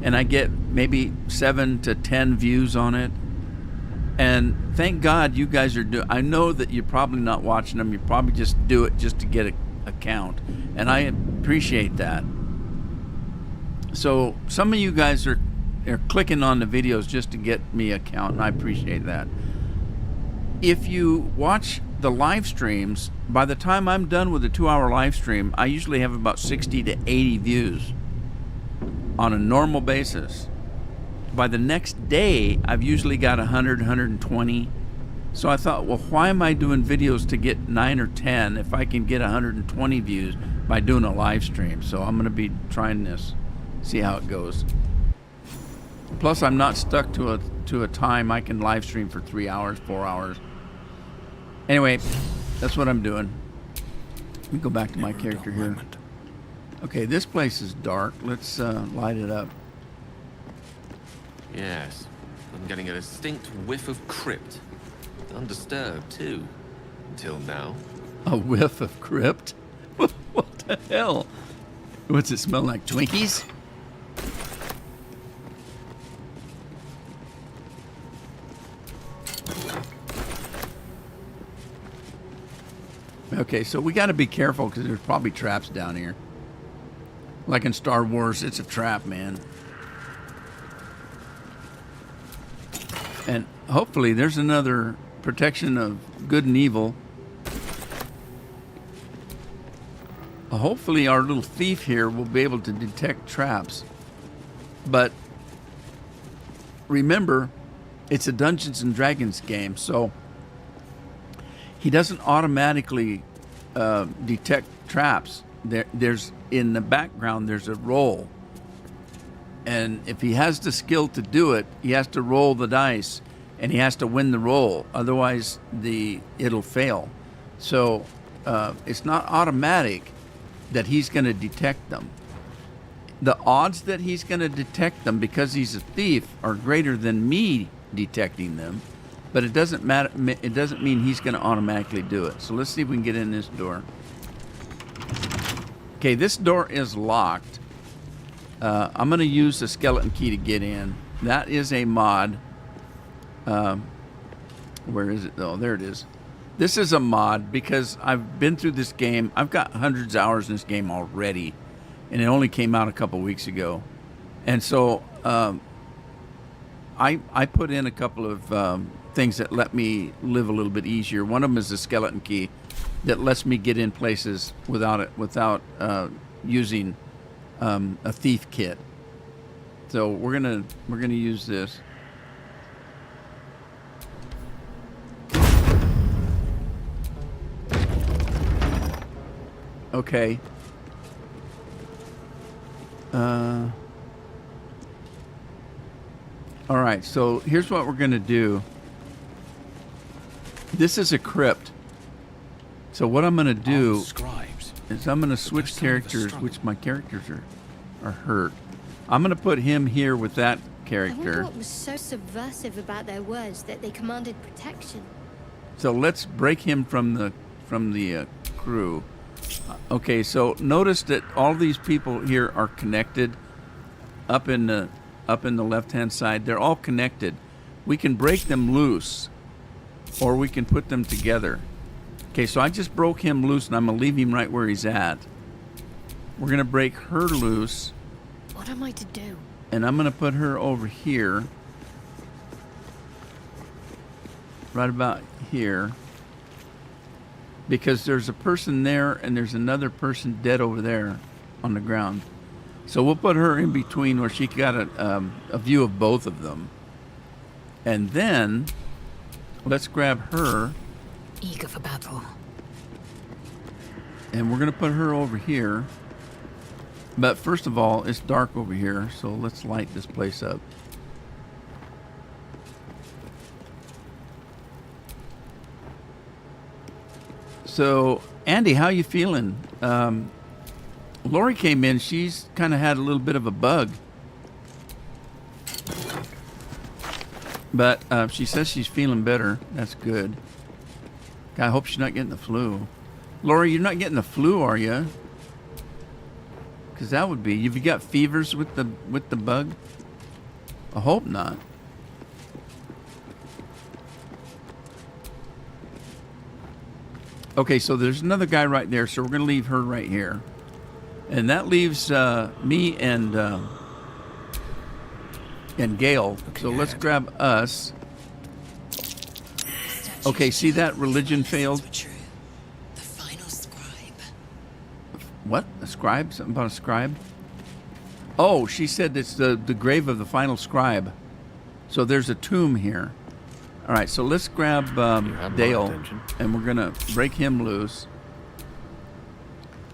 Speaker 1: And I get maybe 7 to 10 views on it. And thank God you guys are doing. I know that you're probably not watching them. You probably just do it just to get a count. And I appreciate that. So some of you guys are clicking on the videos just to get me a count, and I appreciate that. If you watch the live streams, by the time I'm done with the 2-hour live stream, I usually have about 60 to 80 views on a normal basis. By the next day, I've usually got 100, 120. So I thought, well, why am I doing videos to get 9 or 10 if I can get 120 views by doing a live stream? So I'm going to be trying this, see how it goes. Plus, I'm not stuck to a time. I can live stream for 3 hours, 4 hours. Anyway, that's what I'm doing. Let me go back to my character here. Okay, this place is dark. Let's light it up.
Speaker 10: Yes. I'm getting a distinct whiff of crypt. Undisturbed, too. Until now.
Speaker 1: A whiff of crypt? What the hell? What's it smell like? Twinkies? Okay, so we got to be careful because there's probably traps down here. Like in Star Wars, it's a trap, man. And hopefully there's another protection of good and evil. Hopefully our little thief here will be able to detect traps. But remember, it's a Dungeons and Dragons game, so he doesn't automatically detect traps. There's in the background there's a roll, and if he has the skill to do it, he has to roll the dice, and he has to win the roll. Otherwise, it'll fail. So it's not automatic that he's going to detect them. The odds that he's going to detect them because he's a thief are greater than me detecting them. But it doesn't matter. It doesn't mean he's going to automatically do it. So let's see if we can get in this door. Okay, this door is locked. I'm going to use the skeleton key to get in. That is a mod. Where is it? Oh, there it is. This is a mod because I've been through this game. I've got hundreds of hours in this game already, and it only came out a couple weeks ago. And so I put in a couple of things that let me live a little bit easier. One of them is the skeleton key that lets me get in places without using a thief kit. So we're gonna use this. Okay. All right, so here's what we're going to do. This is a crypt. So what I'm going to do is I'm going to switch characters, which my characters are hurt. I'm going to put him here with that
Speaker 7: I
Speaker 1: character.
Speaker 7: wonder what was so subversive about their words that they commanded protection.
Speaker 1: So let's break him from the crew. Okay, so notice that all these people here are connected up in the left-hand side. They're all connected. We can break them loose, or we can put them together. Okay, so I just broke him loose, and I'm going to leave him right where he's at. We're going to break her loose.
Speaker 7: What am I to do?
Speaker 1: And I'm going to put her over here. Right about here. Because there's a person there, and there's another person dead over there on the ground. So we'll put her in between where she got a view of both of them. And then, let's grab her.
Speaker 2: Eager for battle.
Speaker 1: And we're going to put her over here. But first of all, it's dark over here, so let's light this place up. So, Andy, how you feeling? Lori came in. She's kind of had a little bit of a bug. But she says she's feeling better. That's good. I hope she's not getting the flu. Lori, you're not getting the flu, are you? Because that would be. Have you got fevers with the bug? I hope not. Okay, so there's another guy right there, so we're going to leave her right here. And that leaves me and Gale. So let's grab us. Okay, see that religion failed?
Speaker 2: The final scribe.
Speaker 1: What? A scribe? Something about a scribe? Oh, she said it's the grave of the final scribe. So there's a tomb here. All right, so let's grab Dale, and we're going to break him loose.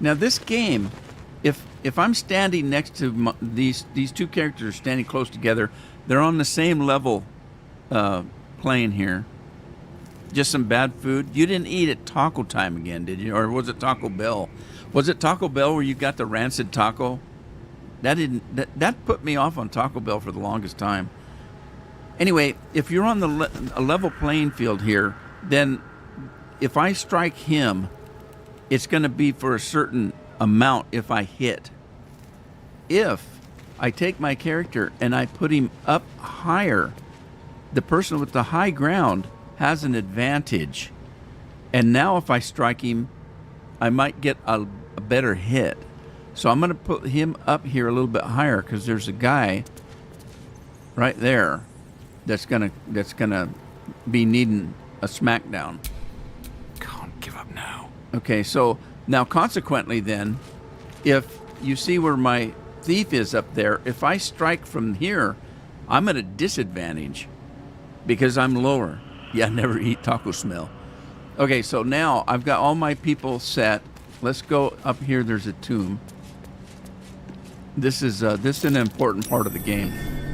Speaker 1: Now, this game, if I'm standing next to these two characters standing close together, they're on the same level playing here. Just some bad food. You didn't eat at Taco Time again, did you? Or was it Taco Bell? Was it Taco Bell where you got the rancid taco? That put me off on Taco Bell for the longest time. Anyway, if you're on a level playing field here, then if I strike him, it's going to be for a certain amount if I hit. If I take my character and I put him up higher, the person with the high ground has an advantage. And now if I strike him, I might get a better hit. So I'm going to put him up here a little bit higher because there's a guy right there that's gonna be needing a smackdown.
Speaker 3: Can't give up now.
Speaker 1: Okay, so now consequently then, if you see where my thief is up there, if I strike from here, I'm at a disadvantage because I'm lower. Yeah, never eat taco smell. Okay, so now I've got all my people set. Let's go up here. There's a tomb. This is an important part of the game.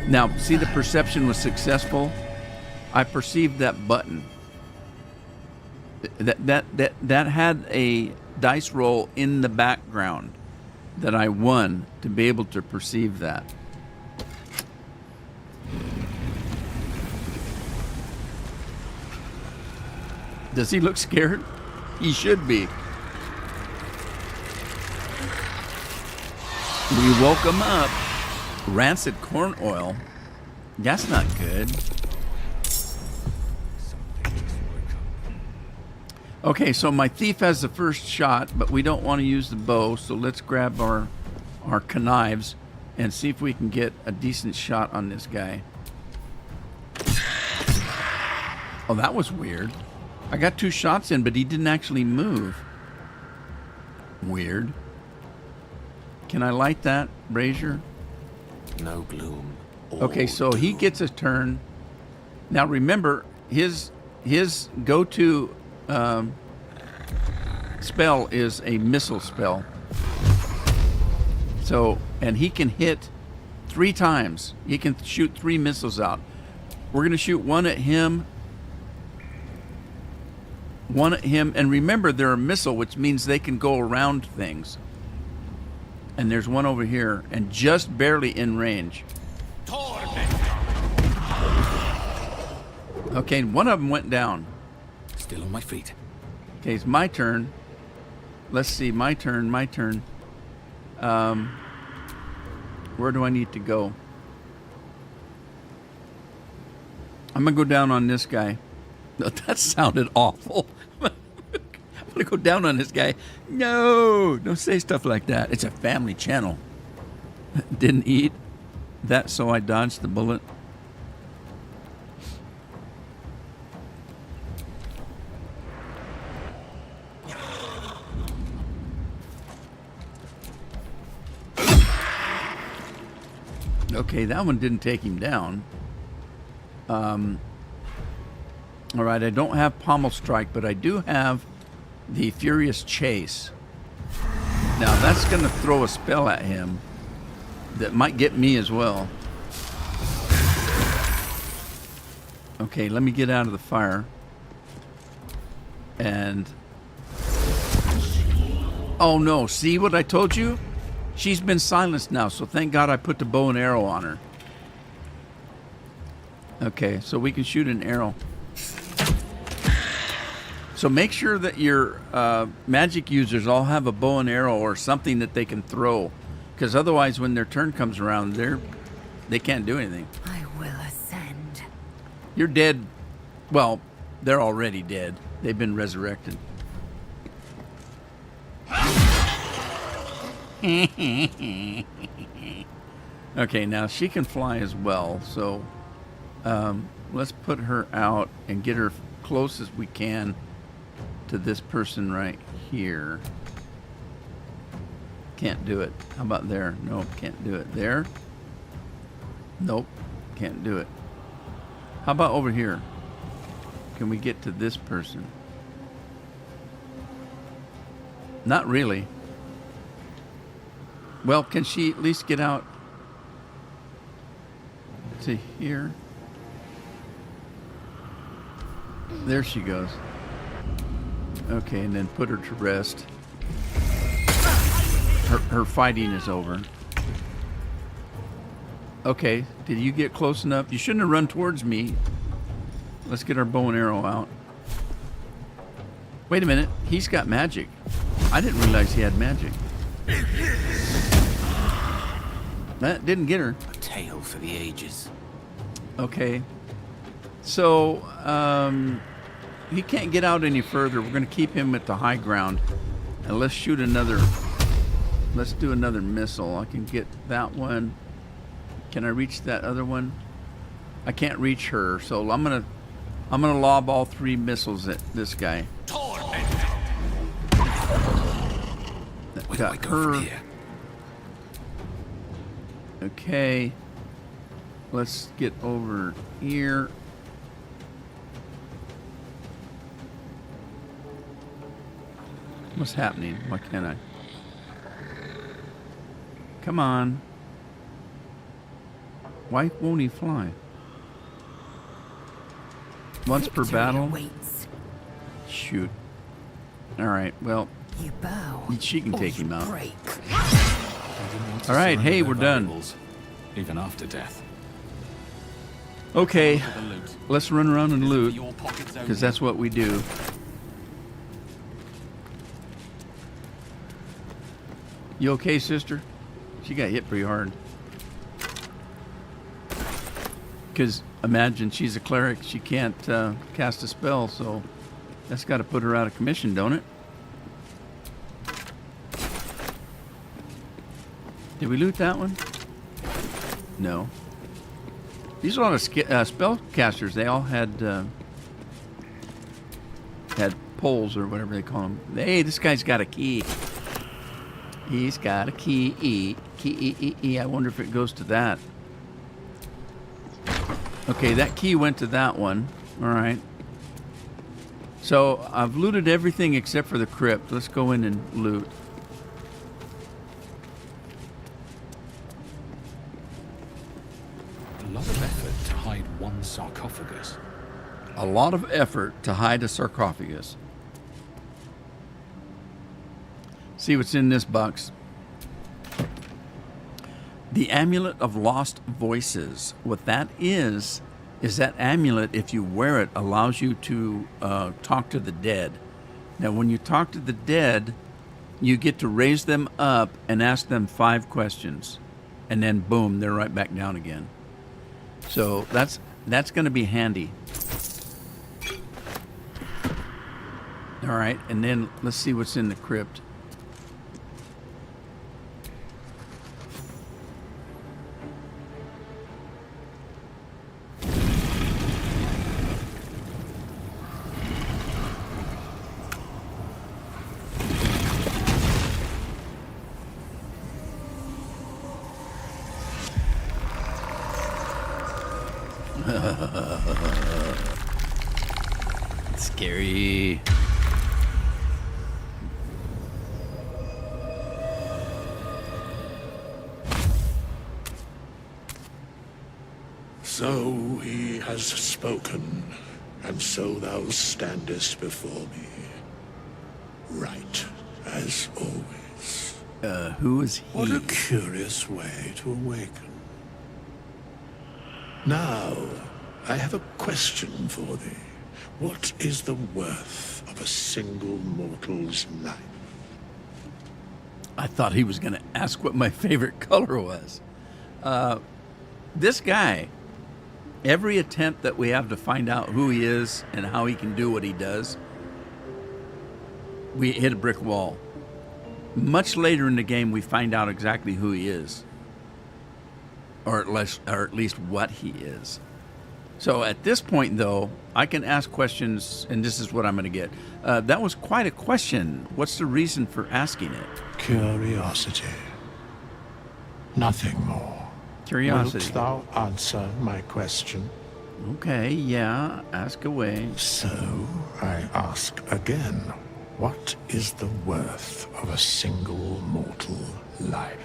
Speaker 1: Now, see, the perception was successful. I perceived that button. That had a dice roll in the background that I won to be able to perceive that. Does he look scared? He should be. We woke him up. Rancid corn oil. That's not good. Okay, so my thief has the first shot, but we don't want to use the bow, so let's grab our knives and see if we can get a decent shot on this guy. Oh, that was weird. I got 2 shots in, but he didn't actually move. Weird. Can I light that brazier?
Speaker 13: No gloom.
Speaker 1: Okay, so he gets a turn. Now remember, his go-to spell is a missile spell. So, and he can hit 3 times. He can shoot 3 missiles out. We're going to shoot one at him, and remember they're a missile, which means they can go around things. And there's one over here, and just barely in range. Okay, one of them went down.
Speaker 13: Still on my feet.
Speaker 1: Okay, it's my turn. Let's see, my turn. Where do I need to go? I'm gonna go down on this guy. That sounded awful. I'm gonna go down on this guy. No, don't say stuff like that. It's a family channel. Didn't eat that, so I dodged the bullet. Okay, that one didn't take him down. All right, I don't have Pommel Strike, but I do have the Furious Chase. Now, that's going to throw a spell at him that might get me as well. Okay, let me get out of the fire. And... oh, no. See what I told you? She's been silenced now, so thank God I put the bow and arrow on her. Okay, so we can shoot an arrow. So make sure that your magic users all have a bow and arrow or something that they can throw, because otherwise when their turn comes around, they can't do anything.
Speaker 8: I will ascend.
Speaker 1: You're dead. Well, they're already dead. They've been resurrected. Okay, now she can fly as well, so let's put her out and get her close as we can to this person right here. Can't do it. How about there? Nope, can't do it. There? Nope, can't do it. How about over here? Can we get to this person? Not really. Well, can she at least get out to here? There she goes. Okay, and then put her to rest. Her fighting is over. Okay, did you get close enough? You shouldn't have run towards me. Let's get our bow and arrow out. Wait a minute, he's got magic. I didn't realize he had magic. That didn't get her.
Speaker 13: A tale for the ages.
Speaker 1: Okay. So, he can't get out any further. We're going to keep him at the high ground. And let's shoot another... Let's do another missile. I can get that one. Can I reach that other one? I can't reach her, so I'm gonna lob all 3 missiles at this guy. That got her. Okay. Let's get over here. What's happening? Why can't I? Come on. Why won't he fly? Once per battle? Shoot. Alright, well, she can take him out. Alright, hey, we're done.
Speaker 3: Even after death.
Speaker 1: Okay, let's run around and loot, because that's what we do. You okay, sister? She got hit pretty hard. Because imagine she's a cleric, she can't cast a spell, so that's got to put her out of commission, don't it? Did we loot that one? No. These are a lot of spellcasters. They all had poles or whatever they call them. Hey, this guy's got a key. He's got a key. Key. I wonder if it goes to that. Okay, that key went to that one. All right. So I've looted everything except for the crypt. Let's go in and loot.
Speaker 3: A lot of effort to hide one sarcophagus.
Speaker 1: A lot of effort to hide a sarcophagus. See what's in this box. The Amulet of Lost Voices. What that is that amulet, if you wear it, allows you to talk to the dead. Now, when you talk to the dead, you get to raise them up and ask them 5 questions. And then, boom, they're right back down again. So that's going to be handy. All right, and then let's see what's in the crypt. Scary.
Speaker 9: So he has spoken, and so thou standest before me. Right, as always.
Speaker 1: Who is he?
Speaker 9: What a curious way to awaken. Now, I have a question for thee. What is the worth of a single mortal's life?
Speaker 1: I thought he was going to ask what my favorite color was. This guy, every attempt that we have to find out who he is and how he can do what he does, we hit a brick wall. Much later in the game, we find out exactly who he is. Or at least what he is. So at this point, though, I can ask questions, and this is what I'm going to get. That was quite a question. What's the reason for asking it?
Speaker 9: Curiosity. Nothing more.
Speaker 1: Curiosity.
Speaker 9: Wilt thou answer my question?
Speaker 1: Okay, yeah, ask away.
Speaker 9: So, I ask again. What is the worth of a single mortal life?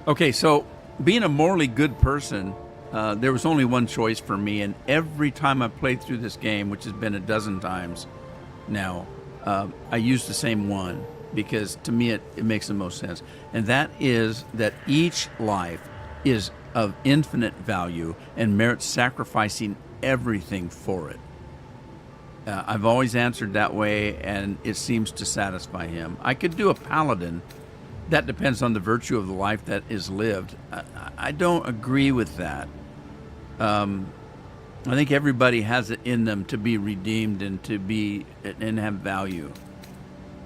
Speaker 1: Okay, so being a morally good person there was only one choice for me, and every time I played through this game, which has been a dozen times now, I used the same one because to me it makes the most sense. And that is that each life is of infinite value and merits sacrificing everything for it. I've always answered that way, and it seems to satisfy him. I could do a paladin. That depends on the virtue of the life that is lived. I don't agree with that. I think everybody has it in them to be redeemed and to be and have value.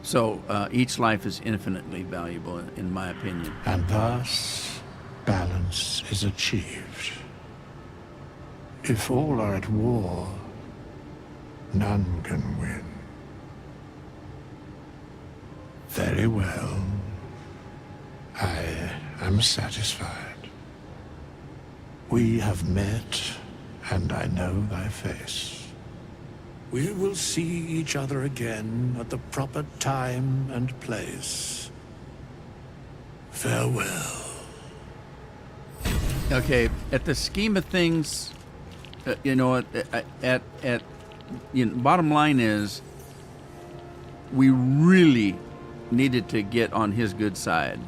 Speaker 1: So each life is infinitely valuable, in my opinion.
Speaker 9: And thus, balance is achieved. If all are at war, none can win. Very well. I am satisfied. We have met, and I know thy face. We will see each other again at the proper time and place. Farewell.
Speaker 1: Okay, at the scheme of things, bottom line is, we really needed to get on his good side,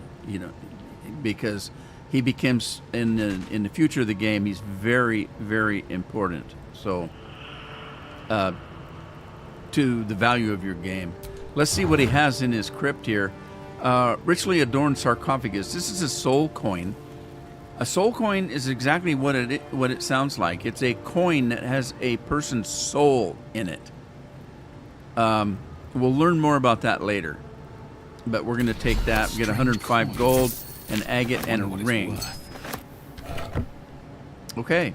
Speaker 1: because he becomes in the future of the game. He's very, very important. So, to the value of your game. Let's see what he has in his crypt here. Richly adorned sarcophagus. This is a soul coin. A soul coin is exactly what it sounds like. It's a coin that has a person's soul in it. We'll learn more about that later. But we're going to take that. We get 105 gold, an agate, and a ring. Okay.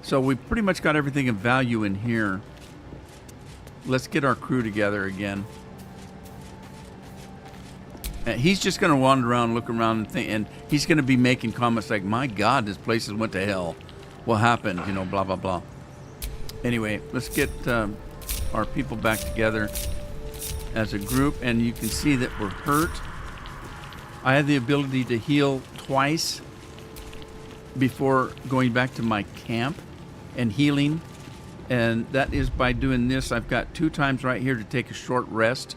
Speaker 1: So we pretty much got everything of value in here. Let's get our crew together again. He's just going to wander around, look around, and think, and he's going to be making comments like, "My God, this place went to hell. What happened? Blah blah blah." Anyway, let's get our people back together as a group, and you can see that we're hurt. I have the ability to heal twice before going back to my camp and healing, and that is by doing this. I've got 2 times right here to take a short rest.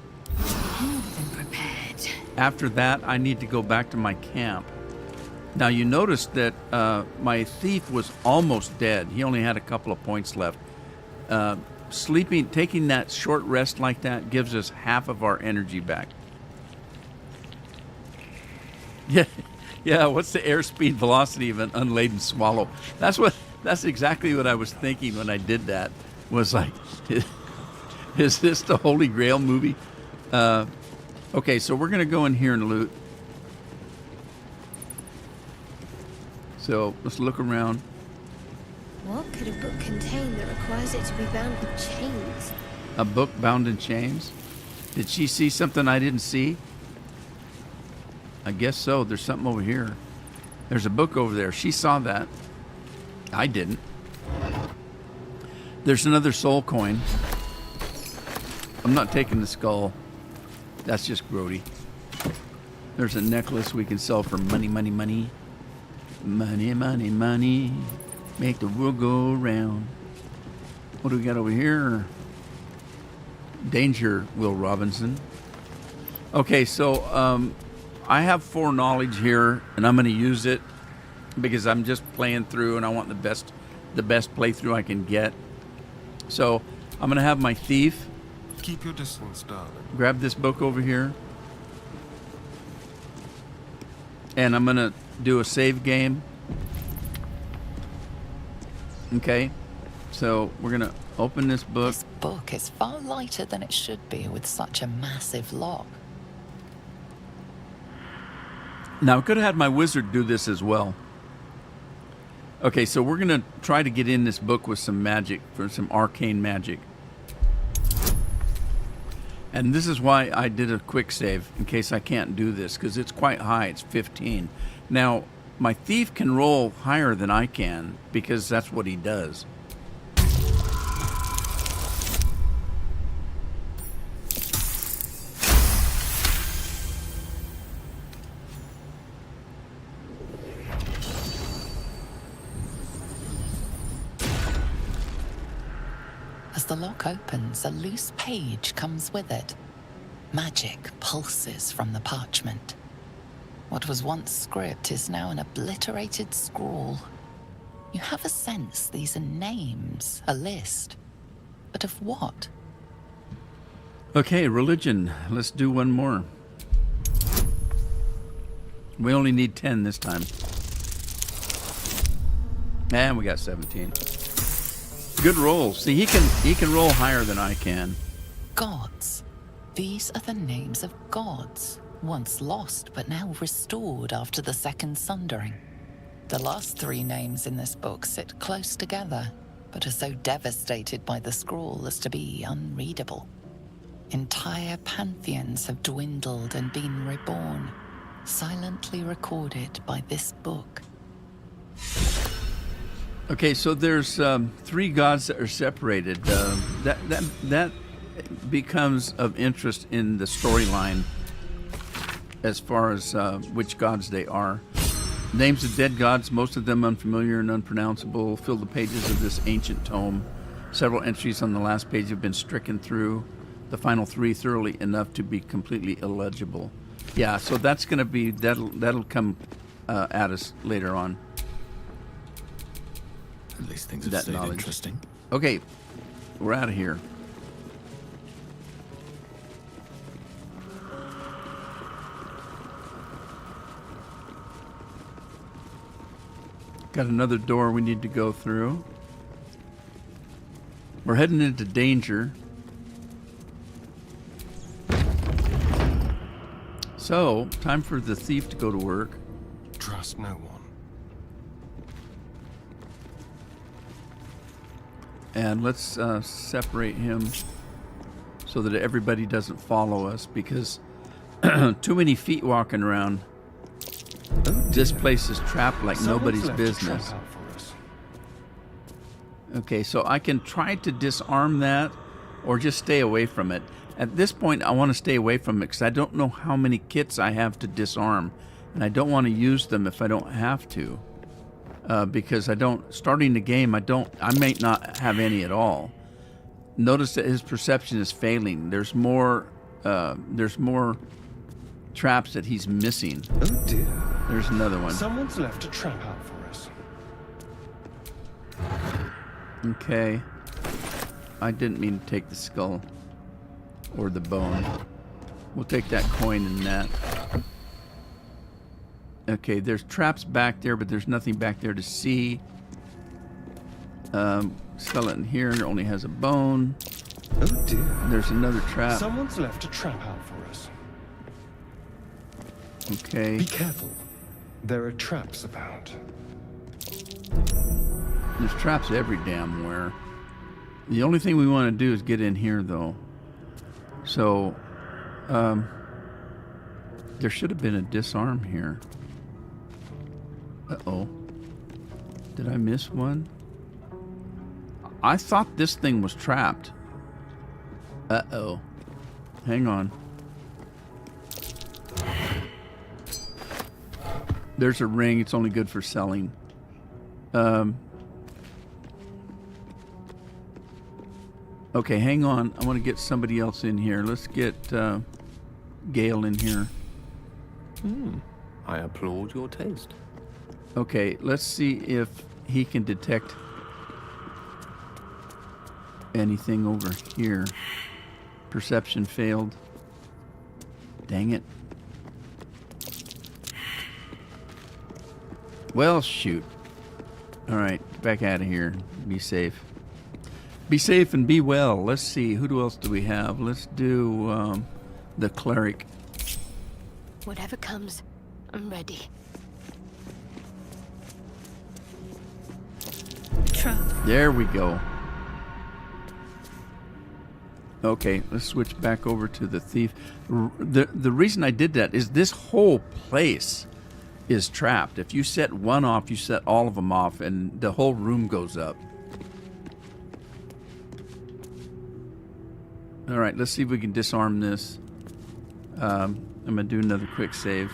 Speaker 1: After that, I need to go back to my camp. Now, you notice that my thief was almost dead. He only had a couple of points left. Taking that short rest like that gives us half of our energy back. Yeah. What's the airspeed velocity of an unladen swallow? That's exactly what I was thinking when I did that. Was like, is this the Holy Grail movie? Okay, so we're going to go in here and loot. So let's look around.
Speaker 7: What could a book contain that requires it to be bound with chains?
Speaker 1: A book bound in chains? Did she see something I didn't see? I guess so. There's something over here. There's a book over there. She saw that. I didn't. There's another soul coin. I'm not taking the skull. That's just grody. There's a necklace we can sell for money, money, money. Money, money, money. Make the world go round. What do we got over here? Danger, Will Robinson. Okay, so I have foreknowledge here, and I'm going to use it because I'm just playing through, and I want the best playthrough I can get. So I'm going to have my thief.
Speaker 11: Keep your distance, darling.
Speaker 1: Grab this book over here. And I'm going to do a save game. Okay. So we're going to open this book.
Speaker 2: This book is far lighter than it should be with such a massive lock.
Speaker 1: Now, I could have had my wizard do this as well. Okay, so we're going to try to get in this book with some magic, for some arcane magic. And this is why I did a quick save, in case I can't do this, because it's quite high. It's 15. Now, my thief can roll higher than I can, because that's what he does.
Speaker 2: As the lock opens, a loose page comes with it. Magic pulses from the parchment. What was once script is now an obliterated scrawl. You have a sense these are names, a list. But of what?
Speaker 1: Okay, religion. Let's do one more. We only need 10 this time. And we got 17. Good roll. See, he can roll higher than I can.
Speaker 2: Gods. These are the names of gods, once lost but now restored after the Second Sundering. The last 3 names in this book sit close together, but are so devastated by the scrawl as to be unreadable. Entire pantheons have dwindled and been reborn, silently recorded by this book.
Speaker 1: Okay, so there's 3 gods that are separated. That becomes of interest in the storyline as far as which gods they are. Names of dead gods, most of them unfamiliar and unpronounceable, fill the pages of this ancient tome. Several entries on the last page have been stricken through. The final 3 thoroughly enough to be completely illegible. Yeah, so that's going to be, that'll come at us later on.
Speaker 15: At least things have stayed interesting.
Speaker 1: Okay, we're out of here. Got another door we need to go through. We're heading into danger. So, time for the thief to go to work.
Speaker 11: Trust no one.
Speaker 1: And let's separate him so that everybody doesn't follow us, because too many feet walking around. This place is trapped like nobody's business. Okay, so I can try to disarm that or just stay away from it. At this point, I want to stay away from it because I don't know how many kits I have to disarm, and I don't want to use them if I don't have to. Because starting the game, I may not have any at all. Notice that his perception is failing. There's more traps that he's missing.
Speaker 11: Oh dear.
Speaker 1: There's another one.
Speaker 11: Someone's left a trap out for us.
Speaker 1: Okay. I didn't mean to take the skull or the bone. We'll take that coin and that. Okay, there's traps back there, but there's nothing back there to see. Skeleton here only has a bone.
Speaker 11: Oh dear.
Speaker 1: There's another trap.
Speaker 11: Someone's left a trap out for us.
Speaker 1: Okay.
Speaker 11: Be careful. There are traps about.
Speaker 1: There's traps every damn where. The only thing we want to do is get in here, though. So, there should have been a disarm here. Uh-oh. Did I miss one? I thought this thing was trapped. Uh-oh. Hang on. There's a ring. It's only good for selling. Okay, hang on. I want to get somebody else in here. Let's get Gale in here.
Speaker 15: I applaud your taste.
Speaker 1: Okay, let's see if he can detect anything over here. Perception failed. Dang it. Well, shoot. All right, back out of here. Be safe. Be safe and be well. Let's see. Who else do we have? Let's do the cleric.
Speaker 7: Whatever comes, I'm ready. Trap.
Speaker 1: There we go. Okay, let's switch back over to the thief. The reason I did that is this whole place is trapped. If you set one off, you set all of them off, and the whole room goes up. All right, let's see if we can disarm this. I'm going to do another quick save.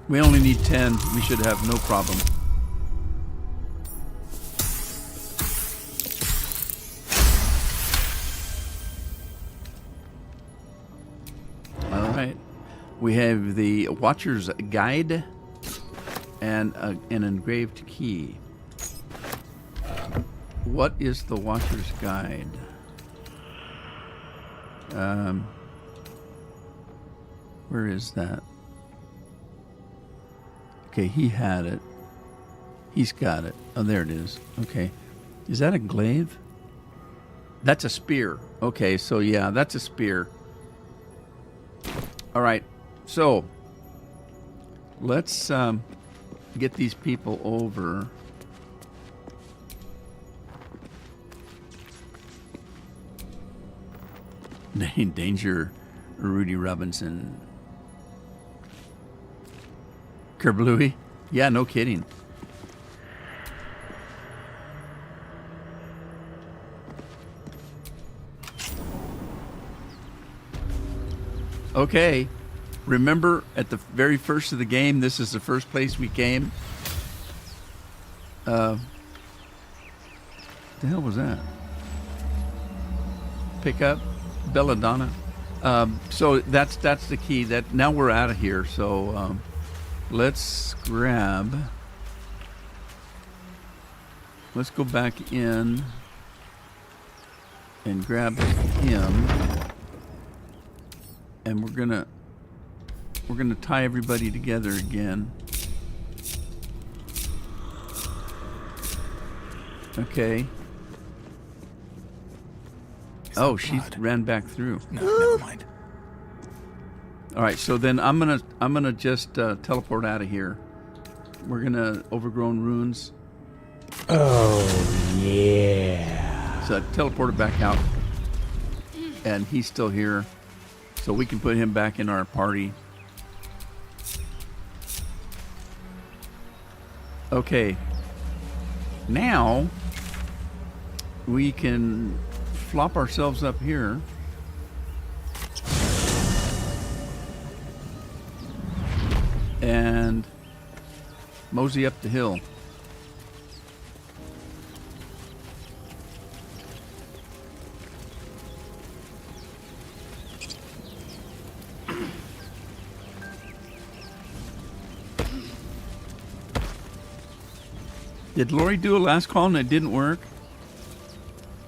Speaker 1: We only need 10. We should have no problem. All right. We have the Watcher's Guide and an engraved key. What is the Watcher's Guide? Where is that? Okay, he had it. He's got it. Oh, there it is. Okay. Is that a glaive? That's a spear. Okay, so yeah, that's a spear. All right. So, let's get these people over. Danger, Rudy Robinson. Kerblooey? Yeah, no kidding. Okay. Remember, at the very first of the game, this is the first place we came. What the hell was that? Pick up Belladonna. So that's the key. That now we're out of here. So let's grab. Let's go back in and grab him, and we're gonna tie everybody together again. Okay. Oh, she ran back through.
Speaker 15: No, never mind.
Speaker 1: All right, so then I'm gonna just teleport out of here. We're gonna overgrown ruins.
Speaker 14: Oh yeah.
Speaker 1: So I teleported back out, and he's still here, so we can put him back in our party. Okay. Now we can flop ourselves up here. And mosey up the hill. Did Lori do a last call and it didn't work?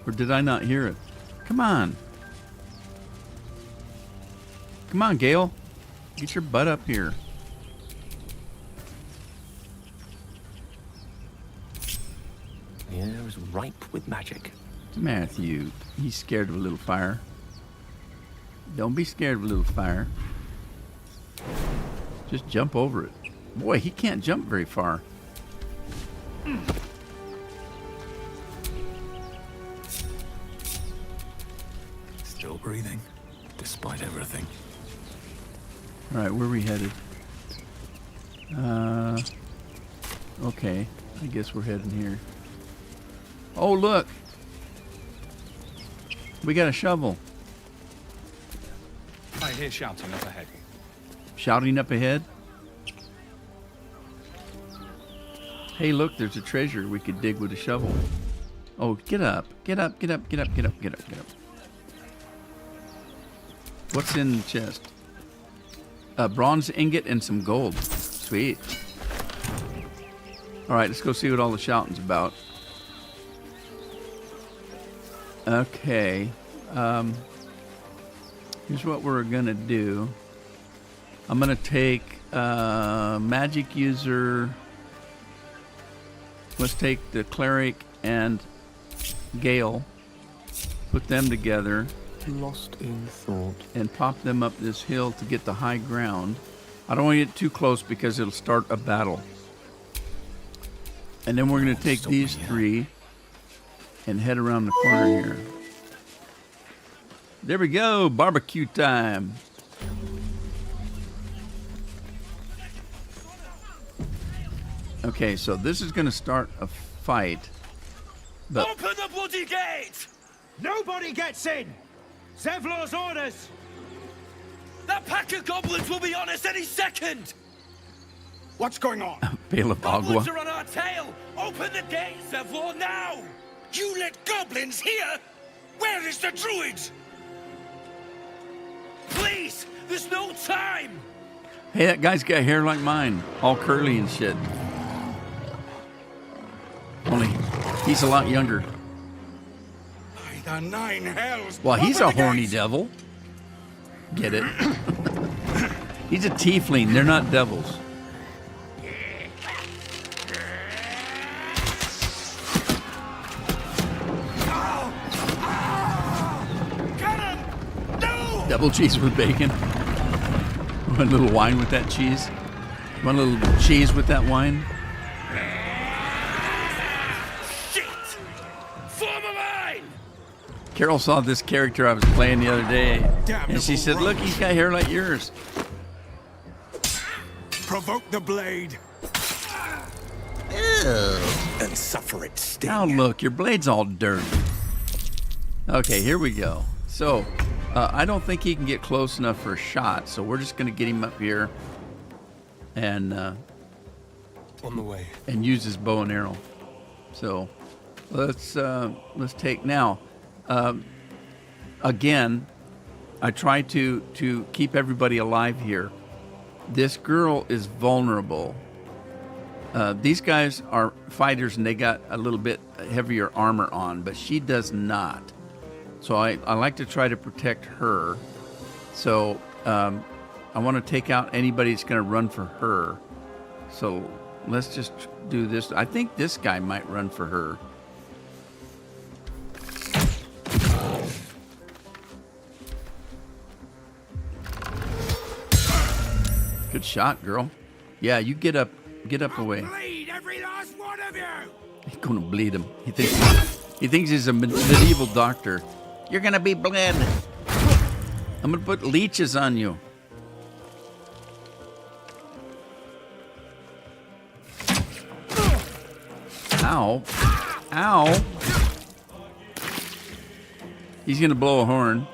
Speaker 1: Or did I not hear it? Come on. Come on, Gale. Get your butt up here.
Speaker 15: The air is ripe with magic.
Speaker 1: Matthew, he's scared of a little fire. Don't be scared of a little fire. Just jump over it. Boy, he can't jump very far.
Speaker 15: Still breathing, despite everything.
Speaker 1: All right, where are we headed? Okay, I guess we're heading here. Oh, look! We got a shovel.
Speaker 3: I hear shouting up ahead.
Speaker 1: Shouting up ahead? Hey, look, there's a treasure we could dig with a shovel. Oh, get up. Get up, get up, get up, get up, get up, get up. What's in the chest? A bronze ingot and some gold. Sweet. All right, let's go see what all the shouting's about. Okay. Here's what we're gonna do. I'm gonna take magic user. Let's take the cleric and Gale, put them together.
Speaker 15: Lost in thought.
Speaker 1: And pop them up this hill to get the high ground. I don't want to get too close because it'll start a battle. And then we're going to take these three and head around the corner here. There we go, barbecue time. Okay, so this is going to start a fight. But
Speaker 6: open the bloody gate! Nobody gets in! Zevlor's orders! That pack of goblins will be on us any second! What's going on?
Speaker 1: Pail of
Speaker 6: Goblins
Speaker 1: agua.
Speaker 6: are on our tail! Open the gates, Servor, now! You let goblins here? Where is the Druid? Please! There's no time!
Speaker 1: Hey, that guy's got hair like mine, all curly and shit. Only he's a lot younger.
Speaker 6: By the 9 hells!
Speaker 1: Well, he's a
Speaker 6: Open the
Speaker 1: horny
Speaker 6: gates!
Speaker 1: devil. Get it? He's a tiefling. They're not devils. Double cheese with bacon. One little wine with that cheese. One little cheese with that wine.
Speaker 6: Shit! Form of mine!
Speaker 1: Carol saw this character I was playing the other day, and she said, "Look, he's got hair like yours."
Speaker 6: Provoke the blade. And suffer it sting.
Speaker 1: Now look, your blade's all dirty. Okay, here we go. So, I don't think he can get close enough for a shot, so we're just going to get him up here and
Speaker 11: On the way.
Speaker 1: and use his bow and arrow. So, let's take now. Again, I try to keep everybody alive here. This girl is vulnerable. These guys are fighters and they got a little bit heavier armor on, but she does not. So I like to try to protect her. So I want to take out anybody that's going to run for her. So let's just do this. I think this guy might run for her. Good shot, girl. Yeah, you get up away.
Speaker 6: Bleed every last one of you!
Speaker 1: He's gonna bleed him. He thinks he's a medieval doctor. You're gonna be bled. I'm gonna put leeches on you. Ow. Ow. He's gonna blow a horn.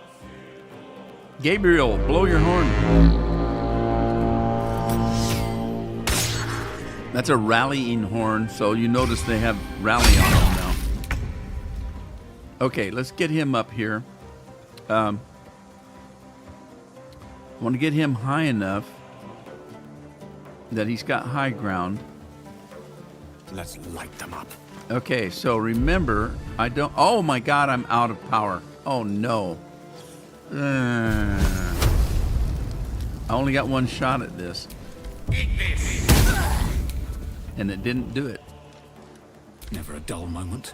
Speaker 1: Gabriel, blow your horn. That's a rallying horn, so you notice they have rally on them now. Okay, let's get him up here. I want to get him high enough that he's got high ground.
Speaker 6: Let's light them up.
Speaker 1: Okay, so remember, I don't... Oh my God, I'm out of power. Oh no. I only got one shot at this. And it didn't do it.
Speaker 3: Never a dull moment.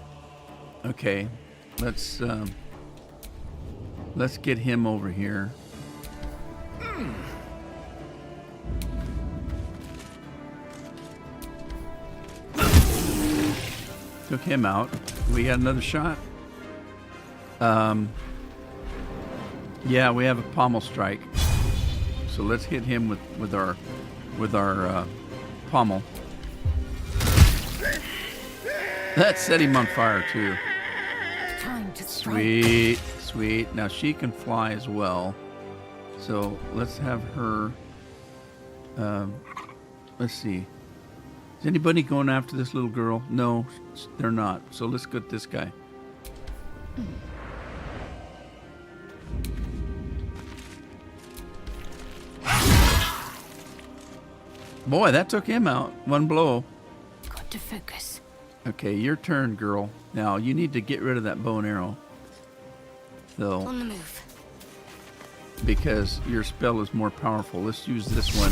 Speaker 1: Okay, let's get him over here. Took him out. We got another shot. Yeah, we have a pommel strike. So let's hit him with our pommel. That set him on fire too.
Speaker 8: Time to strike.
Speaker 1: Sweet, sweet. Now she can fly as well. So let's have her. Let's see. Is anybody going after this little girl? No, they're not. So let's get this guy. Boy, that took him out. One blow.
Speaker 7: Got to focus.
Speaker 1: Okay, your turn, girl. Now, you need to get rid of that bow and arrow. So,
Speaker 7: On the move.
Speaker 1: because your spell is more powerful. Let's use this one.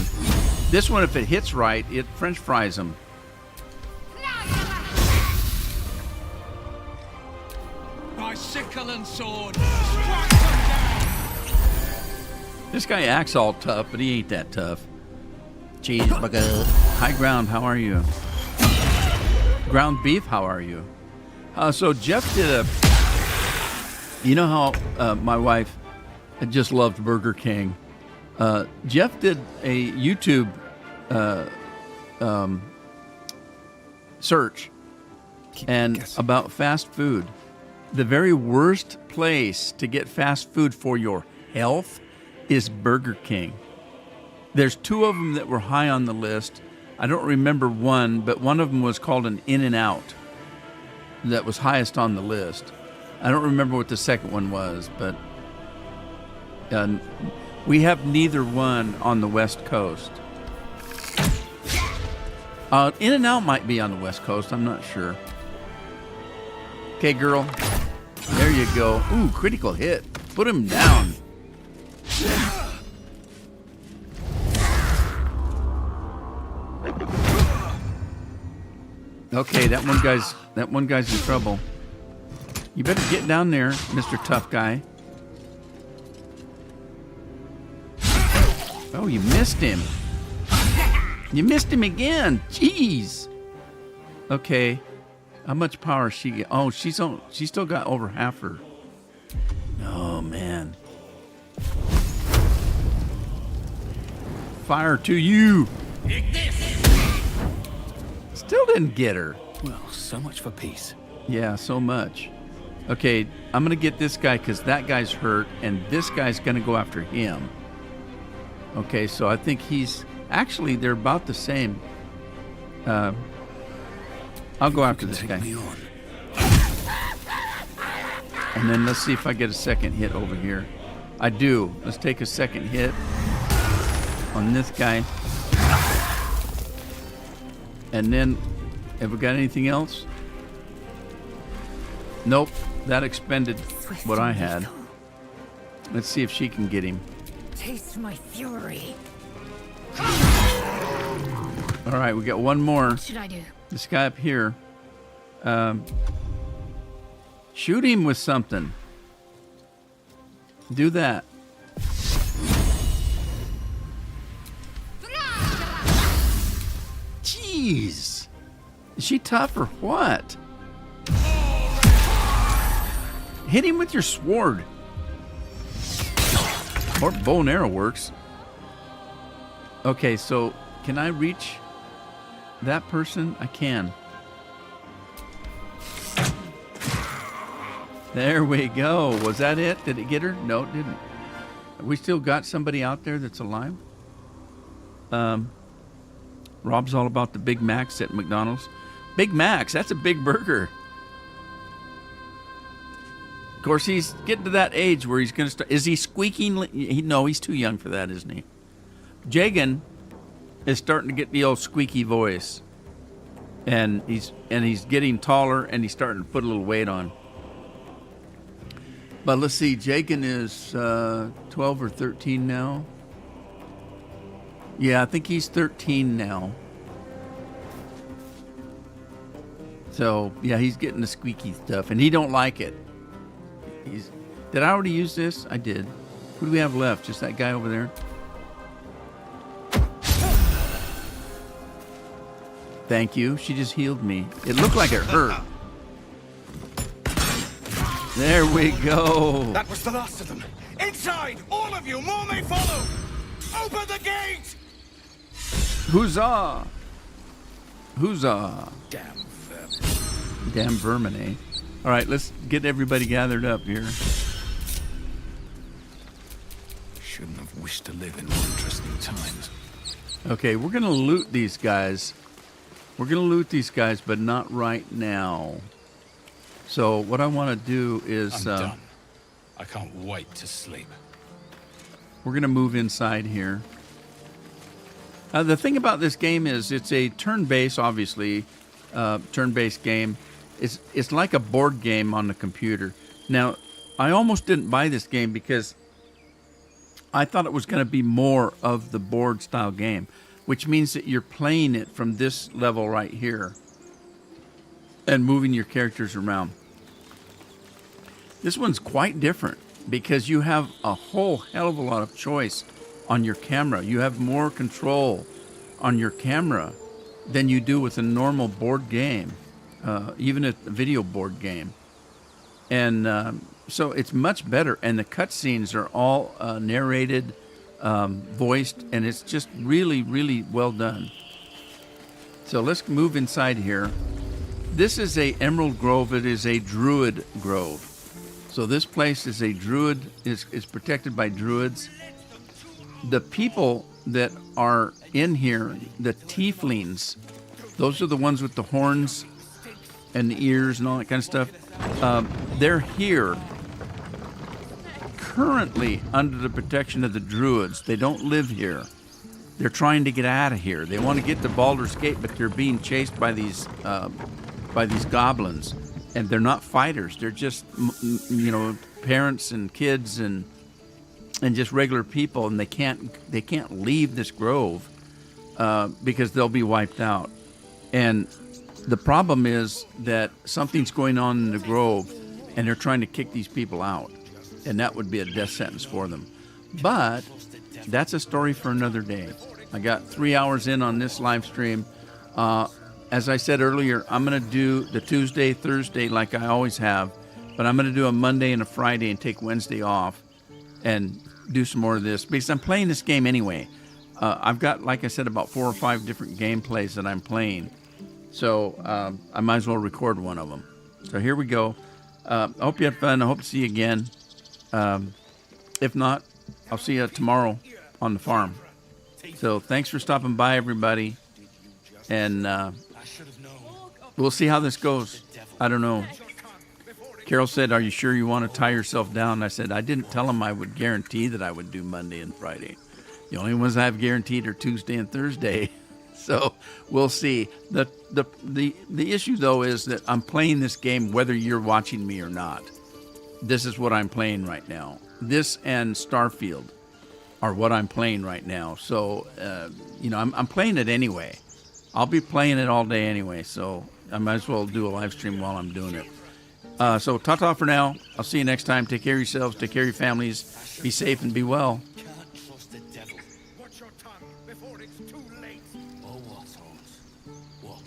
Speaker 1: This one, if it hits right, it French fries them.
Speaker 3: My sickle and sword.
Speaker 1: This guy acts all tough, but he ain't that tough. Cheeseburger. High ground, how are you? Ground beef, how are you? So Jeff did a... You know how my wife just loved Burger King? Jeff did a YouTube search about fast food. The very worst place to get fast food for your health is Burger King. There's two of them that were high on the list. I don't remember one, but one of them was called an In and Out. That was highest on the list. I don't remember what the second one was, but we have neither one on the West Coast. In and Out might be on the West Coast. I'm not sure. Okay, girl. There you go. Ooh, critical hit. Put him down. Okay, that one guy's in trouble. You better get down there, Mr. Tough Guy. Oh, you missed him. You missed him again. Jeez. Okay. How much power she get? Oh, she still got over half her. Oh man. Fire to you. Still didn't get her.
Speaker 12: Well, so much for peace.
Speaker 1: Yeah, so much. Okay, I'm gonna get this guy because that guy's hurt, and this guy's gonna go after him. Okay, so I think he's actually they're about the same. I'll go after this guy. And then let's see if I get a second hit over here. I do. Let's take a second hit on this guy. And then, have we got anything else? Nope. That expended what I had. Let's see if she can get him.
Speaker 5: Taste my fury.
Speaker 1: All right, we got one more.
Speaker 7: What should I do?
Speaker 1: This guy up here. Shoot him with something. Do that. Jeez. Is she tough or what? Hit him with your sword. Or bow and arrow works. Okay, so can I reach that person? I can. There we go. Was that it? Did it get her? No, it didn't. We still got somebody out there that's alive? Rob's all about the Big Macs at McDonald's. Big Macs, that's a big burger. Of course, he's getting to that age where he's going to start. Is he squeaking? No, he's too young for that, isn't he? Jagan is starting to get the old squeaky voice. And he's getting taller, and he's starting to put a little weight on. But let's see, Jagan is 12 or 13 now. Yeah, I think he's 13 now. So, yeah, he's getting the squeaky stuff, and he don't like it. Did I already use this? I did. Who do we have left? Just that guy over there? Thank you. She just healed me. It looked like it hurt. There we go.
Speaker 6: That was the last of them. Inside! All of you! More may follow! Open the gate!
Speaker 1: Huzzah! Huzzah!
Speaker 6: Damn vermin.
Speaker 1: Damn vermin, eh? All right, let's get everybody gathered up here.
Speaker 12: Shouldn't have wished to live in more interesting times.
Speaker 1: Okay, we're going to loot these guys. We're going to loot these guys, but not right now. So what I want to do is...
Speaker 3: I'm done. I can't wait to sleep.
Speaker 1: We're going to move inside here. The thing about this game is it's a turn-based, obviously, turn-based game. It's like a board game on the computer. Now, I almost didn't buy this game because I thought it was going to be more of the board-style game, which means that you're playing it from this level right here and moving your characters around. This one's quite different because you have a whole hell of a lot of choice on your camera. You have more control on your camera than you do with a normal board game, even a video board game. And so it's much better. And the cutscenes are all narrated, voiced, and it's just really, really well done. So let's move inside here. This is a Emerald Grove. It is a Druid Grove. So this place is a Druid, is protected by Druids. The people that are in here, the tieflings, those are the ones with the horns and the ears and all that kind of stuff. They're here currently under the protection of the Druids. They don't live here. They're trying to get out of here. They want to get to Baldur's Gate, but they're being chased by these goblins, and they're not fighters. They're just parents and kids and just regular people, and they can't leave this grove because they'll be wiped out. And the problem is that something's going on in the grove, and they're trying to kick these people out, and that would be a death sentence for them. But that's a story for another day. I got 3 hours in on this live stream. As I said earlier, I'm going to do the Tuesday, Thursday like I always have, but I'm going to do a Monday and a Friday and take Wednesday off and do some more of this because I'm playing this game anyway. I've got, like I said, about 4 or 5 different gameplays that I'm playing. So I might as well record one of them. So here we go. I hope you had fun. I hope to see you again. If not, I'll see you tomorrow on the farm. So thanks for stopping by, everybody. And we'll see how this goes. I don't know. Carol said, "Are you sure you want to tie yourself down?" I said, I didn't tell him I would guarantee that I would do Monday and Friday. The only ones I've guaranteed are Tuesday and Thursday. So we'll see. The issue, though, is that I'm playing this game whether you're watching me or not. This is what I'm playing right now. This and Starfield are what I'm playing right now. So, I'm playing it anyway. I'll be playing it all day anyway, so I might as well do a live stream while I'm doing it. So ta-ta for now. I'll see you next time. Take care of yourselves. Take care of your families. Be safe and be well.
Speaker 6: Watch your tongue before it's too late.
Speaker 15: Oh, what, Holmes? What?